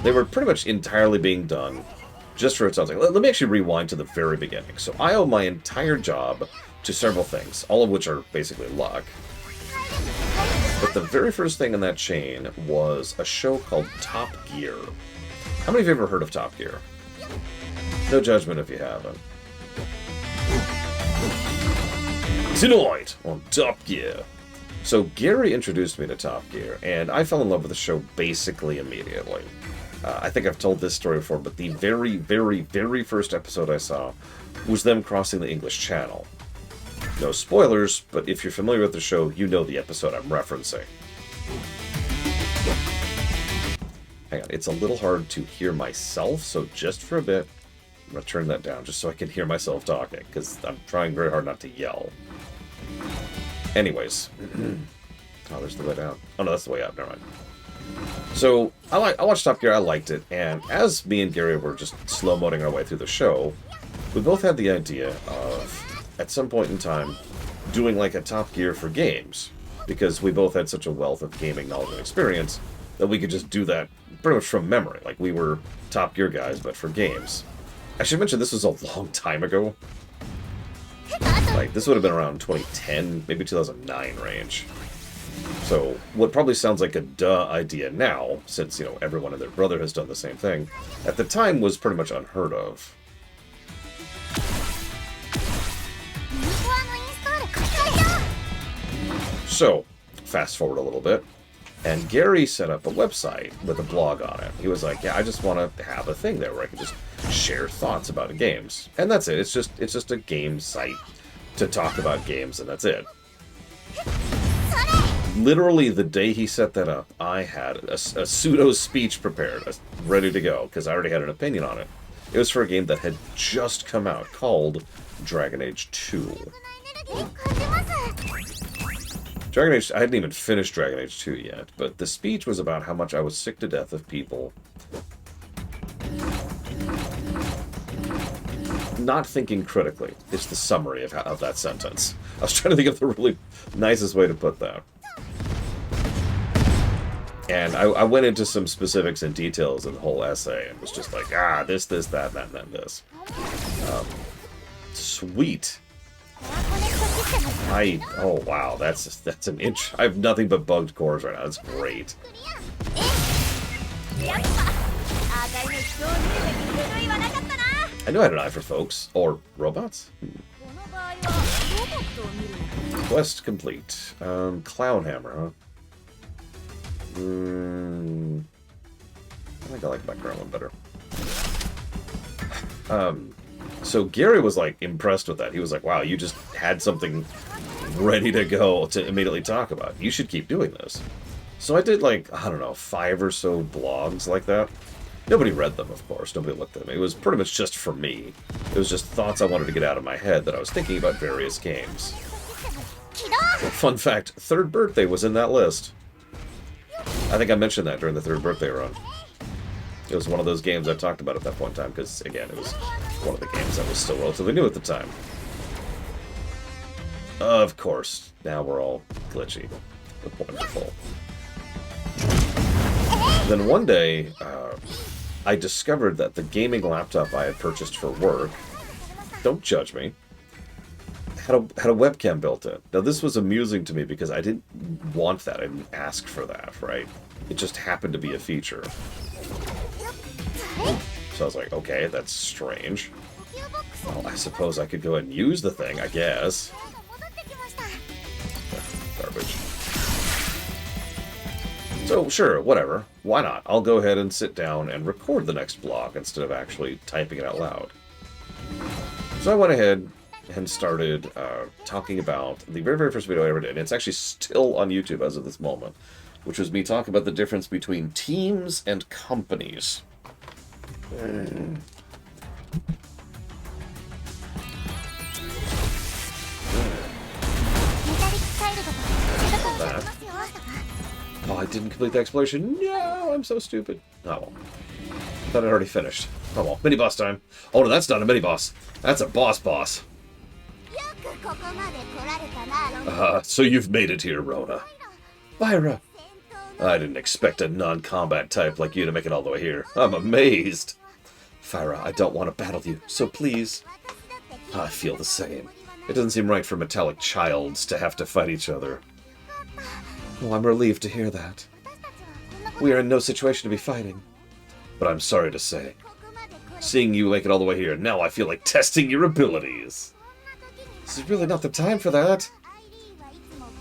They were pretty much entirely being done just for something. Let me actually rewind to the very beginning. So I owe my entire job to several things, all of which are basically luck. But the very first thing in that chain was a show called Top Gear. How many of you have ever heard of Top Gear? No judgment if you haven't. Tonight on Top Gear. So Gary introduced me to Top Gear, and I fell in love with the show basically immediately. I think I've told this story before, but the very, very, very first episode I saw was them crossing the English Channel. No spoilers, but if you're familiar with the show, you know the episode I'm referencing. Hang on, it's a little hard to hear myself, so just for a bit, I'm going to turn that down just so I can hear myself talking, because I'm trying very hard not to yell. Anyways. Oh, there's the way down. Oh, no, that's the way up. Never mind. So, I watched Top Gear, I liked it, and as me and Gary were just slow-moding our way through the show, we both had the idea of, at some point in time, doing like a Top Gear for games, because we both had such a wealth of gaming knowledge and experience that we could just do that pretty much from memory. Like, we were Top Gear guys, but for games. I should mention this was a long time ago. Like, this would have been around 2010, maybe 2009 range. So, what probably sounds like a duh idea now, since, you know, everyone and their brother has done the same thing, at the time was pretty much unheard of. So, fast forward a little bit, and Gary set up a website with a blog on it. He was like, yeah, I just want to have a thing there where I can just share thoughts about games. And that's it. It's just a game site to talk about games, and that's it. Literally, the day he set that up, I had a pseudo speech prepared, ready to go, because I already had an opinion on it. It was for a game that had just come out, called Dragon Age 2. Dragon Age, I hadn't even finished Dragon Age 2 yet, but the speech was about how much I was sick to death of people not thinking critically. It's the summary of that sentence. I was trying to think of the really nicest way to put that. And I went into some specifics and details in the whole essay and was just like, this, that, and this. Sweet. Oh wow, that's an inch. I have nothing but bugged cores right now. That's great. I knew I had an eye for folks. Or robots? Quest complete. Clown Hammer, huh? I think I like my current one better. So Gary was like impressed with that. He was like, wow, you just had something ready to go to immediately talk about. You should keep doing this. So I did like, I don't know, 5 or so blogs like that. Nobody read them, of course. Nobody looked at them. It was pretty much just for me. It was just thoughts I wanted to get out of my head that I was thinking about various games. Fun fact, Third Birthday was in that list. I think I mentioned that during the Third Birthday run. It was one of those games I talked about at that point in time, because, again, it was one of the games that was still relatively new at the time. Of course, now we're all glitchy. Wonderful. Then one day, I discovered that the gaming laptop I had purchased for work, don't judge me, had a webcam built in. Now, this was amusing to me because I didn't want that. I didn't ask for that, right? It just happened to be a feature. So I was like, okay, that's strange. Well, I suppose I could go ahead and use the thing, I guess. Garbage. So, sure, whatever. Why not? I'll go ahead and sit down and record the next block instead of actually typing it out loud. So I went ahead and started talking about the very, very first video I ever did. It's actually still on YouTube as of this moment, which was me talking about the difference between teams and companies. That. Oh, I didn't complete the exploration. No, I'm so stupid. Oh, well. Thought I'd already finished. Oh, well. Mini-boss time. Oh, no, that's not a mini-boss. That's a boss-boss. So you've made it here, Rona. Fyra. I didn't expect a non-combat type like you to make it all the way here. I'm amazed. Fyra, I don't want to battle you, so please. I feel the same. It doesn't seem right for metallic childs to have to fight each other. Oh, I'm relieved to hear that. We are in no situation to be fighting. But I'm sorry to say, seeing you make it all the way here, now I feel like testing your abilities. This is really not the time for that.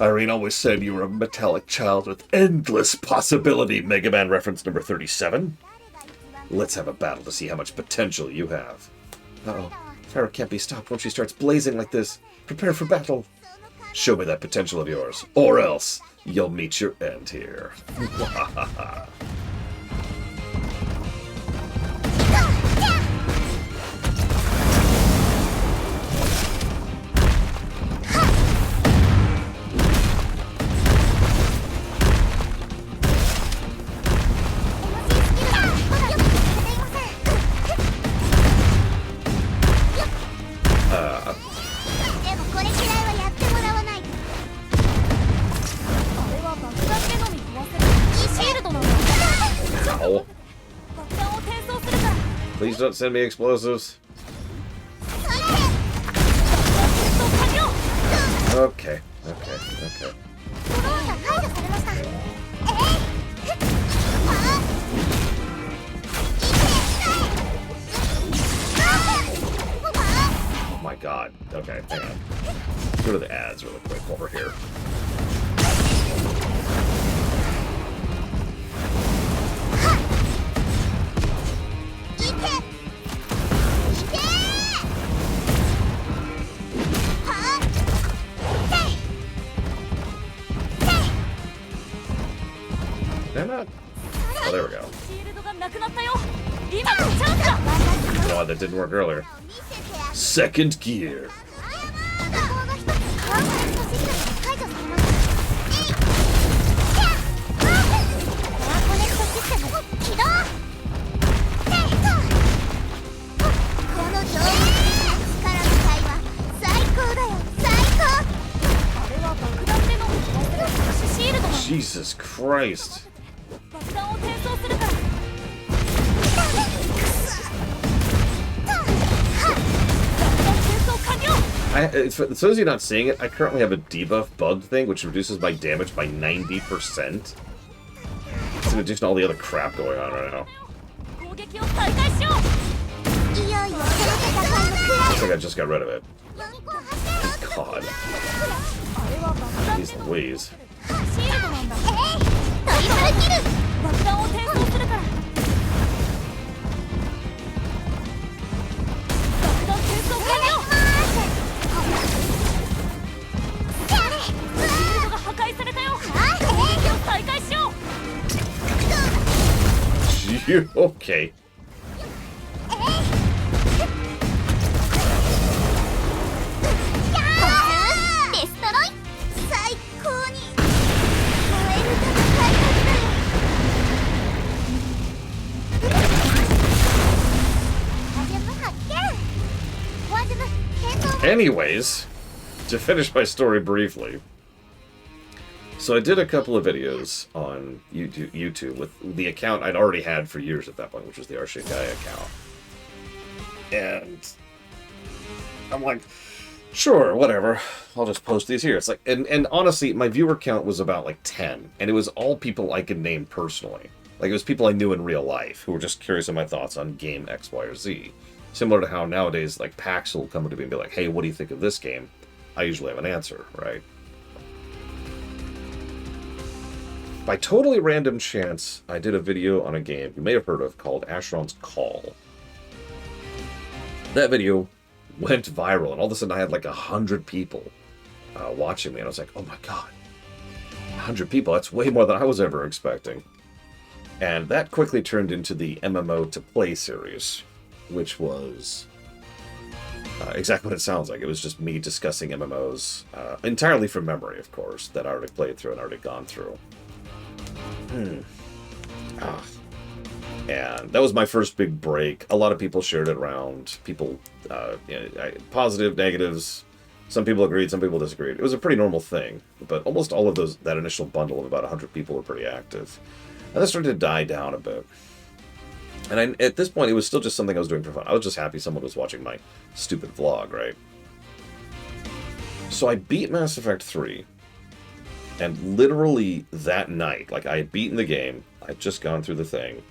Irene always said you were a metallic child with endless possibility, Mega Man reference number 37. Let's have a battle to see how much potential you have. Uh-oh. Fyra can't be stopped when she starts blazing like this. Prepare for battle. Show me that potential of yours, or else you'll meet your end here. Ow. Please don't send me explosives. Okay. Oh my god. Okay, hang on. Let's go to the ads really quick over here. Did I not? Oh, there we go. You know what, that didn't work earlier. Second gear. Jesus Christ. For those of you not seeing it, I currently have a debuff bug thing, which reduces my damage by 90%. It's in addition to all the other crap going on right now. I think I just got rid of it. God. Jeez Louise. You okay? Anyways, to finish my story briefly, so I did a couple of videos on YouTube with the account I'd already had for years at that point, which was the Arshikai account. And I'm like, Sure, whatever. I'll just post these here. It's like, and honestly, my viewer count was about like 10, and it was all people I could name personally. Like, it was people I knew in real life who were just curious of my thoughts on game X, Y, or Z. Similar to how nowadays, like, PAX will come to me and be like, hey, what do you think of this game? I usually have an answer, right? By totally random chance, I did a video on a game you may have heard of called Asheron's Call. That video went viral, and all of a sudden I had like 100 people watching me, and I was like, oh my god, 100 people, that's way more than I was ever expecting. And that quickly turned into the MMO to Play series, which was exactly what it sounds like. It was just me discussing MMOs, entirely from memory, of course, that I already played through and already gone through. And that was my first big break. A lot of people shared it around. People, positive, negatives. Some people agreed, some people disagreed. It was a pretty normal thing, but almost all of that initial bundle of about 100 people were pretty active. And that started to die down a bit. And at this point, it was still just something I was doing for fun. I was just happy someone was watching my stupid vlog, right? So I beat Mass Effect 3. And literally that night, like, I had beaten the game. I'd just gone through the thing.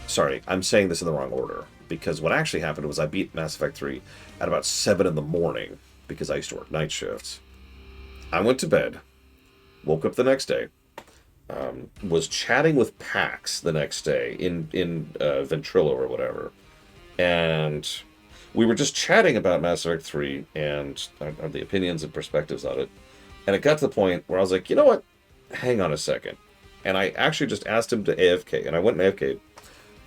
Sorry, I'm saying this in the wrong order. Because what actually happened was I beat Mass Effect 3 at about 7 in the morning. Because I used to work night shifts. I went to bed. Woke up the next day. Was chatting with PAX the next day in Ventrilo or whatever. And we were just chatting about Mass Effect 3 and the opinions and perspectives on it. And it got to the point where I was like, you know what? Hang on a second. And I actually just asked him to AFK. And I went and AFK'd.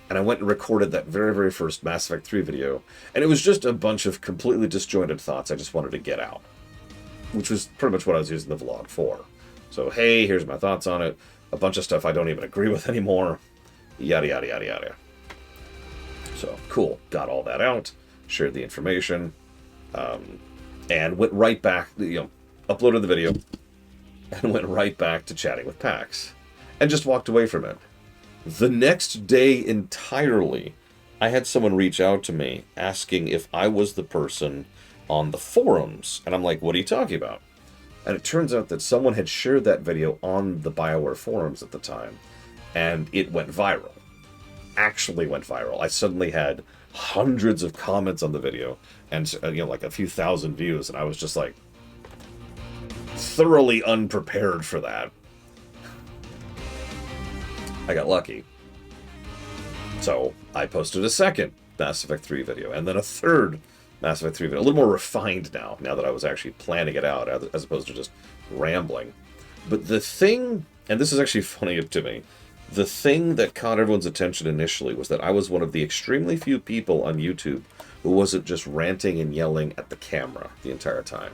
And I went and recorded that very, very first Mass Effect 3 video. And it was just a bunch of completely disjointed thoughts I just wanted to get out. Which was pretty much what I was using the vlog for. So, hey, here's my thoughts on it. A bunch of stuff I don't even agree with anymore. Yada, yada, yada, yada. So, cool. Got all that out. Shared the information. And went right back, uploaded the video. And went right back to chatting with PAX. And just walked away from it. The next day entirely, I had someone reach out to me asking if I was the person on the forums. And I'm like, what are you talking about? And it turns out that someone had shared that video on the BioWare forums at the time. And it went viral. Actually went viral. I suddenly had hundreds of comments on the video. And, like a few thousand views. And I was just like, thoroughly unprepared for that. I got lucky. So I posted a second Mass Effect 3 video, and then a third Mass Effect 3 video. A little more refined now that I was actually planning it out, as opposed to just rambling. But the thing, and this is actually funny to me, the thing that caught everyone's attention initially was that I was one of the extremely few people on YouTube who wasn't just ranting and yelling at the camera the entire time.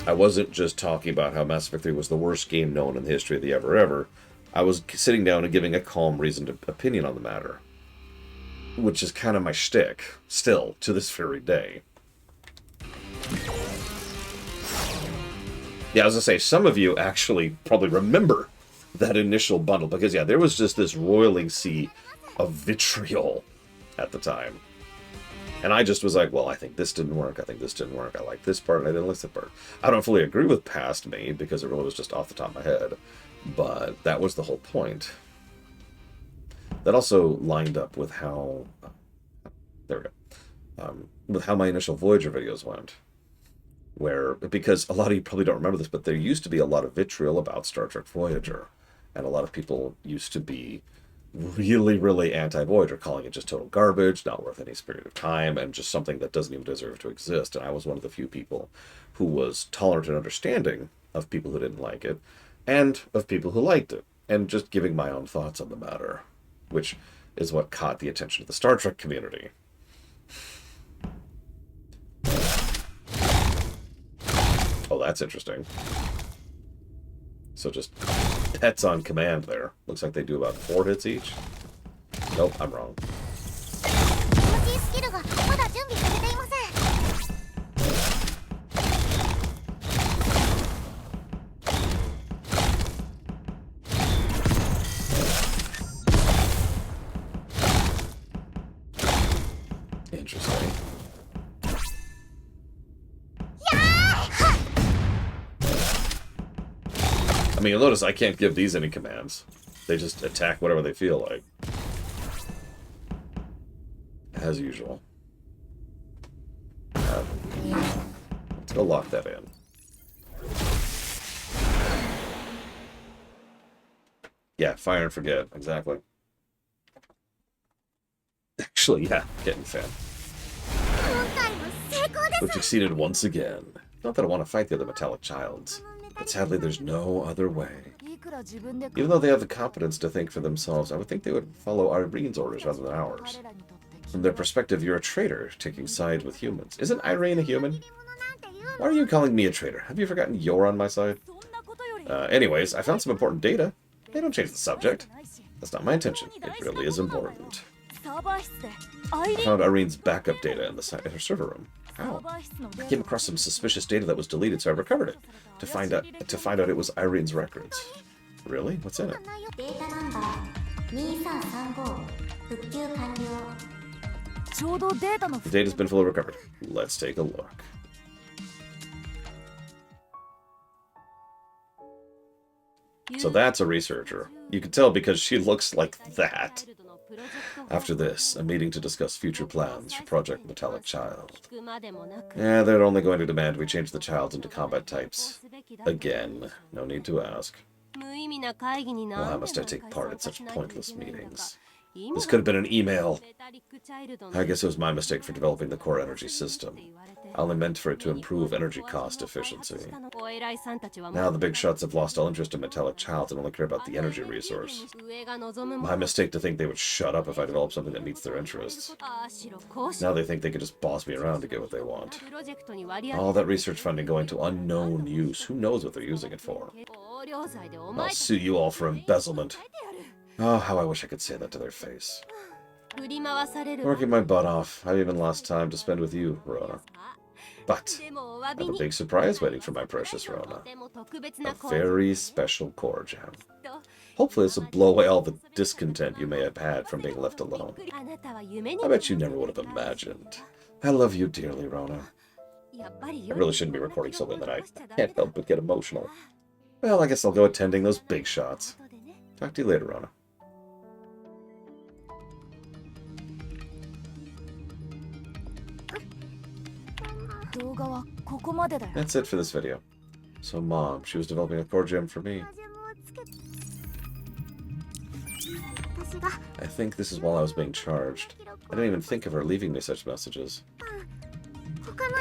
I wasn't just talking about how Mass Effect 3 was the worst game known in the history of the ever. I was sitting down and giving a calm, reasoned opinion on the matter. Which is kind of my shtick, still, to this very day. Yeah, I was going to say, some of you actually probably remember that initial bundle, because, yeah, there was just this roiling sea of vitriol at the time. And I just was like, well, I think this didn't work, I think this didn't work, I like this part, and I didn't like that part. I don't fully agree with past me, because it really was just off the top of my head. But that was the whole point. That also lined up with how... there we go. With how my initial Voyager videos went. Because a lot of you probably don't remember this, but there used to be a lot of vitriol about Star Trek Voyager. And a lot of people used to be really, really anti-Voyager, calling it just total garbage, not worth any spirit of time, and just something that doesn't even deserve to exist. And I was one of the few people who was tolerant and understanding of people who didn't like it, and of people who liked it, and just giving my own thoughts on the matter, which is what caught the attention of the Star Trek community. Oh, that's interesting. So just pets on command there. Looks like they do about 4 hits each. Nope, I'm wrong. Interesting. I mean, you'll notice I can't give these any commands. They just attack whatever they feel like. As usual. Let's go lock that in. Yeah, fire and forget. Exactly. Actually, yeah, getting fan. 今回も成功です We've succeeded once again. Not that I want to fight the other metallic childs, but sadly there's no other way. いくら自分で Even though they have the competence to think for themselves, I would think they would follow Irene's orders rather than ours. 彼らにとって From their perspective, you're a traitor, taking sides with humans. Isn't Irene a human? なんて言う Why are you calling me a traitor? Have you forgotten you're on my side? そんなことより Anyways, I found some important data. They don't change the subject. That's not my intention. It really is important. サーバー室でアイ I リーン found Irene's backup data in her server room. サー How? バー室のデ I ー came タ across some suspicious data that was deleted, so I recovered it to find out it was Irene's records. Really? What's in it? データナンバー2335復旧完了ちょうどデータの The data's been fully recovered. Let's take a look. So that's a researcher. You can tell because she looks like that. After this, a meeting to discuss future plans for Project Metallic Child. Yeah, they're only going to demand we change the child into combat types. Again, no need to ask. Why must I take part in such pointless meetings? This could have been an email. I guess it was my mistake for developing the core energy system. I only meant for it to improve energy cost efficiency. Now the big shots have lost all interest in Metallic Child and only care about the energy resource. My mistake to think they would shut up if I develop something that meets their interests. Now they think they could just boss me around to get what they want. All that research funding going to unknown use. Who knows what they're using it for? I'll sue you all for embezzlement. Oh, how I wish I could say that to their face. Working my butt off. I've even lost time to spend with you, Rona. But I have a big surprise waiting for my precious Rona. A very special core gem. Hopefully this will blow away all the discontent you may have had from being left alone. I bet you never would have imagined. I love you dearly, Rona. I really shouldn't be recording something that I can't help but get emotional. Well, I guess I'll go attending those big shots. Talk to you later, Rona. That's it for this video. So Mom, she was developing a core gem for me. I think this is while I was being charged. I didn't even think of her leaving me such messages.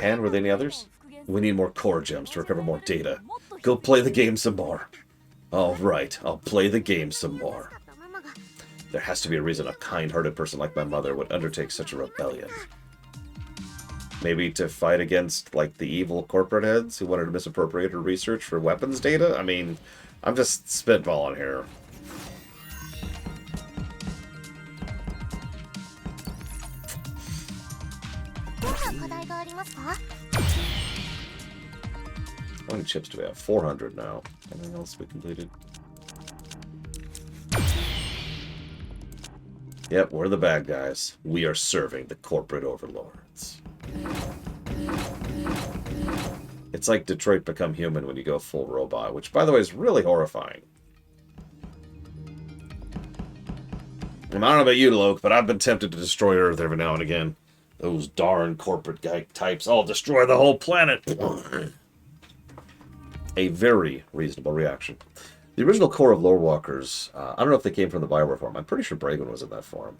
And were there any others? We need more core gems to recover more data. Go play the game some more. Alright, I'll play the game some more. There has to be a reason a kind-hearted person like my mother would undertake such a rebellion. Maybe to fight against, like, the evil corporate heads who wanted to misappropriate her research for weapons data? I mean, I'm just spitballing here. How many chips do we have? 400 now. Anything else we completed? Yep, we're the bad guys. We are serving the corporate overlords. It's like Detroit Become Human when you go full robot, which, by the way, is really horrifying. I don't know about you, Loke, but I've been tempted to destroy Earth every now and again. Those darn corporate guy types all destroy the whole planet. A very reasonable reaction. The original core of Lore Walkers, I don't know if they came from the Bioware forum. I'm pretty sure Braven was in that forum.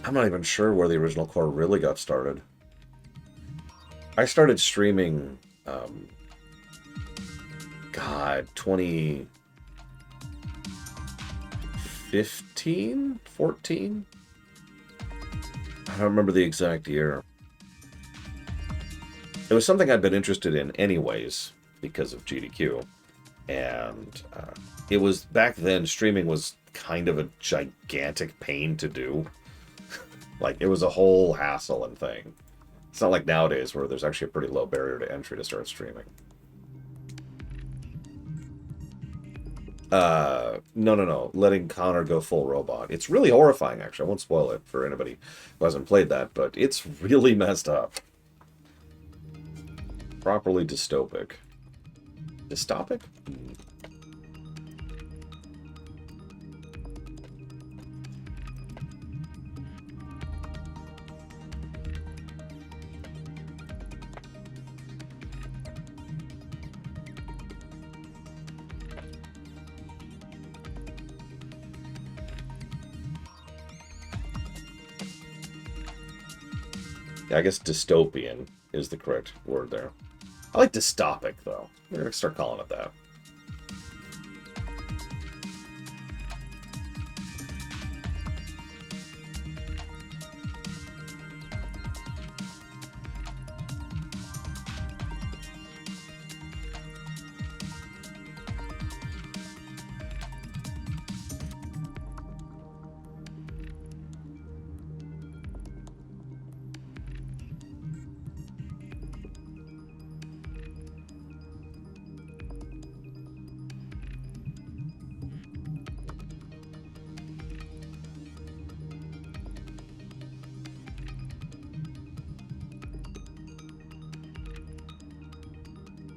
I'm not even sure where the original core really got started. I started streaming, God, 2015? 14? I don't remember the exact year. It was something I'd been interested in anyways, because of GDQ. And it was, back then, streaming was kind of a gigantic pain to do. Like, it was a whole hassle and thing. It's not like nowadays where there's actually a pretty low barrier to entry to start streaming. No. Letting Connor go full robot. It's really horrifying, actually. I won't spoil it for anybody who hasn't played that, but it's really messed up. Properly dystopic. Dystopic? Yeah, I guess dystopian is the correct word there. I like dystopic, though. We're going to start calling it that.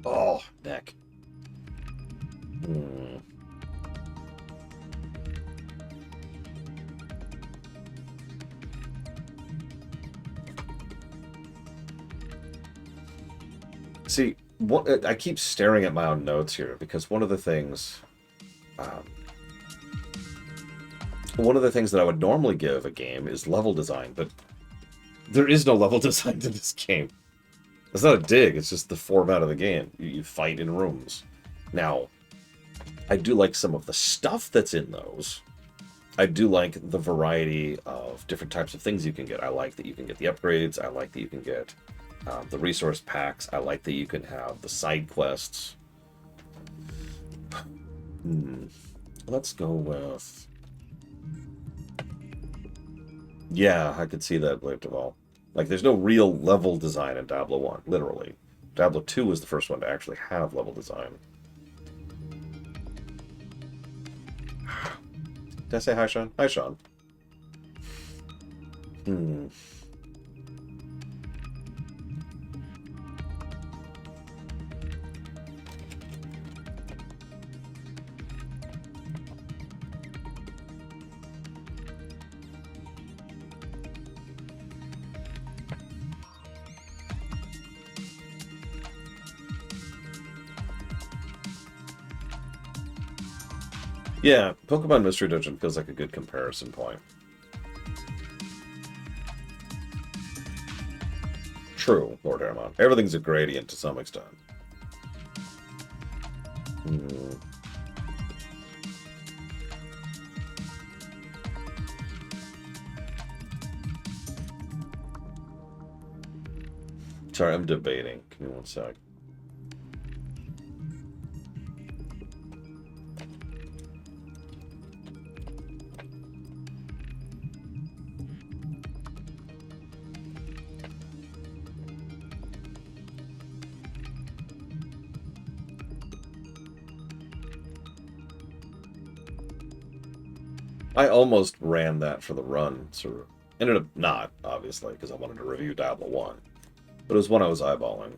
Oh, neck. See, I keep staring at my own notes here because one of the things that I would normally give a game is level design, but there is no level design to this game. It's not a dig, it's just the format of the game. You fight in rooms. Now, I do like some of the stuff that's in those. I do like the variety of different types of things you can get. I like that you can get the upgrades. I like that you can get the resource packs. I like that you can have the side quests. Let's go with... Yeah, I could see that, Blade Duval. Like, there's no real level design in Diablo 1, literally. Diablo 2 was the first one to actually have level design. Did I say hi, Sean? Hi, Sean. Yeah, Pokemon Mystery Dungeon feels like a good comparison point. True, Lord Aramon. Everything's a gradient to some extent. Sorry, I'm debating. Give me one sec. I almost ran that for the run, sort of. Ended up not, obviously, because I wanted to review Diablo 1. But it was one I was eyeballing.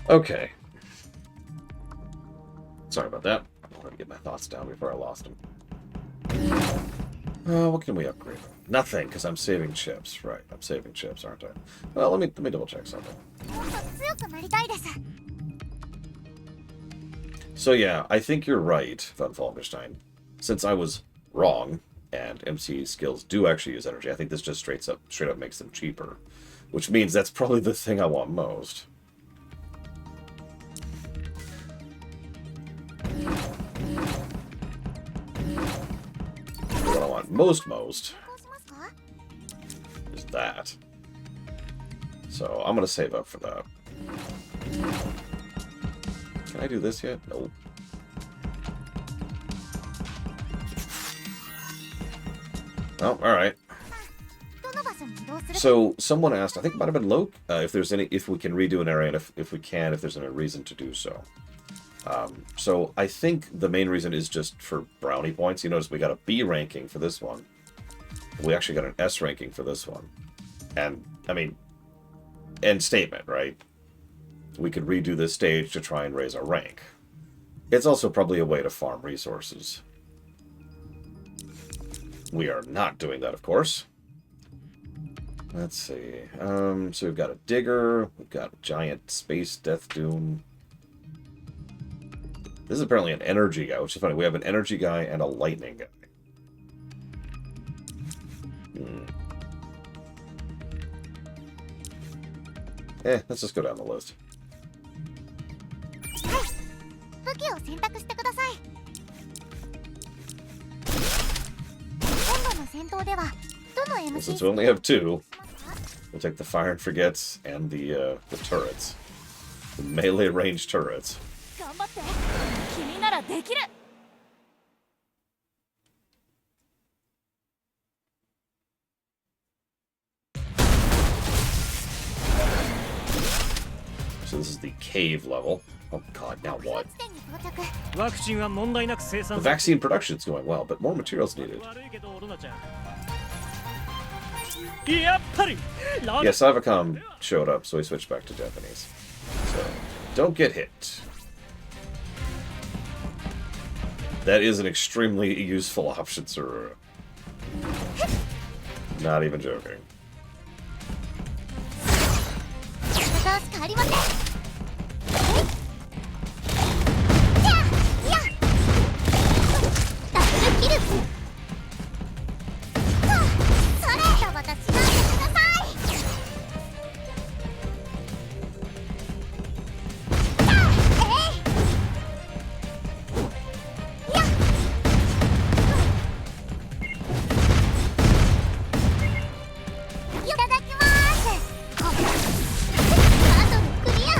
Okay. Sorry about that. I wanted to get my thoughts down before I lost them. What can we upgrade? Nothing, because I'm saving chips. Right, I'm saving chips, aren't I? Well, let me double check something. もっと強くなりたいです。 So yeah, I think you're right, Van Falkenstein. Since I was wrong, and MC skills do actually use energy, I think this just straight up makes them cheaper. Which means that's probably the thing I want most. What I want most is that. So I'm going to save up for that. Can I do this yet? Nope. Oh, alright. どの場所に移動する So someone asked, I think it might have been Loke, if we can redo an area, and if we can, if there's any reason to do so. So I think the main reason is just for brownie points. You notice we got a B ranking for this one. We actually got an S ranking for this one. And, I mean, end statement, right? We could redo this stage to try and raise our rank. It's also probably a way to farm resources. We are not doing that, of course. Let's see. So we've got a digger. We've got a giant space death doom. This is apparently an energy guy, which is funny. We have an energy guy and a lightning guy. Let's just go down the list. 武器を選択してください。今度の戦闘ではどの Well, MC since we only have two, we'll take the fire and forgets and the turrets. The melee range turrets. 頑張って。君ならできる。 So this is the cave level. Oh god, now what? 地点に到着。ワクチンは問題なく生 The 産 vaccine production is going well, but more materials needed. 悪いけどオロナちゃんやっぱり Yeah, Savacom showed up, so we switched back to Japanese. So, don't get hit. That is an extremely useful option, sir. Not even joking. 片足変わりません。ダブルキル。それ。私なんてください。いただきます。バトルクリア。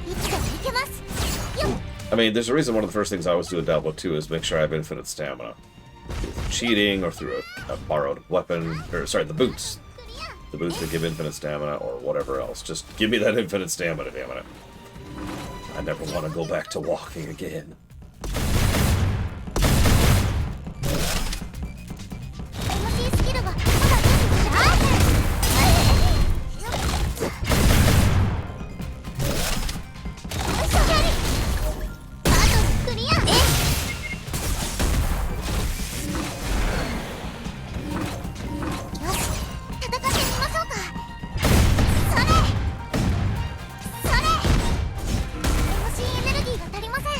いつでもいけます。よっ。 I mean, there's a reason one of the first things I always do in Diablo 2 is make sure I have infinite stamina. Either through cheating or through a borrowed weapon, or sorry, the boots. クリア。 The boots that give infinite stamina or whatever else. Just give me that infinite stamina, damn it. I never want to go back to walking again. MC スキルがまだ出てバトルクリア。よし、戦ってみましょうか。それ。MC エネルギーが足りません。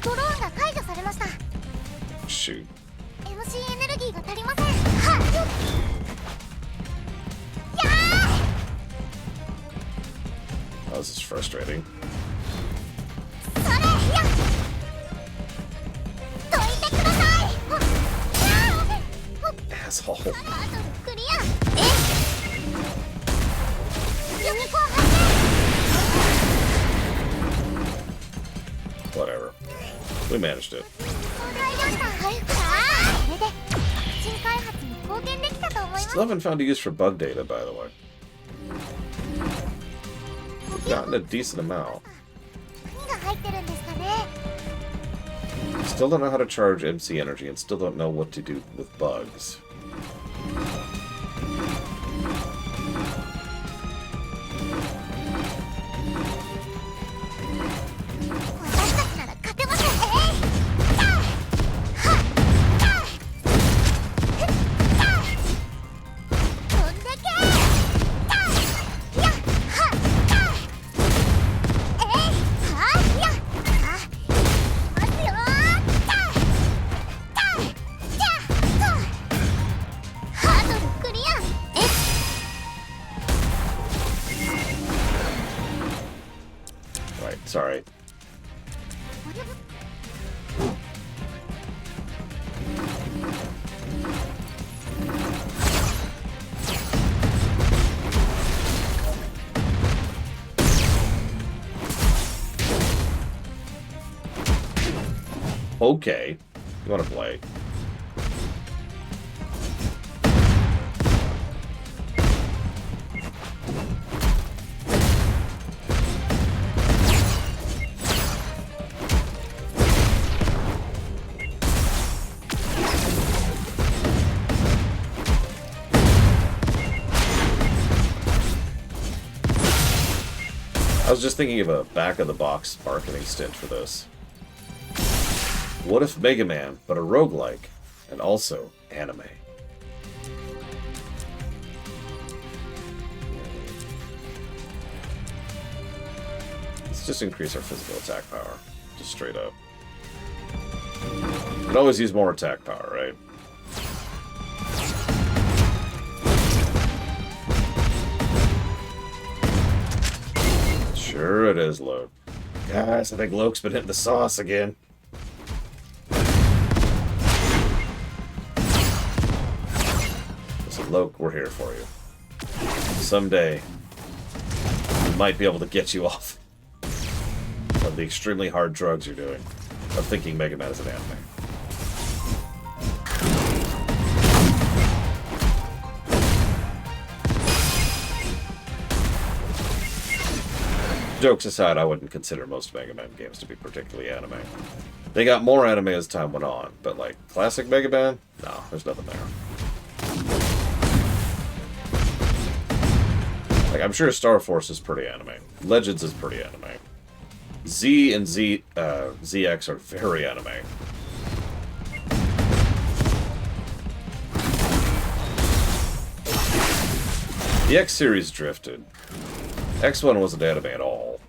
ドローンが解除されました。 Shoot. MC エネルギーが足りません。はっ。や Oh, this is frustrating. ー。それ。や。どいてください。ほっ。やー。ほっ。 Asshole. バトルクリア。ユニコーン発 Whatever. We managed it. 見。大量した回復だ。これで新開発に貢献できたと思います。 Still haven't found a use for bug data, by the way. We've gotten a decent amount. 何が入ってるんですかね。 Still don't know how to charge MC energy and still don't know what to do with bugs. 私たちなら勝てます。えい。た。はっ。た。ふっ。た。飛んでけ。た。や。はっ。た。えい。はっ。や。は。ますよ。た。た。じゃ。と。Okay. You want to play? I was just thinking of a back-of-the-box marketing stint for this. What if Mega Man, but a roguelike, and also anime? Let's just increase our physical attack power. Just straight up. Could always use more attack power, right? Sure it is, Loke. Guys, I think Loke's been hitting the sauce again. Listen, Loke, we're here for you. Someday, we might be able to get you off of the extremely hard drugs you're doing of thinking Mega Man is an anime. Jokes aside, I wouldn't consider most Mega Man games to be particularly anime. They got more anime as time went on, but like classic Mega Man, no, there's nothing there. Like I'm sure Star Force is pretty anime. Legends is pretty anime. Z and ZX are very anime. The X series drifted. X1 wasn't anime at all.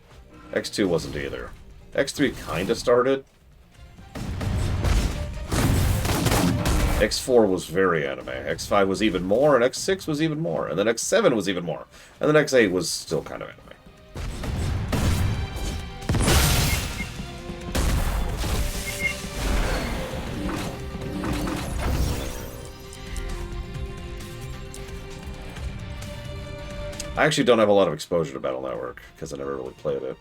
X2 wasn't either. X3 kinda started. X4 was very anime. X5 was even more, and X6 was even more. And then X7 was even more. And then X8 was still kind of anime. I actually don't have a lot of exposure to Battle Network, because I never really played it.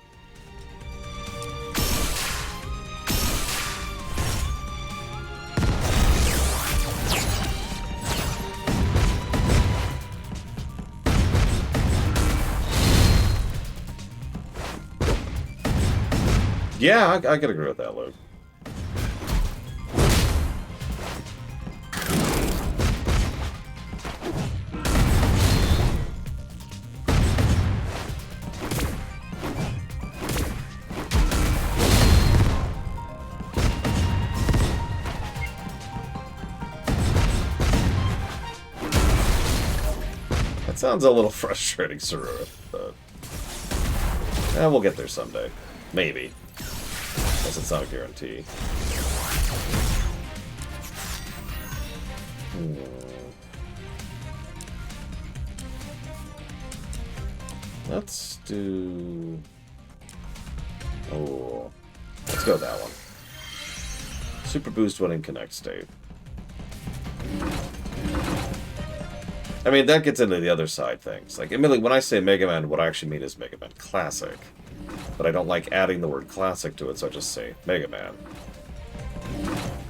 Yeah, I could agree with that, Luke. That sounds a little frustrating, Sarura, but we'll get there someday. Maybe. Guess it's not a guarantee. Let's do... Oh. Let's go with that one. Super Boost when in Connect state. I mean, that gets into the other side things. Like, admittedly, when I say Mega Man, what I actually mean is Mega Man Classic. But I don't like adding the word classic to it, so I just say Mega Man.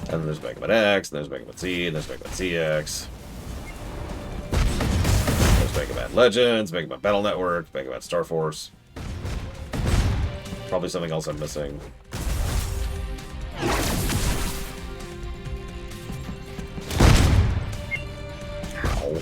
And then there's Mega Man X, and there's Mega Man Z, and there's Mega Man ZX. There's Mega Man Legends, Mega Man Battle Network, Mega Man Star Force. Probably something else I'm missing. Ow.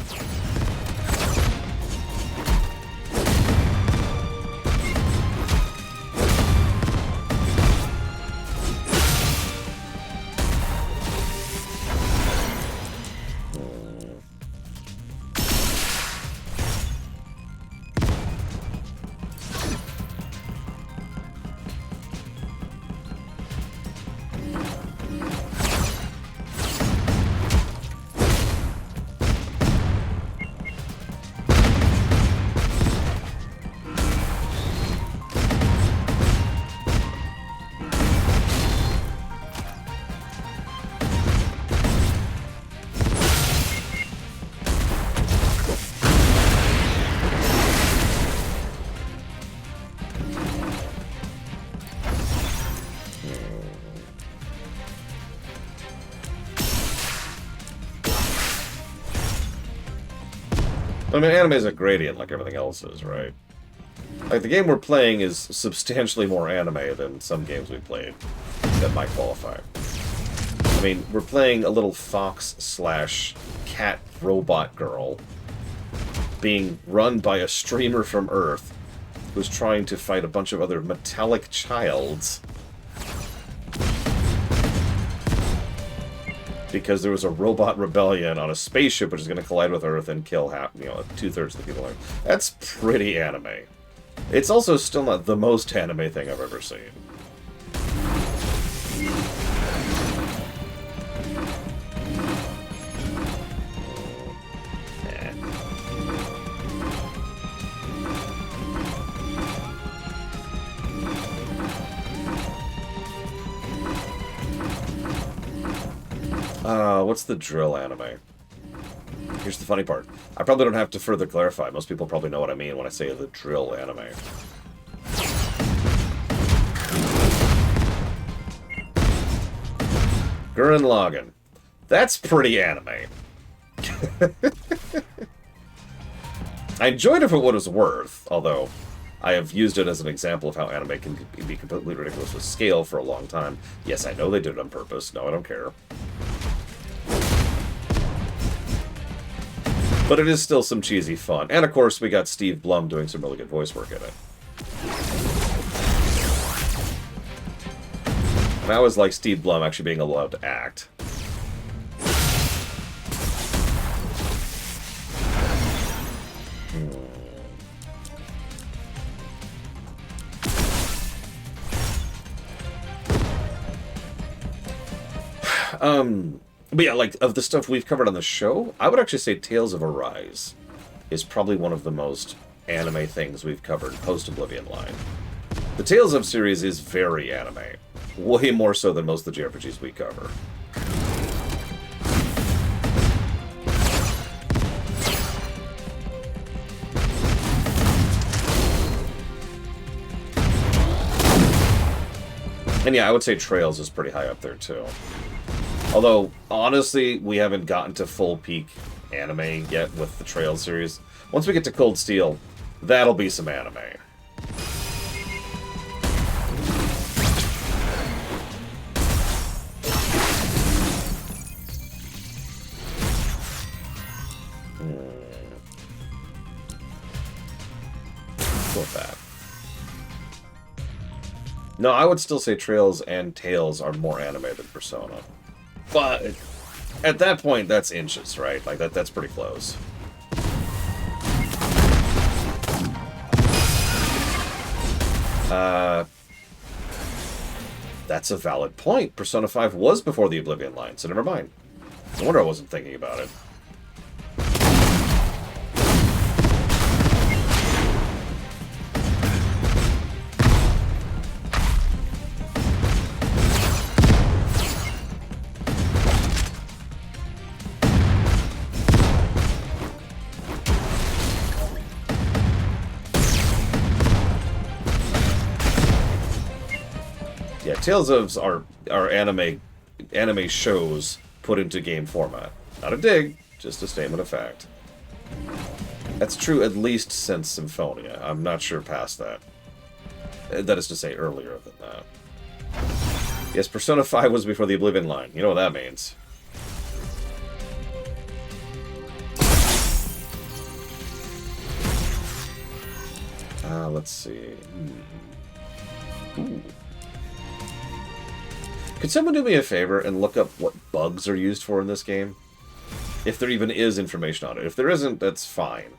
I mean, anime is a gradient like everything else is, right? Like, the game we're playing is substantially more anime than some games we played that might qualify. I mean, we're playing a little fox/cat robot girl being run by a streamer from Earth who's trying to fight a bunch of other metallic childs because there was a robot rebellion on a spaceship which is going to collide with Earth and kill two-thirds of the people. That's pretty anime. It's also still not the most anime thing I've ever seen. What's the drill anime? Here's the funny part. I probably don't have to further clarify. Most people probably know what I mean when I say the drill anime. Gurren Lagann. That's pretty anime. I enjoyed it for what it was worth, although I have used it as an example of how anime can be completely ridiculous with scale for a long time. Yes, I know they did it on purpose. No, I don't care. But it is still some cheesy fun. And of course, we got Steve Blum doing some really good voice work in it. And I always like Steve Blum actually being allowed to act. But yeah, like, of the stuff we've covered on the show, I would actually say Tales of Arise is probably one of the most anime things we've covered post-Oblivion Line. The Tales of series is very anime. Way more so than most of the JRPGs we cover. And yeah, I would say Trails is pretty high up there, too. Although, honestly, we haven't gotten to full peak anime yet with the Trails series. Once we get to Cold Steel, that'll be some anime. Go with that. No, I would still say Trails and Tales are more anime than Persona. But at that point, that's inches, right? Like, that's pretty close. That's a valid point. Persona 5 was before the Oblivion Line, so never mind. No wonder I wasn't thinking about it. Yeah, Tales of are anime shows put into game format. Not a dig, just a statement of fact. That's true at least since Symphonia. I'm not sure past that. That is to say, earlier than that. Yes, Persona 5 was before the Oblivion Line. You know what that means. Let's see. Ooh. Could someone do me a favor and look up what bugs are used for in this game? If there even is information on it. If there isn't, that's fine.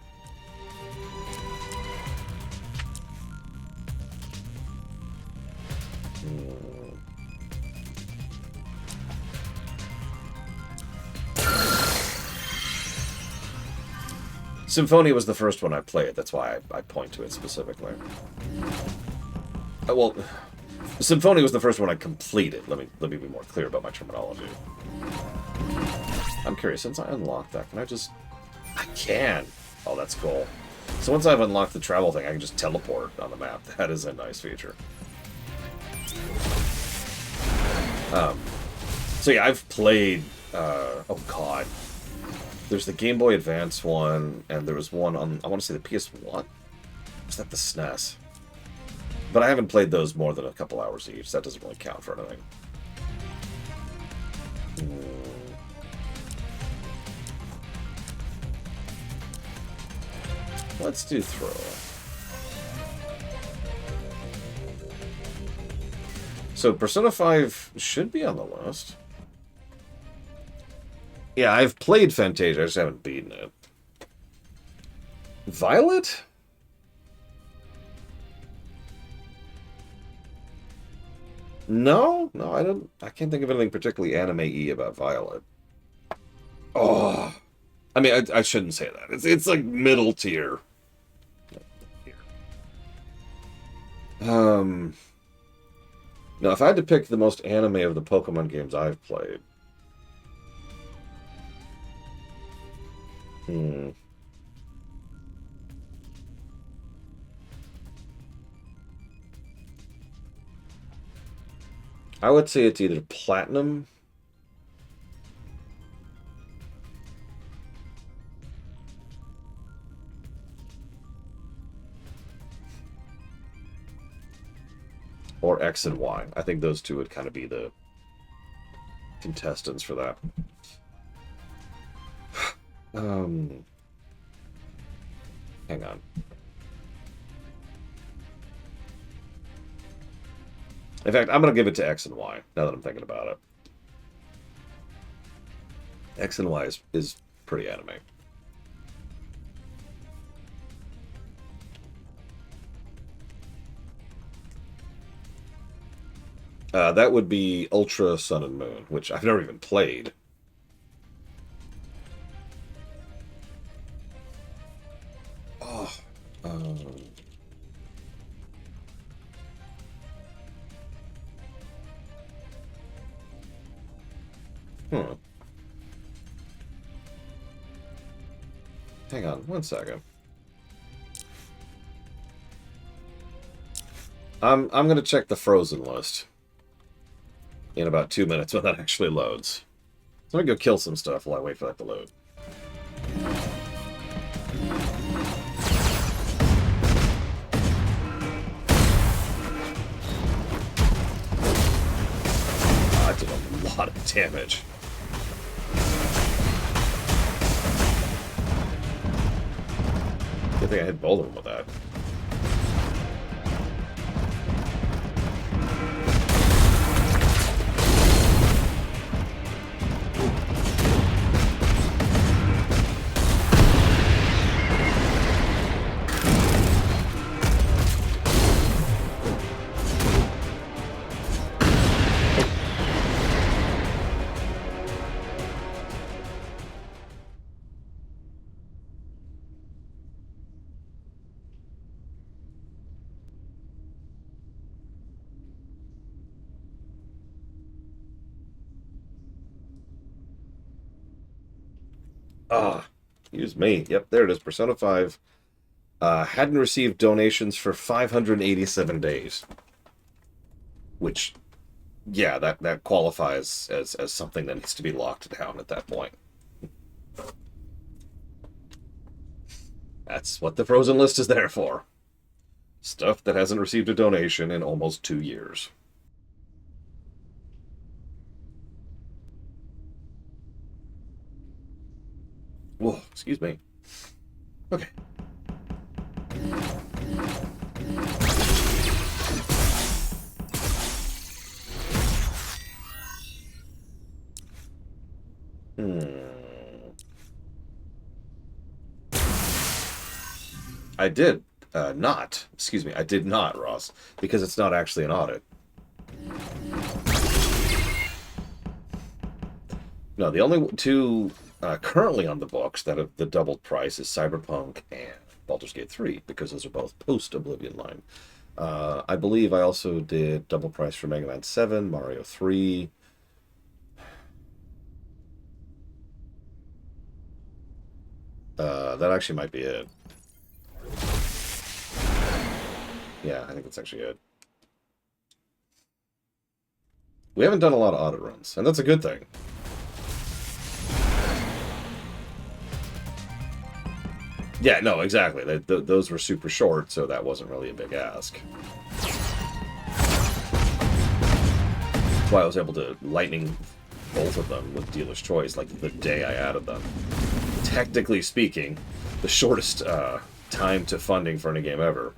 Symphonia was the first one I played. That's why I point to it specifically. Well, Symphonia was the first one I completed. Let me be more clear about my terminology. I'm curious, since I unlocked that, can I just... I can! Oh, that's cool. So once I've unlocked the travel thing, I can just teleport on the map. That is a nice feature. So yeah, I've played... oh god. There's the Game Boy Advance one, and there was one on, I want to say, the PS1? Was that the SNES? But I haven't played those more than a couple hours each, so that doesn't really count for anything. Let's do throw. So Persona 5 should be on the list. Yeah, I've played Fantasia, I just haven't beaten it. Violet? No, I don't. I can't think of anything particularly anime-y about Violet. Oh, I mean, I shouldn't say that. It's like middle tier. Now, if I had to pick the most anime of the Pokemon games I've played, I would say it's either Platinum or X and Y. I think those two would kind of be the contestants for that. Hang on. In fact, I'm going to give it to X and Y, now that I'm thinking about it. X and Y is pretty anime. That would be Ultra Sun and Moon, which I've never even played. Oh, Hang on, 1 second. I'm gonna check the Frozen list in about 2 minutes when that actually loads. So I'm gonna go kill some stuff while I wait for that to load. I did a lot of damage. Good thing I hit both of them with that. Excuse me. Yep, there it is. Persona 5 hadn't received donations for 587 days. Which, yeah, that qualifies as something that needs to be locked down at that point. That's what the Frozen list is there for. Stuff that hasn't received a donation in almost 2 years. Whoa, excuse me. Okay. I did not. Excuse me, I did not, Ross, because it's not actually an audit. No, the only two currently on the books that have the doubled price is Cyberpunk and Baldur's Gate 3, because those are both post-Oblivion line. I believe I also did double price for Mega Man 7, Mario 3. That actually might be it. Yeah, I think that's actually it. We haven't done a lot of audit runs, and that's a good thing. Yeah, no, exactly. Those were super short, so that wasn't really a big ask. That's why I was able to lightning both of them with Dealer's Choice, like the day I added them. Technically speaking, the shortest time to funding for any game ever.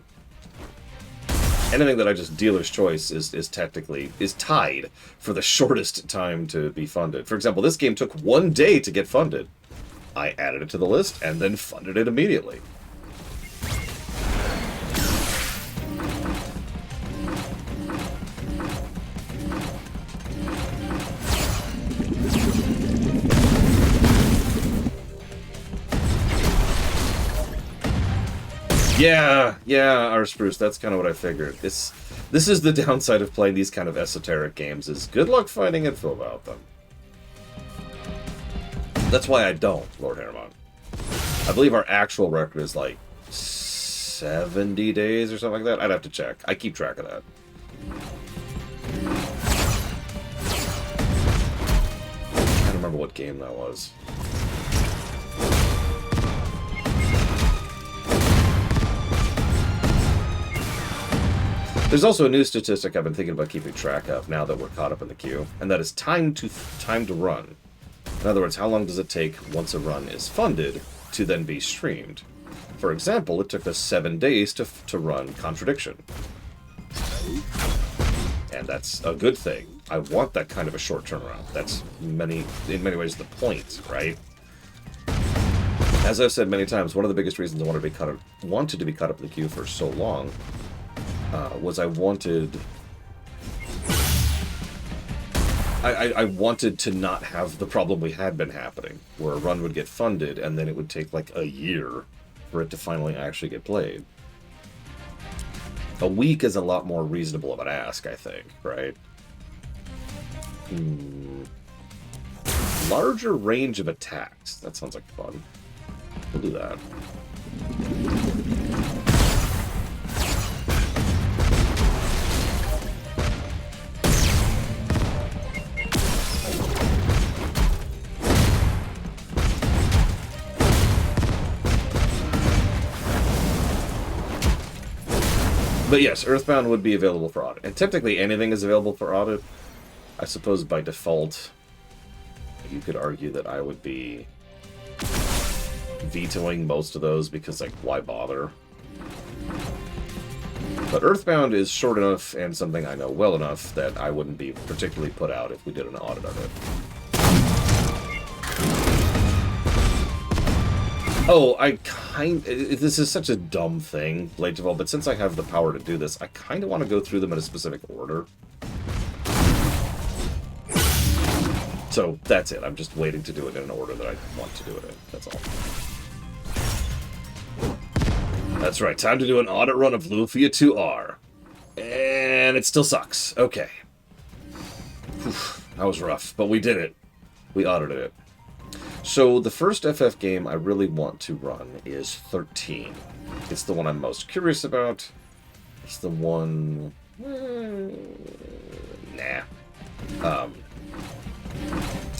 Anything that I just Dealer's Choice is technically tied for the shortest time to be funded. For example, this game took 1 day to get funded. I added it to the list and then funded it immediately. Yeah, our Spruce, that's kind of what I figured. This is the downside of playing these kind of esoteric games, is good luck finding info about them. That's why I don't, Lord Hermon. I believe our actual record is like 70 days or something like that. I'd have to check. I keep track of that. I don't remember what game that was. There's also a new statistic I've been thinking about keeping track of now that we're caught up in the queue, and that is time to run. In other words, how long does it take once a run is funded to then be streamed? For example, it took us 7 days to run Contradiction. And that's a good thing. I want that kind of a short turnaround. That's in many ways the point, right? As I've said many times, one of the biggest reasons I wanted to be caught up in the queue for so long was I wanted to not have the problem we had been happening, where a run would get funded and then it would take like a year for it to finally actually get played. A week is a lot more reasonable of an ask, I think, right? Larger range of attacks. That sounds like fun. We'll do that. But yes, Earthbound would be available for audit. And typically anything is available for audit. I suppose by default, you could argue that I would be vetoing most of those because, like, why bother? But Earthbound is short enough and something I know well enough that I wouldn't be particularly put out if we did an audit of it. Oh, this is such a dumb thing, Blade Devolve, but since I have the power to do this, I kind of want to go through them in a specific order. So, that's it. I'm just waiting to do it in an order that I want to do it in. That's all. That's right, time to do an audit run of Lufia 2R. And it still sucks. Okay. That was rough, but we did it. We audited it. So the first FF game I really want to run is 13. It's the one I'm most curious about. It's the one... nah.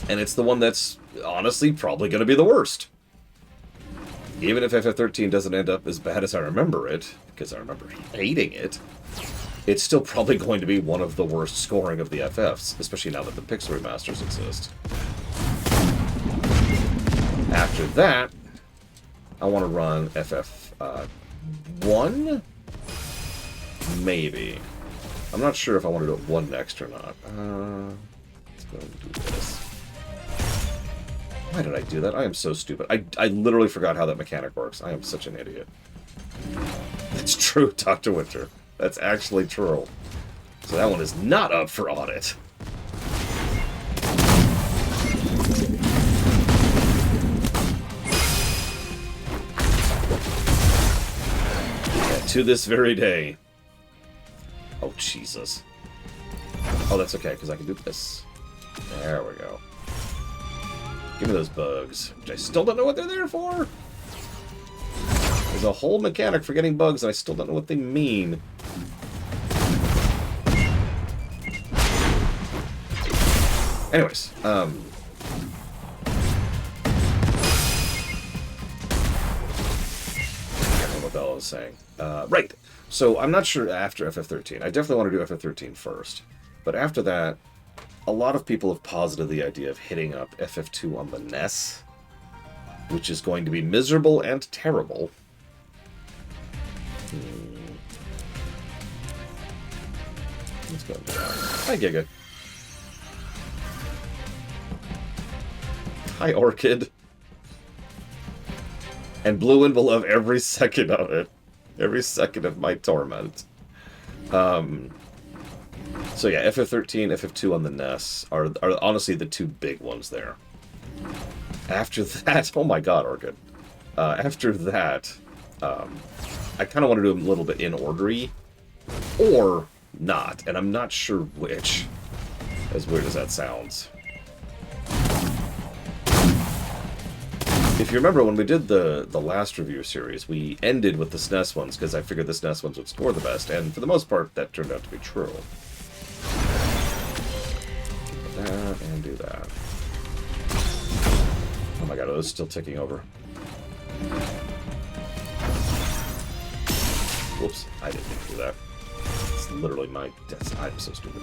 And it's the one that's honestly probably going to be the worst. Even if FF13 doesn't end up as bad as I remember it, because I remember hating it, it's still probably going to be one of the worst scoring of the FFs, especially now that the Pixel remasters exist. After that, I want to run FF1? Maybe. I'm not sure if I want to do it 1 next or not. Let's go and do this. Why did I do that? I am so stupid. I literally forgot how that mechanic works. I am such an idiot. That's true, Dr. Winter. That's actually true. So that one is not up for audit. To this very day. Oh, Jesus. Oh, that's okay, because I can do this. There we go. Give me those bugs, which I still don't know what they're there for. There's a whole mechanic for getting bugs, and I still don't know what they mean. Anyways, Bell is saying. Right. So I'm not sure after FF13. I definitely want to do FF13 first. But after that, a lot of people have posited the idea of hitting up FF2 on the NES, which is going to be miserable and terrible. Let's go and do that. Hi, Giga. Hi, Orchid. And Bluin will love every second of it. Every second of my torment. So yeah, FF13, FF2 on the NES are honestly the two big ones there. After that, oh my god, Orchid. After that, I kind of want to do them a little bit in ordery, or not, and I'm not sure which, as weird as that sounds. If you remember, when we did the last review series, we ended with the SNES ones, because I figured the SNES ones would score the best, and for the most part, that turned out to be true. Do that, and do that. Oh my god, it was still ticking over. Whoops, I didn't mean to do that. It's literally my... I'm so stupid.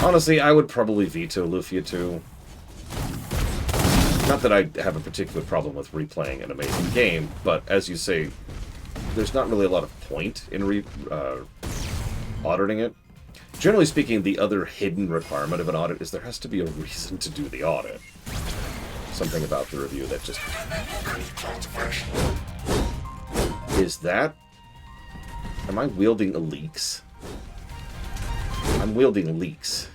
Honestly, I would probably veto Lufia 2. Not that I have a particular problem with replaying an amazing game, but as you say, there's not really a lot of point in auditing it. Generally speaking, the other hidden requirement of an audit is there has to be a reason to do the audit. Something about the review that just... Is that... Am I wielding leaks? I'm wielding leaks.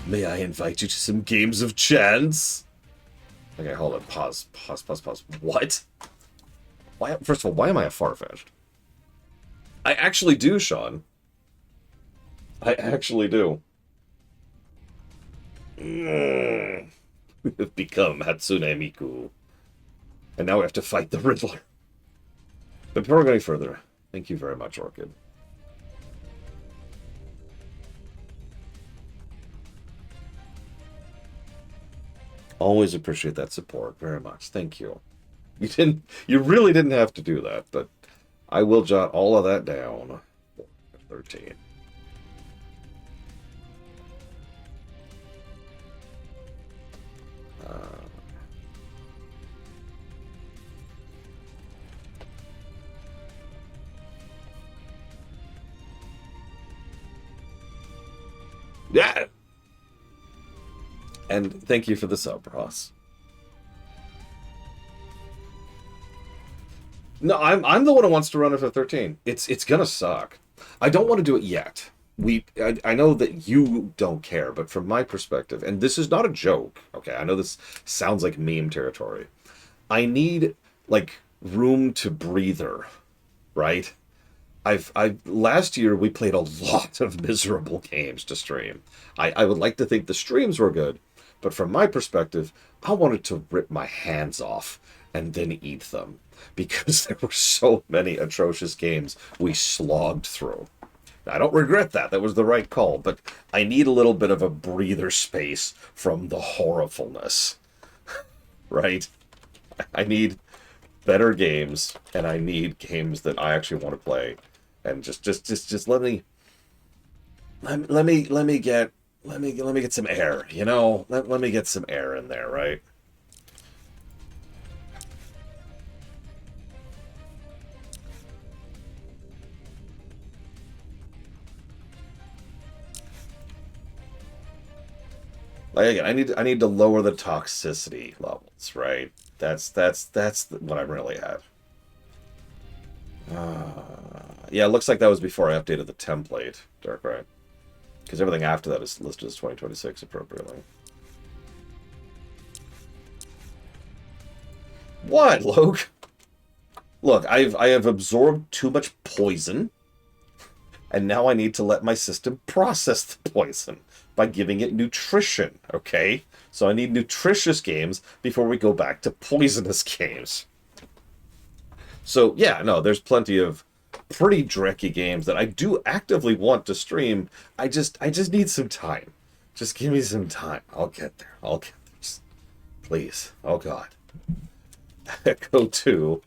May I invite you to some games of chance? Okay, hold on. Pause. What? Why? First of all, why am I a Farfetch'd? I actually do, Sean. I actually do. We have become Hatsune Miku. And now we have to fight the Riddler. But before we go any further, thank you very much, Orchid. Always appreciate that support very much. Thank you. You really didn't have to do that, but I will jot all of that down. 13. Yeah. And thank you for the sub, Ross. No, I'm the one who wants to run FF13. It's gonna suck. I don't want to do it yet. I know that you don't care, but from my perspective, and this is not a joke, okay? I know this sounds like meme territory. I need like room to breather, right? Last year we played a lot of miserable games to stream. I would like to think the streams were good, but from my perspective, I wanted to rip my hands off and then eat them, because there were so many atrocious games we slogged through. I don't regret that. That was the right call, but I need a little bit of a breather space from the horrifulness. Right? I need better games, and I need games that I actually want to play. And just let me get some air, you know? Let me get some air in there, right? Like, again, I need to lower the toxicity levels, right? That's what I'm really at. Yeah, it looks like that was before I updated the template, Darkrai. Because everything after that is listed as 2026 appropriately. What, Loke? Look, I have absorbed too much poison, and now I need to let my system process the poison by giving it nutrition, okay? So I need nutritious games before we go back to poisonous games. So, yeah, no, there's plenty of pretty drecky games that I do actively want to stream. I just need some time. Just give me some time. I'll get there. I'll get there. Just, please. Oh God. Echo 2.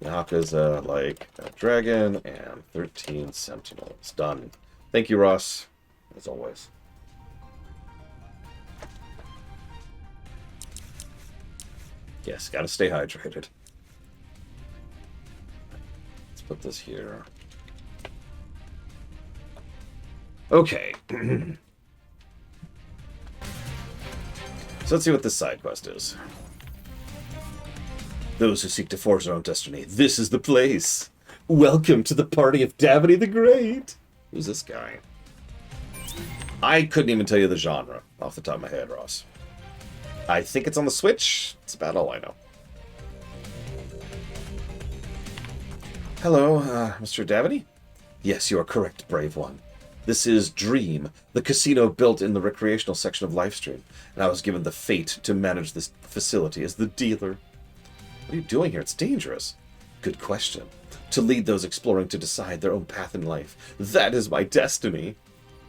Yakuza like a dragon and 13 sentinels. Done. Thank you, Ross. As always. Yes, gotta stay hydrated. Let's put this here. Okay. So let's see what this side quest is. Those who seek to forge their own destiny, this is the place. Welcome to the party of Davide the Great. Who's this guy? I couldn't even tell you the genre off the top of my head, Ross. I think it's on the Switch. It's about all I know. Hello, Mr. Davide? Yes, you are correct, brave one. This is Dream, the casino built in the recreational section of Lifestream, and I was given the fate to manage this facility as the dealer. What are you doing here? It's dangerous. Good question. To lead those exploring to decide their own path in life. That is my destiny.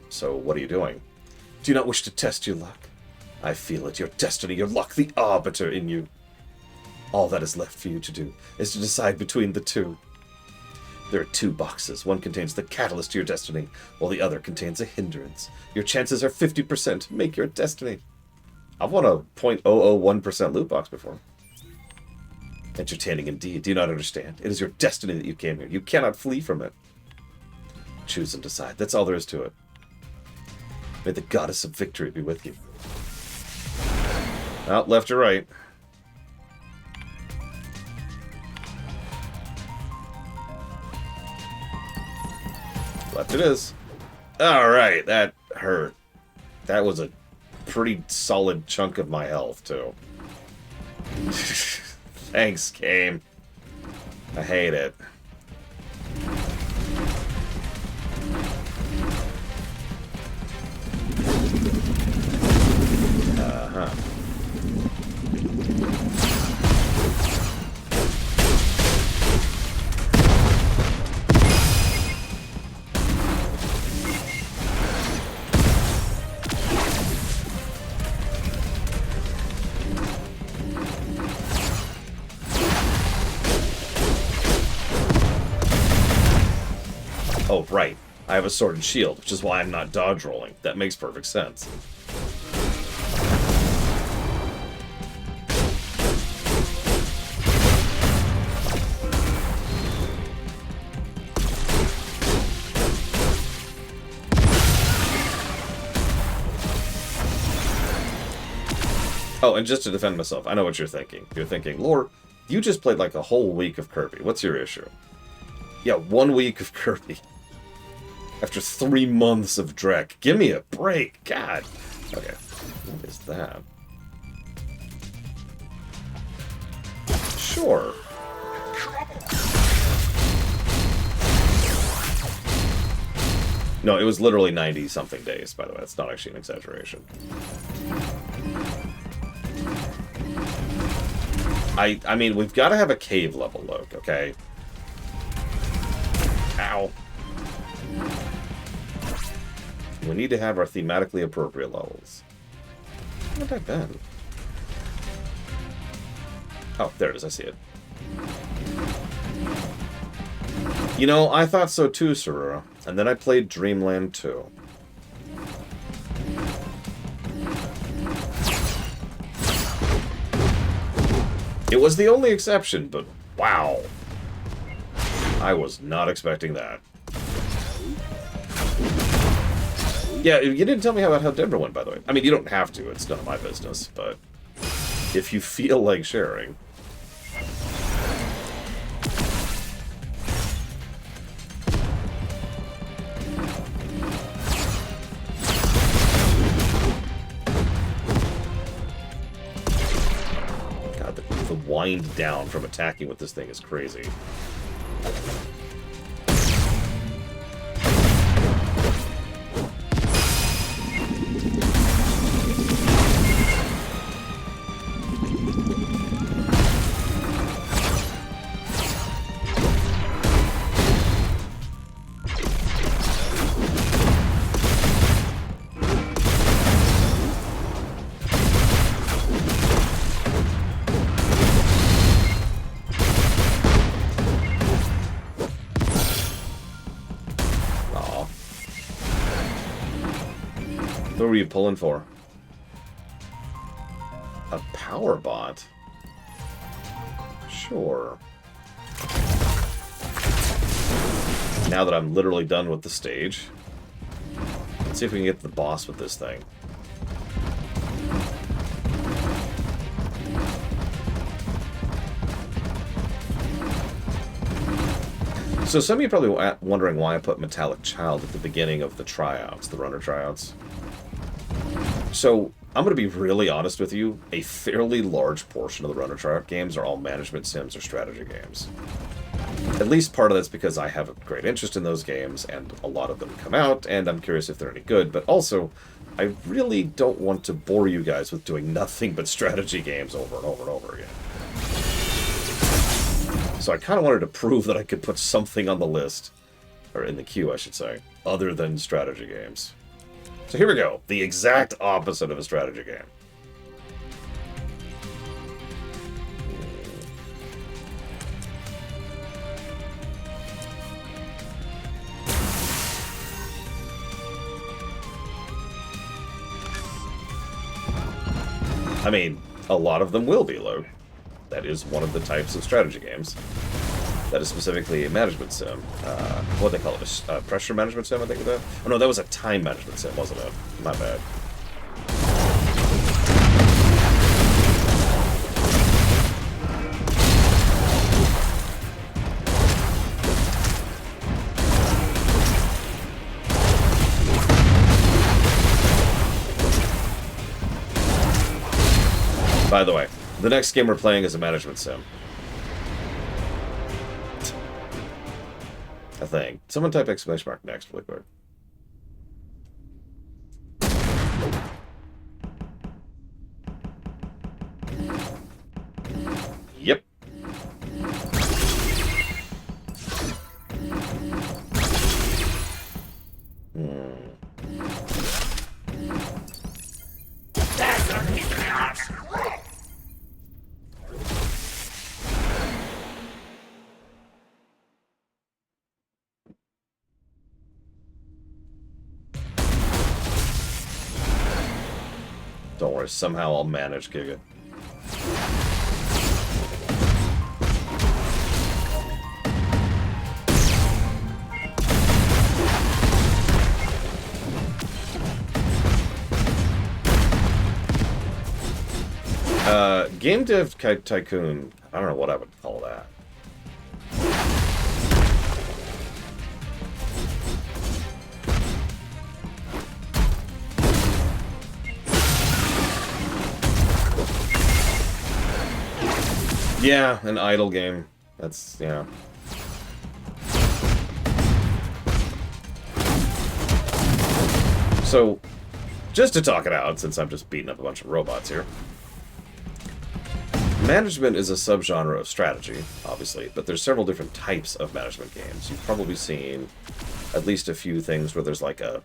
So, what are you doing? Do you not wish to test your luck? I feel it. Your destiny, your luck, the arbiter in you. All that is left for you to do is to decide between the two. There are 2 boxes. One contains the catalyst to your destiny, while the other contains a hindrance. Your chances are 50%. Make your destiny. I've won a 0.001% loot box before. Entertaining indeed. Do you not understand? It is your destiny that you came here. You cannot flee from it. Choose and decide. That's all there is to it. May the goddess of victory be with you. Well, left or right. Left it is. Alright, that hurt. That was a pretty solid chunk of my health, too. Thanks, game. I hate it. Uh-huh. Oh, right. I have a sword and shield, which is why I'm not dodge rolling. That makes perfect sense. Oh, and just to defend myself, I know what you're thinking. You're thinking, Lore, you just played like a whole week of Kirby. What's your issue? Yeah, 1 week of Kirby. After 3 months of Drek. Give me a break. God. Okay. What is that? Sure. No, it was literally 90-something days, by the way. That's not actually an exaggeration. I mean, we've got to have a cave level look, okay? Ow. We need to have our thematically appropriate levels. Where have I been? Oh, there it is. I see it. You know, I thought so too, Sarura. And then I played Dreamland 2. It was the only exception, but wow. I was not expecting that. Yeah, you didn't tell me about how Denver went, by the way. I mean, you don't have to. It's none of my business, but if you feel like sharing. God, the wind down from attacking with this thing is crazy. What were you pulling for? A power bot? Sure. Now that I'm literally done with the stage, let's see if we can get to the boss with this thing. So some of you are probably wondering why I put Metallic Child at the beginning of the tryouts, the runner tryouts. So I'm going to be really honest with you, a fairly large portion of the runner tryout games are all management sims or strategy games. At least part of that's because I have a great interest in those games, and a lot of them come out, and I'm curious if they're any good, but also, I really don't want to bore you guys with doing nothing but strategy games over and over and over again. So I kind of wanted to prove that I could put something on the list, or in the queue, I should say, other than strategy games. So here we go, the exact opposite of a strategy game. I mean, a lot of them will be, Luke. That is one of the types of strategy games. That is specifically a management sim. What do they call it? A pressure management sim, I think of that? Oh no, that was a time management sim, wasn't it? My bad. By the way, the next game we're playing is a management sim. I think. Someone type exclamation mark next really quick. Yep. Don't worry, somehow I'll manage Giga. Game Dev Tycoon, I don't know what I would call that. Yeah, an idle game. That's, yeah. So, just to talk it out, since I'm just beating up a bunch of robots here. Management is a subgenre of strategy, obviously, but there's several different types of management games. You've probably seen at least a few things where there's like a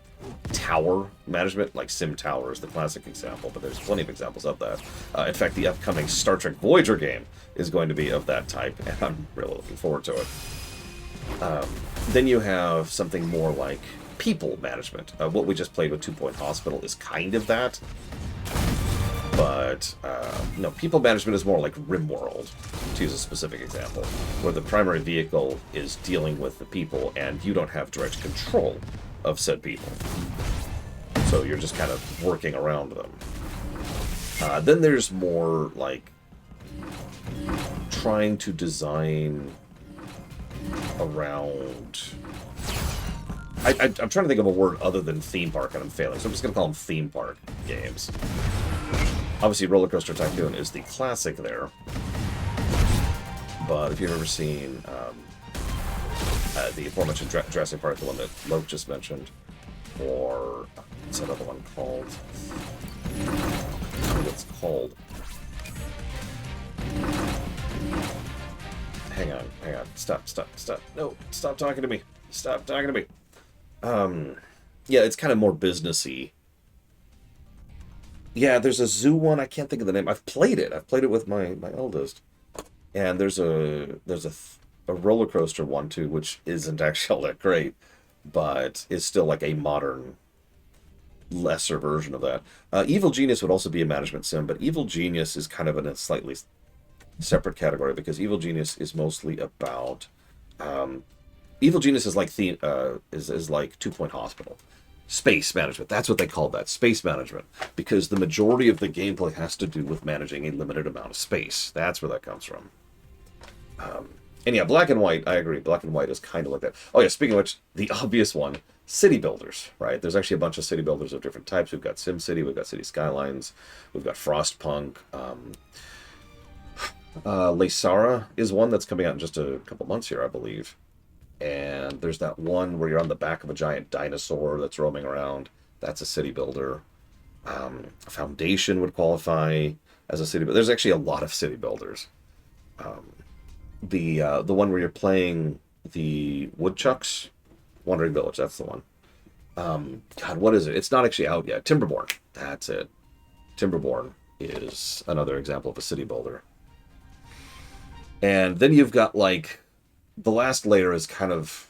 tower management, like Sim Tower is the classic example, but there's plenty of examples of that. In fact, the upcoming Star Trek Voyager game is going to be of that type, and I'm really looking forward to it. Then you have something more like people management. What we just played with 2 Point Hospital is kind of that. But, no, people management is more like RimWorld, to use a specific example, where the primary vehicle is dealing with the people, and you don't have direct control of said people. So you're just kind of working around them. Then there's more, like, trying to design around... I'm trying to think of a word other than theme park, and I'm failing, so I'm just going to call them theme park games. Obviously, Roller Coaster Tycoon is the classic there. But if you've ever seen the aforementioned Jurassic Park, the one that Loke just mentioned, or what's that other one called? I don't know what it's called. Hang on. Stop. No, stop talking to me. Stop talking to me. Yeah, it's kind of more businessy. Yeah, there's a zoo one. I can't think of the name. I've played it. I've played it with my eldest. And there's a roller coaster one too, which isn't actually all that great, but is still like a modern lesser version of that. Evil Genius would also be a management sim, but Evil Genius is kind of in a slightly separate category because Evil Genius is mostly about Evil Genius is like is like 2 Point Hospital. Space management. That's what they call that. Space management. Because the majority of the gameplay has to do with managing a limited amount of space. That's where that comes from. And yeah, Black and White, I agree. Black and White is kind of like that. Oh yeah, speaking of which, the obvious one, city builders, right? There's actually a bunch of city builders of different types. We've got SimCity, we've got City Skylines, we've got Frostpunk. Laysara is one that's coming out in just a couple months here, I believe. And there's that one where you're on the back of a giant dinosaur that's roaming around. That's a city builder. Foundation would qualify as a city builder. There's actually a lot of city builders. The one where you're playing the woodchucks, Wandering Village, that's the one. God, what is it? It's not actually out yet. Timberborn, that's it. Timberborn is another example of a city builder. And then you've got, like, the last layer is kind of,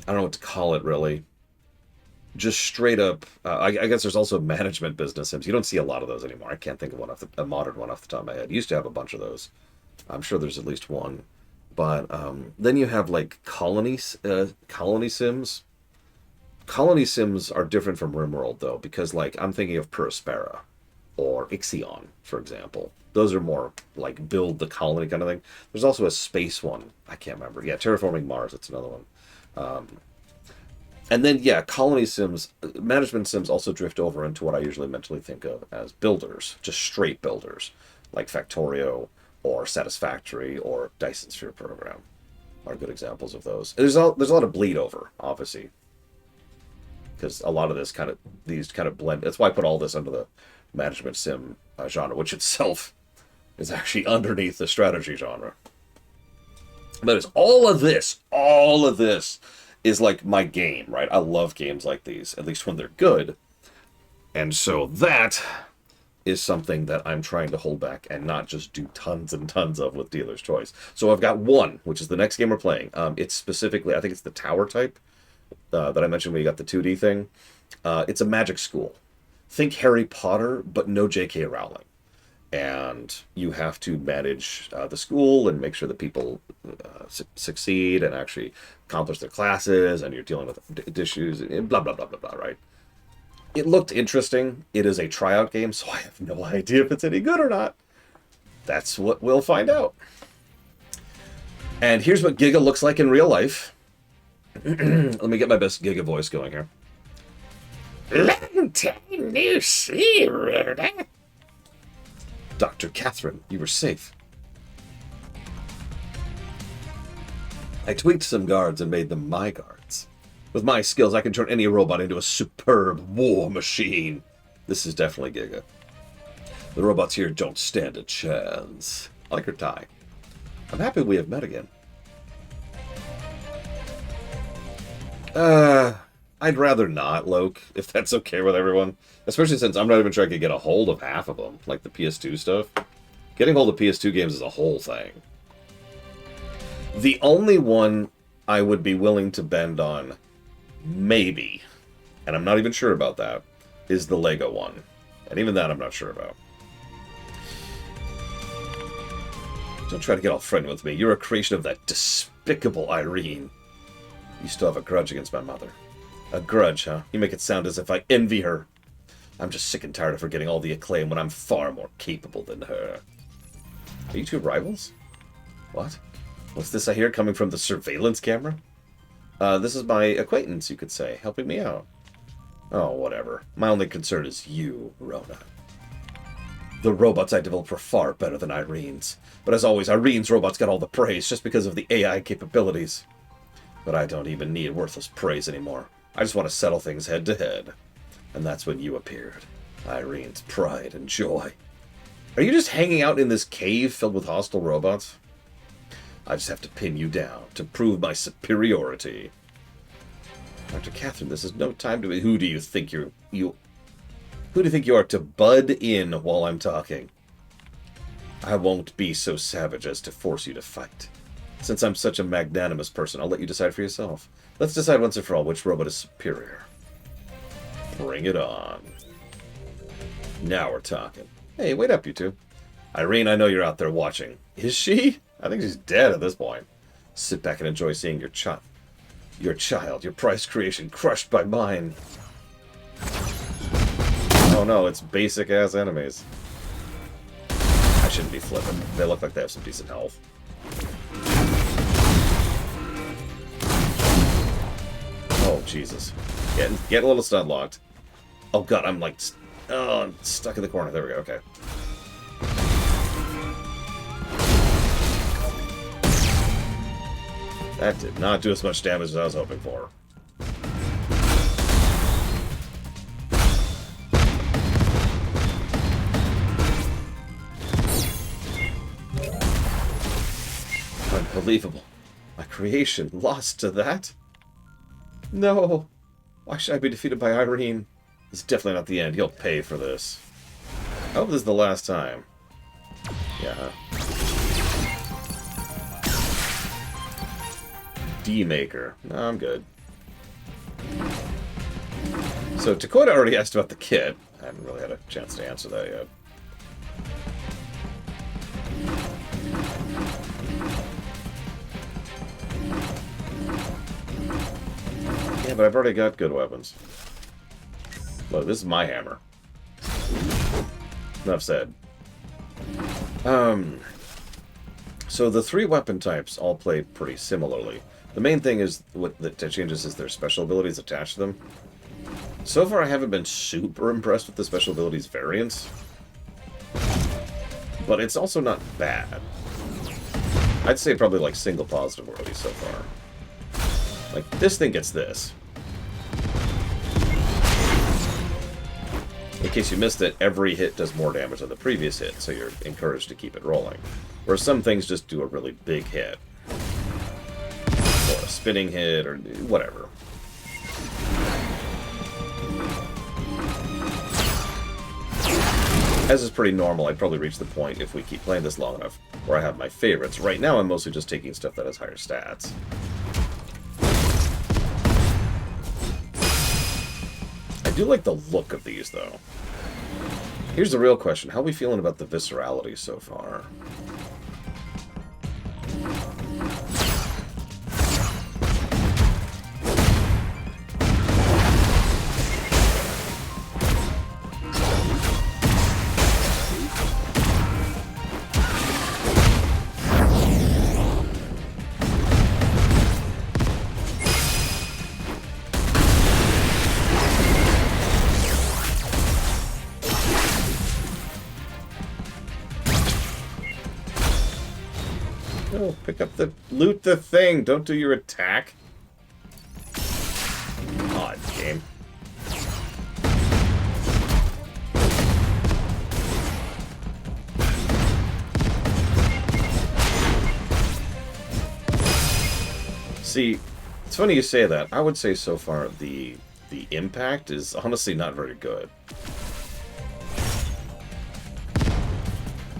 I don't know what to call it, really. Just straight up, I guess there's also management business sims. You don't see a lot of those anymore. I can't think of one a modern one off the top of my head. Used to have a bunch of those. I'm sure there's at least one. But then you have like colony sims. Colony sims are different from RimWorld though, because like I'm thinking of Puraspera or Ixion, for example. Those are more like build the colony kind of thing. There's also a space one. I can't remember. Yeah, Terraforming Mars. That's another one. And then, yeah, colony sims, management sims also drift over into what I usually mentally think of as builders, just straight builders, like Factorio or Satisfactory or Dyson Sphere Program are good examples of those. There's a lot of bleed over, obviously, because a lot of these kind of blend. That's why I put all this under the management sim genre, which itself is actually underneath the strategy genre. But it's all of this is like my game, right? I love games like these, at least when they're good. And so that is something that I'm trying to hold back and not just do tons and tons of with Dealer's Choice. So I've got one, which is the next game we're playing. It's specifically, I think it's the tower type that I mentioned when you got the 2D thing. It's a magic school. Think Harry Potter, but no J.K. Rowling. And you have to manage the school and make sure that people succeed and actually accomplish their classes, and you're dealing with issues, and blah, blah, blah, blah, blah, right? It looked interesting. It is a tryout game, so I have no idea if it's any good or not. That's what we'll find out. And here's what Giga looks like in real life. Let me get my best Giga voice going here. Long time no see, Rhoda. Dr. Catherine, you were safe. I tweaked some guards and made them my guards. With my skills, I can turn any robot into a superb war machine. This is definitely Giga. The robots here don't stand a chance. I like her tie. I'm happy we have met again. I'd rather not, Loke, if that's okay with everyone. Especially since I'm not even sure I could get a hold of half of them, like the PS2 stuff. Getting hold of PS2 games is a whole thing. The only one I would be willing to bend on, maybe, and I'm not even sure about that, is the Lego one. And even that I'm not sure about. Don't try to get all friendly with me. You're a creation of that despicable Irene. You still have a grudge against my mother. A grudge, huh? You make it sound as if I envy her. I'm just sick and tired of her getting all the acclaim when I'm far more capable than her. Are you two rivals? What? What's this I hear coming from the surveillance camera? This is my acquaintance, you could say, helping me out. Oh, whatever. My only concern is you, Rona. The robots I developed were far better than Irene's. But as always, Irene's robots got all the praise just because of the AI capabilities. But I don't even need worthless praise anymore. I just want to settle things head to head. And that's when you appeared. Irene's pride and joy. Are you just hanging out in this cave filled with hostile robots? I just have to pin you down to prove my superiority. Dr. Catherine, this is no time to be... Who do you think you are to bud in while I'm talking? I won't be so savage as to force you to fight. Since I'm such a magnanimous person, I'll let you decide for yourself. Let's decide once and for all which robot is superior. Bring it on. Now we're talking. Hey, wait up, you two. Irene, I know you're out there watching. Is she? I think she's dead at this point. Sit back and enjoy seeing your child, your prized creation, crushed by mine. Oh no, it's basic-ass enemies. I shouldn't be flipping. They look like they have some decent health. Oh, Jesus. Get a little stun locked. Oh god, I'm like... Oh, I'm stuck in the corner. There we go, okay. That did not do as much damage as I was hoping for. Unbelievable. My creation lost to that? No. Why should I be defeated by Irene? It's definitely not the end. He'll pay for this. I hope this is the last time. Yeah. D-Maker. No, I'm good. So, Takoida already asked about the kit. I haven't really had a chance to answer that yet. Yeah, but I've already got good weapons. Look, this is my hammer. Enough said. So the 3 weapon types all play pretty similarly. The main thing is what that changes is their special abilities attached to them. So far I haven't been super impressed with the special abilities variants. But it's also not bad. I'd say probably like single positive worthy so far. Like, this thing gets this. In case you missed it, every hit does more damage than the previous hit, so you're encouraged to keep it rolling. Whereas some things just do a really big hit. Or a spinning hit, or whatever. As is pretty normal, I'd probably reach the point, if we keep playing this long enough, where I have my favorites. Right now, I'm mostly just taking stuff that has higher stats. I do like the look of these, though. Here's the real question. How are we feeling about the viscerality so far? No, pick up the... Loot the thing! Don't do your attack! Odd game. See, it's funny you say that. I would say so far the impact is honestly not very good.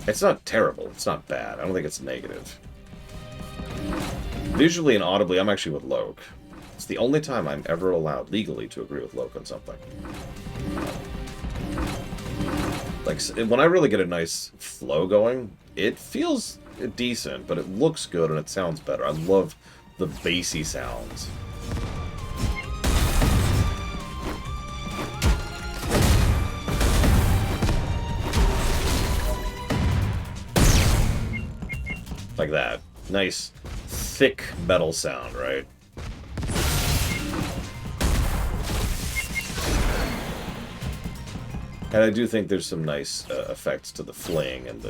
It's not terrible. It's not bad. I don't think it's negative. Visually and audibly, I'm actually with Loke. It's the only time I'm ever allowed legally to agree with Loke on something. Like, when I really get a nice flow going, it feels decent, but it looks good and it sounds better. I love the bassy sounds. Like that. Nice, thick metal sound, right? And I do think there's some nice effects to the fling and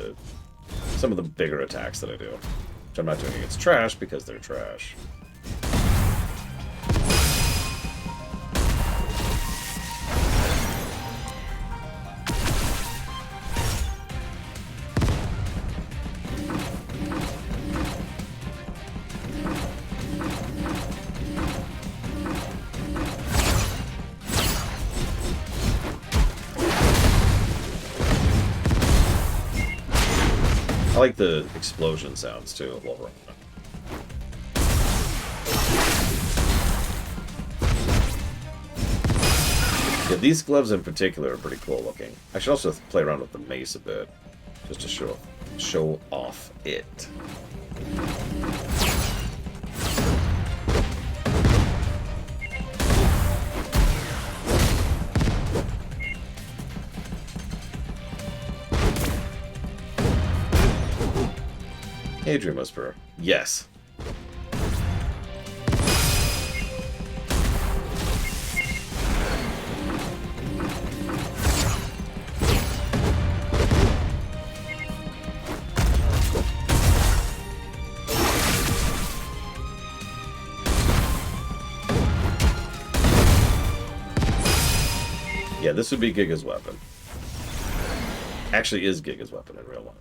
some of the bigger attacks that I do. Which I'm not doing against trash because they're trash. I like the explosion sounds too of Wolverine. Yeah, these gloves in particular are pretty cool looking. I should also play around with the mace a bit, just to show off it. Hey, Dream Whisperer. Yes. Yeah, this would be Giga's weapon. Actually is Giga's weapon in real life.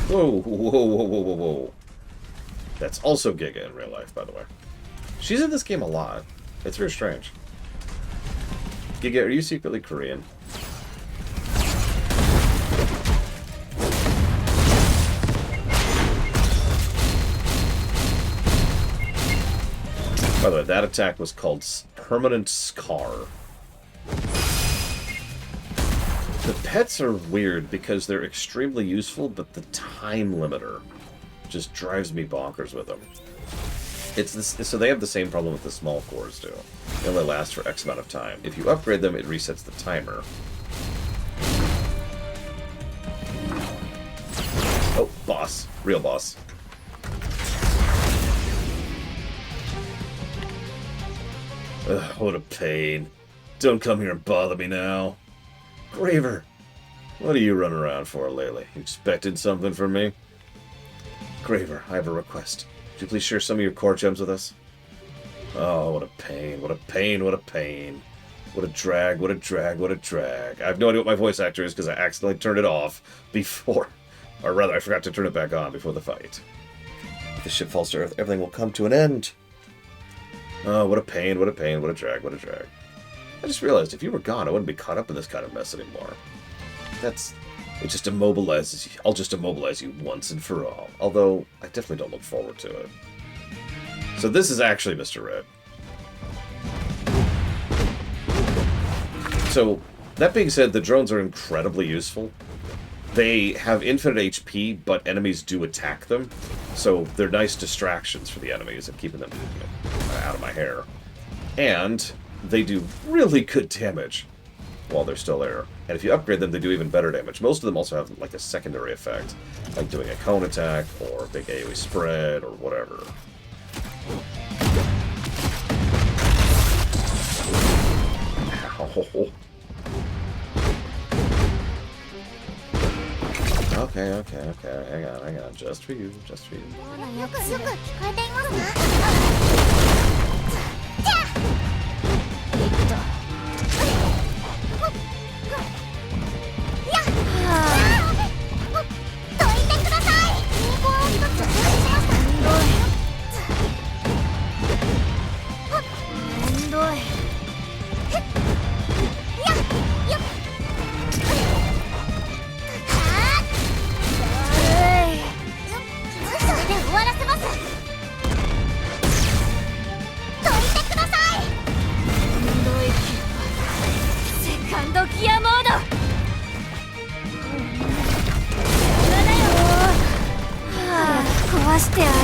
Whoa, whoa, whoa, whoa, whoa, whoa. That's also Giga in real life, by the way. She's in this game a lot. It's very strange. Giga, are you secretly Korean? By the way, that attack was called Permanent Scar. The pets are weird because they're extremely useful, but the time limiter just drives me bonkers with them. It's this, so they have the same problem with the small cores do. They only last for X amount of time. If you upgrade them, it resets the timer. Oh, boss. Real boss. Ugh, what a pain. Don't come here and bother me now. Graver, what are you running around for lately? You expected something from me? Graver, I have a request. Would you please share some of your core gems with us? Oh, what a pain, what a pain, what a pain. What a drag, what a drag, what a drag. I have no idea what my voice actor is because I accidentally turned it off before. Or rather, I forgot to turn it back on before the fight. If the ship falls to Earth, everything will come to an end. Oh, what a pain, what a pain, what a drag, what a drag. I just realized if you were gone, I wouldn't be caught up in this kind of mess anymore. It just immobilizes you. I'll just immobilize you once and for all. Although, I definitely don't look forward to it. So this is actually Mr. Red. So, that being said, the drones are incredibly useful. They have infinite HP, but enemies do attack them. So, they're nice distractions for the enemies and keeping them out of my hair. And they do really good damage while they're still there. And if you upgrade them, they do even better damage. Most of them also have like a secondary effect, like doing a cone attack, or a big AoE spread, or whatever. Ow. Okay, hang on. Just for you, just for you. よく聞こえていますか？どいてください。リンゴを一つお願いしました。めんどい。それで終わらせます。どいてください。めんどいけどセカンドギアモード。壊してあげる。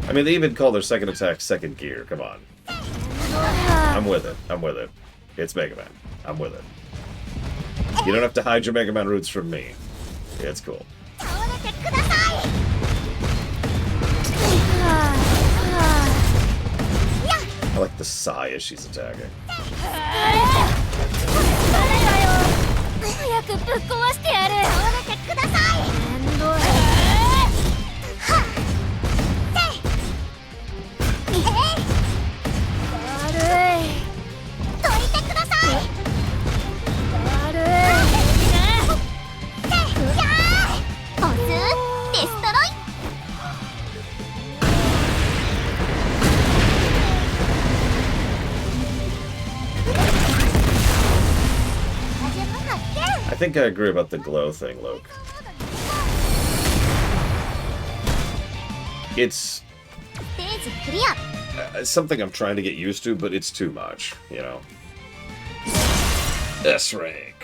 I mean, they even call their second attack second gear. Come on. I'm with it. I'm with it. It's Mega Man. I'm with it. You don't have to hide your Mega Man roots from me. It's cool. I like the sigh as she's attacking. ぶっ壊してやる。倒れてください。めんどい。はっせい。悪い。どいてください。悪い。せい。じゃあオスデストロイ。I think I agree about the glow thing, Luke. It's ステージクリア。 something I'm trying to get used to, but it's too much, you know. S rank.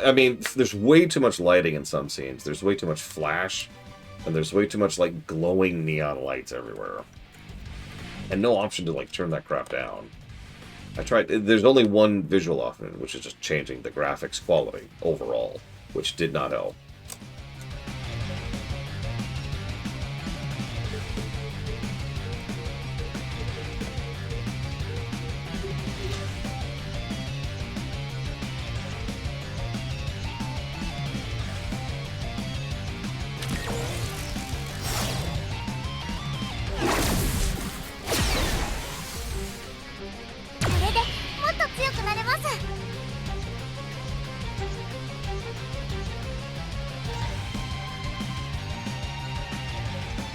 I mean, there's way too much lighting in some scenes. There's way too much flash, and there's way too much, like, glowing neon lights everywhere. And no option to, like, turn that crap down. I tried. There's only one visual option, which is just changing the graphics quality overall, which did not help.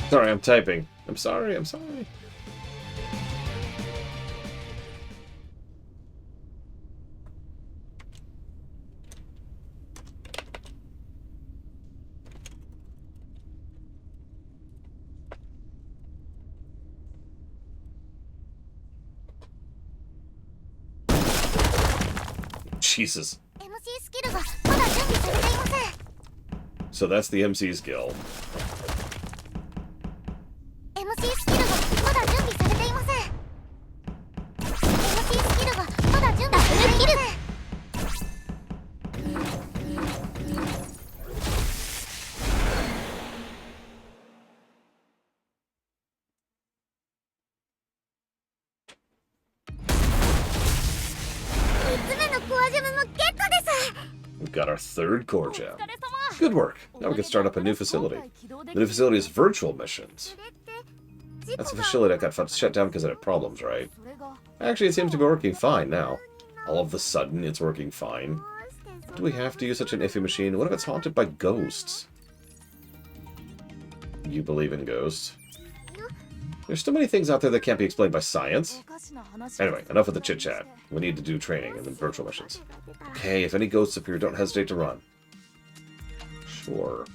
Sorry, I'm typing. I'm sorry, I'm sorry. Jesus. MC スキルがまだ準備されていません。 So that's the MC skill. MC スキルがまだ準備されていません。MC スキルがまだ準備されていません。3つ目のコアジェムもゲットです。 We've got our third core gem. Good work. Now we can start up a new facility. The new facility is virtual missions. That's a facility that got shut down because it had problems, right? Actually, it seems to be working fine now. All of a sudden, it's working fine. Do we have to use such an iffy machine? What if it's haunted by ghosts? You believe in ghosts? There's so many things out there that can't be explained by science. Anyway, enough with the chit-chat. We need to do training and then virtual missions. Okay, if any ghosts appear, don't hesitate to run. Sure.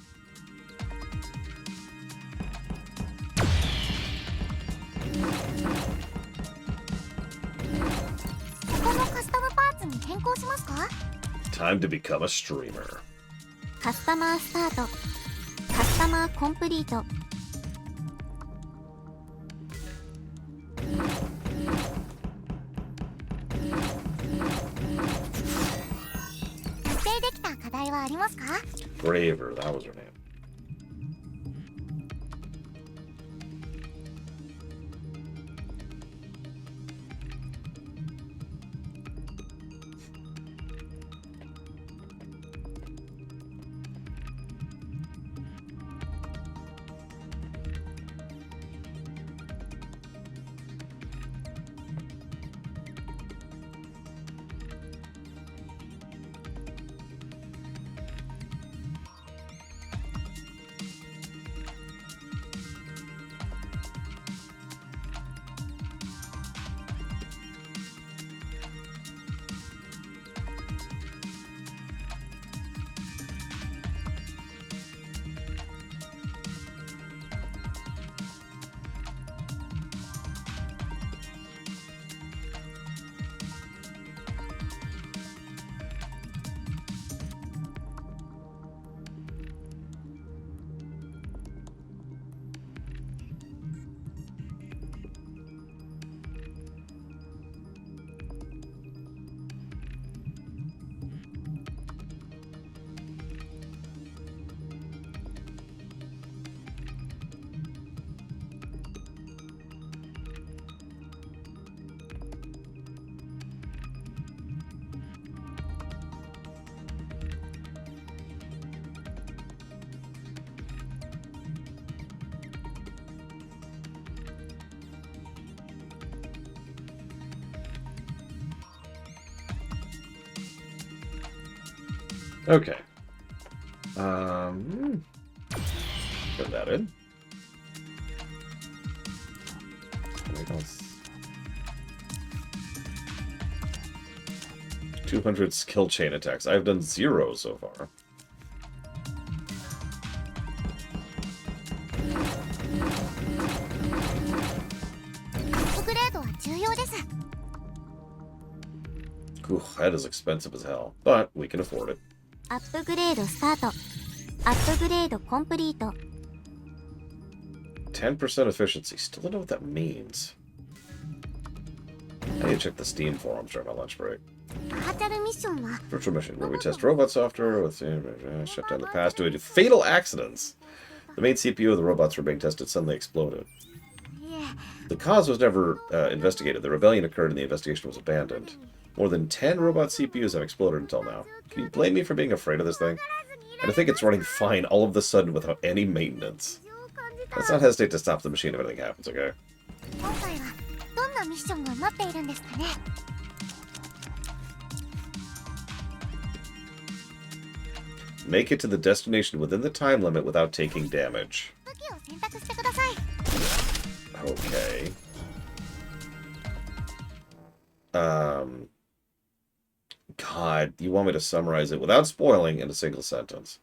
ここのカスタムパーツに変更しますか？ Time to become a streamer. カスタマースタート、カスタマーコンプリート。達成できた課題はありますか？ Braver, that was her name. Okay. Put that in. Anything else? 200 skill chain attacks. I've done 0 so far. Ooh, that is expensive as hell, but we can afford it. アップグレードスタート。アップグレードコンプリート。 10% efficiency. Still don't know what that means. I need to check the Steam forums during my lunch break. バーチャルミッションは Virtual mission, where we test robot software with shut down the past due to fatal accidents. The main CPU of the robots were being tested suddenly exploded. いえ The cause was never investigated. The rebellion occurred and the investigation was abandoned. More than 10 robot CPUs have exploded until now. Can you blame me for being afraid of this thing? And I think it's running fine all of a sudden without any maintenance. 事情を感じた Let's not hesitate to stop the machine if anything happens, okay? 今回はどんなミッションが待っているんですかね Make it to the destination within the time limit without taking damage. 武器を選択してください Okay. God, you want me to summarize it without spoiling in a single sentence?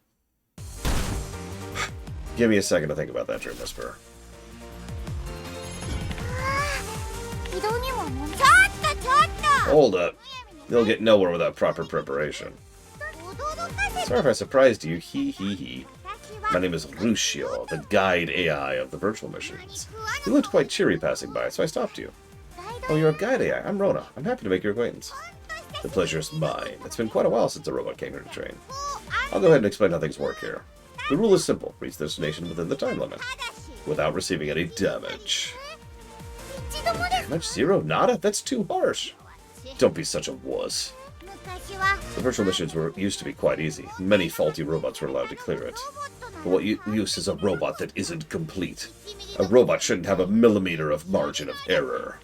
Give me a second to think about that, Dream Whisperer. 移動にももちょっと Hold up. You'll get nowhere without proper preparation. 驚かせ Sorry if I surprised you. Hee hee hee. 私は My name is Lucio, the guide AI of the virtual missions. You looked quite cheery passing by, so I stopped you. ガイ Oh, you're a guide AI. I'm Rona. I'm happy to make your acquaintance. The pleasure's mine. It's been quite a while since a robot came here to train. I'll go ahead and explain how things work here. The rule is simple. Reach the destination within the time limit, without receiving any damage. 一度もです Damage 0? Nada? That's too harsh. Don't be such a wuss. 昔は The virtual missions used to be quite easy. Many faulty robots were allowed to clear it. ロボットな But what use is a robot that isn't complete? A robot shouldn't have a millimeter of margin of error.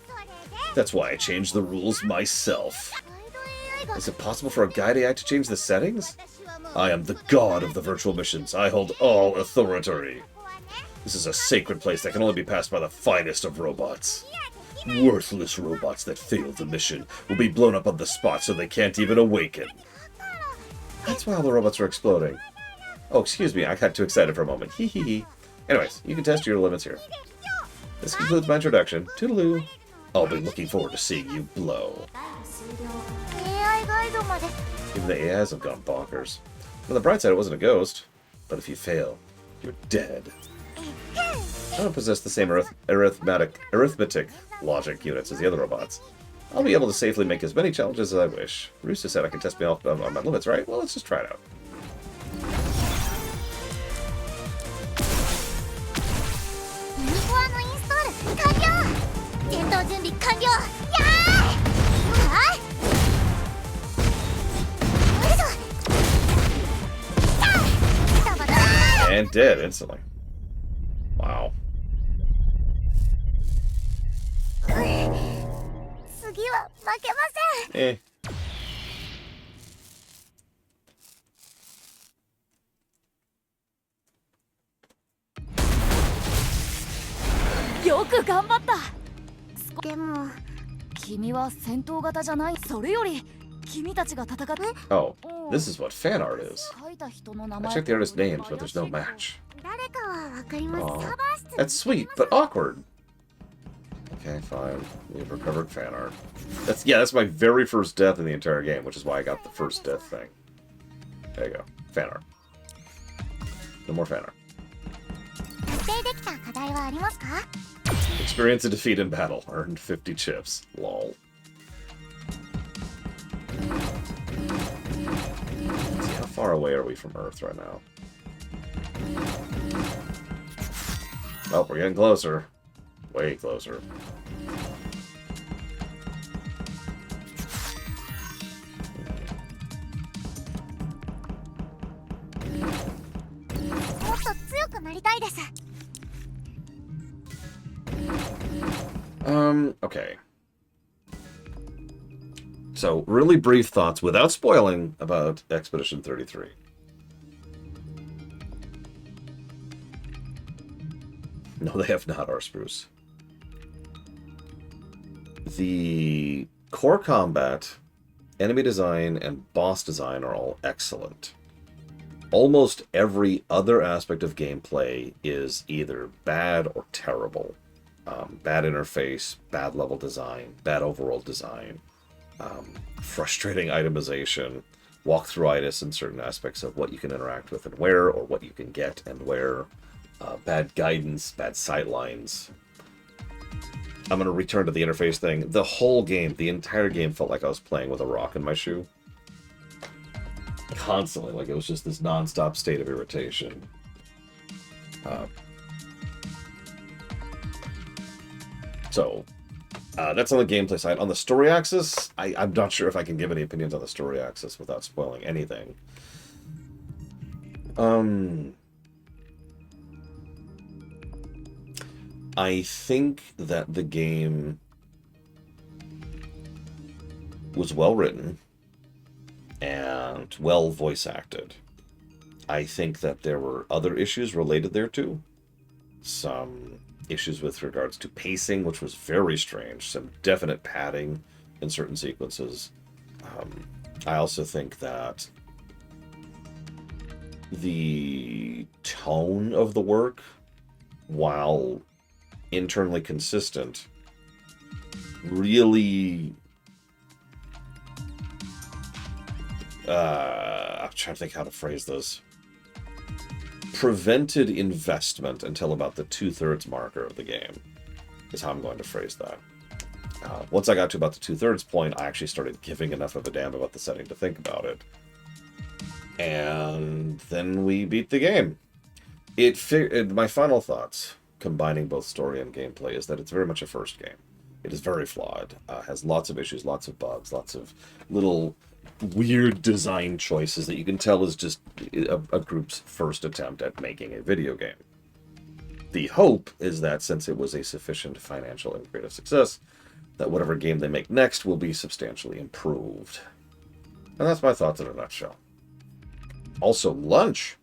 それで That's why I changed the rules myself. ガイド AI が Is it possible for a guide AI to change the settings? 私はもう I am the god of the virtual missions. I hold all authority. ここはね This is a sacred place that can only be passed by the finest of robots. いやできない Worthless robots that fail the mission will be blown up on the spot so they can't even awaken. That's why all the robots are exploding. Oh, excuse me, I got too excited for a moment. Hee hee hee. Anyways, you can test your limits here. This concludes my introduction. Toodaloo. I'll be looking forward to seeing you blow. AI ガイドまで Even the AIs have gone bonkers. On the bright side, it wasn't a ghost. But if you fail, you're dead. I don't possess the same arithmetic logic units as the other robots. I'll be able to safely make as many challenges as I wish. Rooster said I can test me off on my limits, right? Well, let's just try it out. ユニコアのインストール完了戦闘準備完了やーいはいよいしょさあバタバタ And dead instantly. Wow. 次は負けません Eh. よく頑張ったでも君は戦闘型じゃないそれより君たちが戦って Oh, this is what fan art is. 書いた人の名 I 前 checked the artist's names, but there's no match. 誰かはわかります Oh, サーバー室 that's sweet, but awkward. Okay, fine. We've recovered fan art. That's my very first death in the entire game, which is why I got the first death thing. There you go. Fan art. No more fan art. 達成できた課題はありますか Experience a defeat in battle. Earned 50 chips. Lol. Let's see, how far away are we from Earth right now? Oh, we're getting closer. Way closer. もっと強くなりたいです Okay. So, really brief thoughts without spoiling about Expedition 33. No, they have not, our Spruce. The core combat, enemy design, and boss design are all excellent. Almost every other aspect of gameplay is either bad or terrible. Bad interface, bad level design, bad overall design, frustrating itemization, walkthrough-itis in certain aspects of what you can interact with and where, or what you can get and where, bad guidance, bad sightlines. I'm going to return to the interface thing. The whole game, the entire game felt like I was playing with a rock in my shoe. Constantly, like it was just this non-stop state of irritation. That's on the gameplay side. On the story axis, I'm not sure if I can give any opinions on the story axis without spoiling anything. I think that the game was well written and well voice acted. I think that there were other issues related thereto. Some issues with regards to pacing, which was very strange. Some definite padding in certain sequences. I also think that the tone of the work, while internally consistent, really... I'm trying to think how to phrase this. Prevented investment until about the 2/3 marker of the game, is how I'm going to phrase that. Once I got to about the 2/3 point, I actually started giving enough of a damn about the setting to think about it. And then we beat the game. My final thoughts, combining both story and gameplay, is that it's very much a first game. It is very flawed, has lots of issues, lots of bugs, lots of little weird design choices that you can tell is just a group's first attempt at making a video game. The hope is that since it was a sufficient financial and creative success, that whatever game they make next will be substantially improved. And that's my thoughts in a nutshell. Also, lunch.